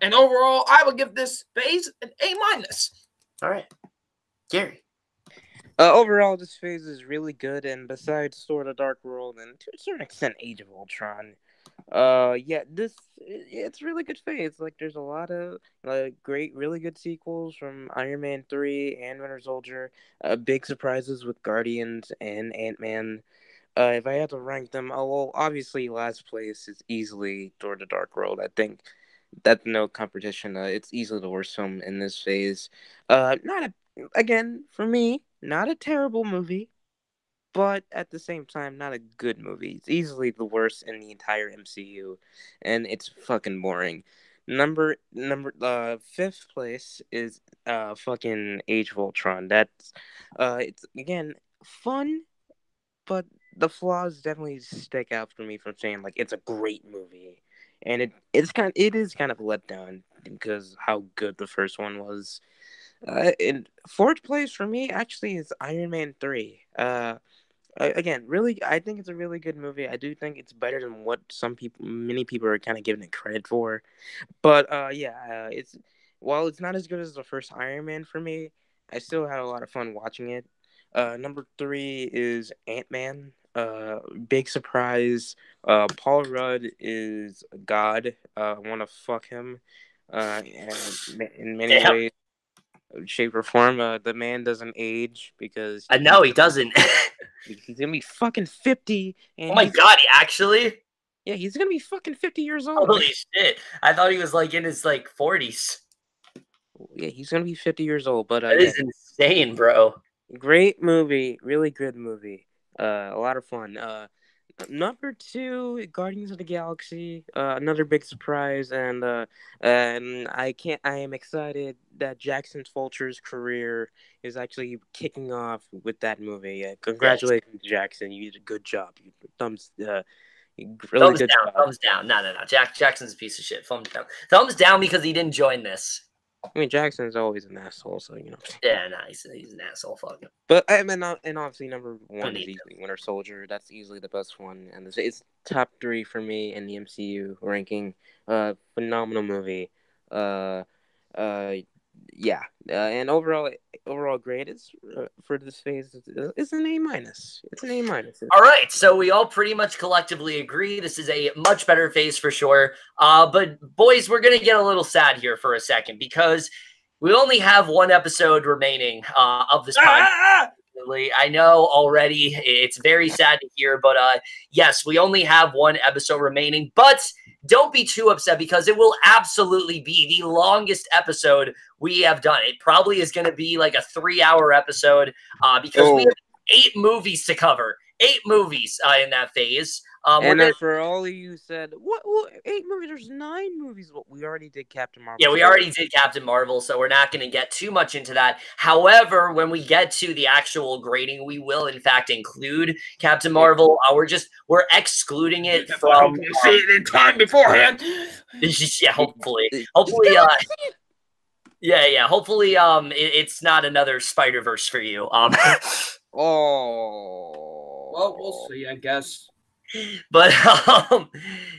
And overall, I will give this phase an A-. All right. Gary. Overall, this phase is really good, and besides Thor: The Dark World and to a certain extent Age of Ultron, it's really good phase. Like, there's a lot of really good sequels from Iron Man 3 and Winter Soldier. Big surprises with Guardians and Ant-Man. If I had to rank them, obviously last place is easily Thor: The Dark World. I think that's no competition. It's easily the worst film in this phase. For me, not a terrible movie, but at the same time, not a good movie. It's easily the worst in the entire MCU, and it's fucking boring. Fifth place is fucking Age of Ultron. That's it's again fun, but the flaws definitely stick out for me from saying like it's a great movie, and it is kind of a letdown because how good the first one was. In fourth place for me actually is Iron Man 3. Again, really, I think it's a really good movie. I do think it's better than what many people are kind of giving it credit for. But while it's not as good as the first Iron Man for me, I still had a lot of fun watching it. Number 3 is Ant-Man. Big surprise. Paul Rudd is God. I want to fuck him. And in many Damn. ways, shape, or form. The man doesn't age because No, he doesn't. he's gonna be fucking 50, and Oh my god, he actually? he's gonna be fucking 50 years old. Holy shit! I thought he was like in his like 40s. Yeah, he's gonna be 50 years old. But That is insane, bro. great movie, really good movie. A lot of fun. Number 2, Guardians of the Galaxy. Another big surprise, and I am excited that Jackson Fulcher's career is actually kicking off with that movie. Congratulations, yes. Jackson. You did a good job. Thumbs good down. job. Thumbs down. No. Jackson's a piece of shit. Thumbs down. Thumbs down because he didn't join this. I mean, Jackson's always an asshole, so you know. Yeah, no, he's an asshole. Fuck him. But I mean, and obviously number 1 is easily Winter Soldier. That's easily the best one, and it's top 3 for me in the MCU ranking. Phenomenal movie. Yeah. And overall grade is for this phase is an A-. It's an A-. All right, so we all pretty much collectively agree this is a much better phase for sure. But boys, we're gonna get a little sad here for a second because we only have one episode remaining of this podcast. I know already it's very sad to hear, but yes, we only have one episode remaining. But don't be too upset because it will absolutely be the longest episode we have done. It probably is going to be like a 3-hour episode because we have 8 movies to cover. 8 movies in that phase. And for all of you said, what 8 movies? There's 9 movies. Well, we already did Captain Marvel. Yeah, we already did Captain Marvel, so we're not going to get too much into that. However, when we get to the actual grading, we will in fact include Captain Marvel. We're excluding it from see it in time beforehand. Yeah, hopefully. Yeah. Hopefully, it's not another Spider-Verse for you. Well, we'll see, I guess. But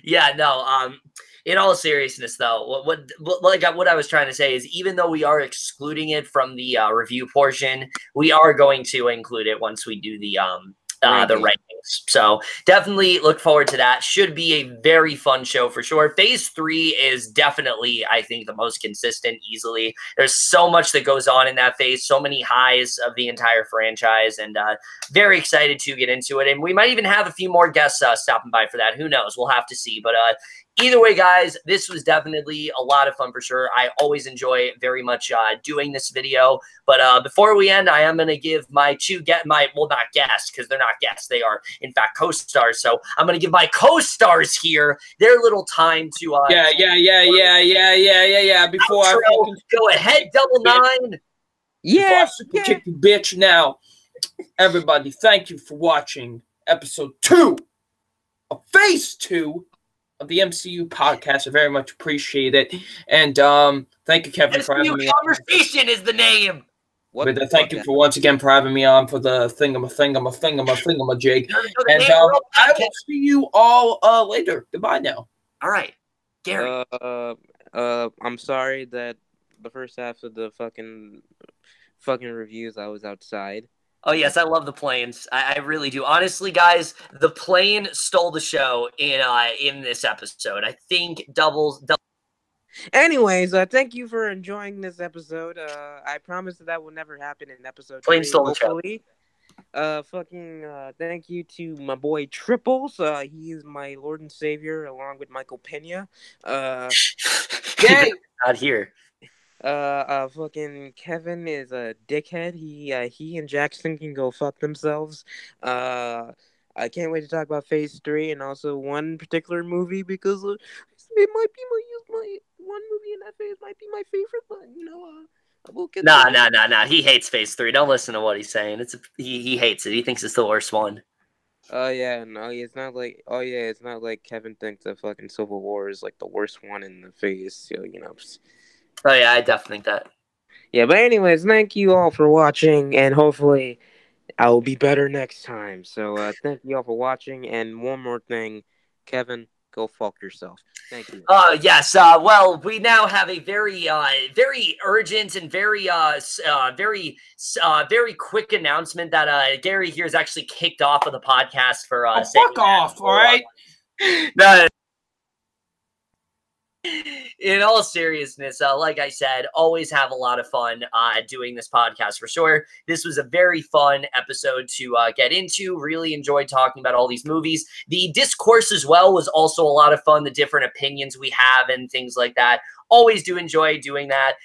yeah, no. In all seriousness, though, what I was trying to say is, even though we are excluding it from the review portion, we are going to include it once we do the rankings. So definitely look forward to that. Should be a very fun show for sure. Phase 3 is definitely, I think, the most consistent easily. There's so much that goes on in that phase, so many highs of the entire franchise, and very excited to get into it. And we might even have a few more guests stopping by for that. Who knows? We'll have to see. But either way, guys, this was definitely a lot of fun for sure. I always enjoy very much doing this video. But before we end, I am going to give my not guests, because they're not guests. They are, in fact, co-stars. So I'm going to give my co-stars here their little time to... Yeah. Before I go ahead, Double Nine. Yeah. Kick the bitch now. Everybody, thank you for watching episode 2 of Phase 2 of the MCU podcast. I very much appreciate it. And thank you, Kevin, for having me on. Conversation is the name. Thank you for once again for having me on for the thingamajig. And I will see you all later. Goodbye now. All right. Gary. I'm sorry that the first half of the fucking reviews I was outside. Oh, yes, I love the planes. I really do. Honestly, guys, the plane stole the show in this episode. I think doubles. Anyways, thank you for enjoying this episode. I promise that will never happen in episode 3. Plane stole the show. Thank you to my boy Triples. He is my Lord and Savior, along with Michael Pena. Yay! Not here. Fucking Kevin is a dickhead. He and Jackson can go fuck themselves. I can't wait to talk about Phase 3 and also one particular movie because it might be my one movie in that phase might be my favorite, but we'll get Nah. He hates Phase 3. Don't listen to what he's saying. He hates it. He thinks it's the worst one. It's not like Kevin thinks that fucking Civil War is like the worst one in the phase. So Oh yeah, I definitely think that. Yeah, but anyways, thank you all for watching, and hopefully I will be better next time. So thank you all for watching, and one more thing, Kevin, Go Falk yourself. Thank you. Yes. Well, we now have a very, very urgent and very, very quick announcement that Gary here is actually kicked off of the podcast for saying fuck off. All right. No. In all seriousness, like I said, always have a lot of fun doing this podcast for sure. This was a very fun episode to get into. Really enjoyed talking about all these movies. The discourse as well was also a lot of fun. The different opinions we have and things like that. Always do enjoy doing that.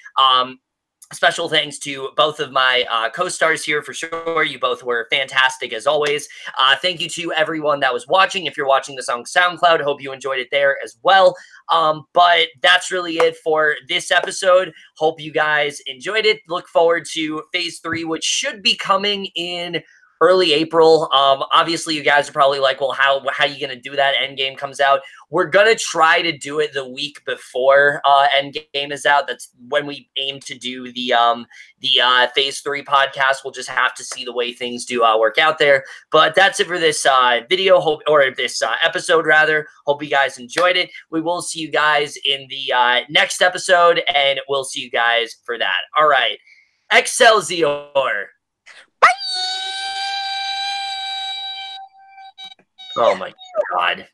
Special thanks to both of my co-stars here for sure. You both were fantastic as always. Thank you to everyone that was watching. If you're watching this on SoundCloud, hope you enjoyed it there as well. But that's really it for this episode. Hope you guys enjoyed it. Look forward to phase 3, which should be coming in early April. Obviously, you guys are probably like, well, how are you going to do that? Endgame comes out. We're going to try to do it the week before Endgame is out. That's when we aim to do the phase 3 podcast. We'll just have to see the way things do work out there. But that's it for this video, or this episode, rather. Hope you guys enjoyed it. We will see you guys in the next episode, and we'll see you guys for that. All right. Excelsior. Oh my God.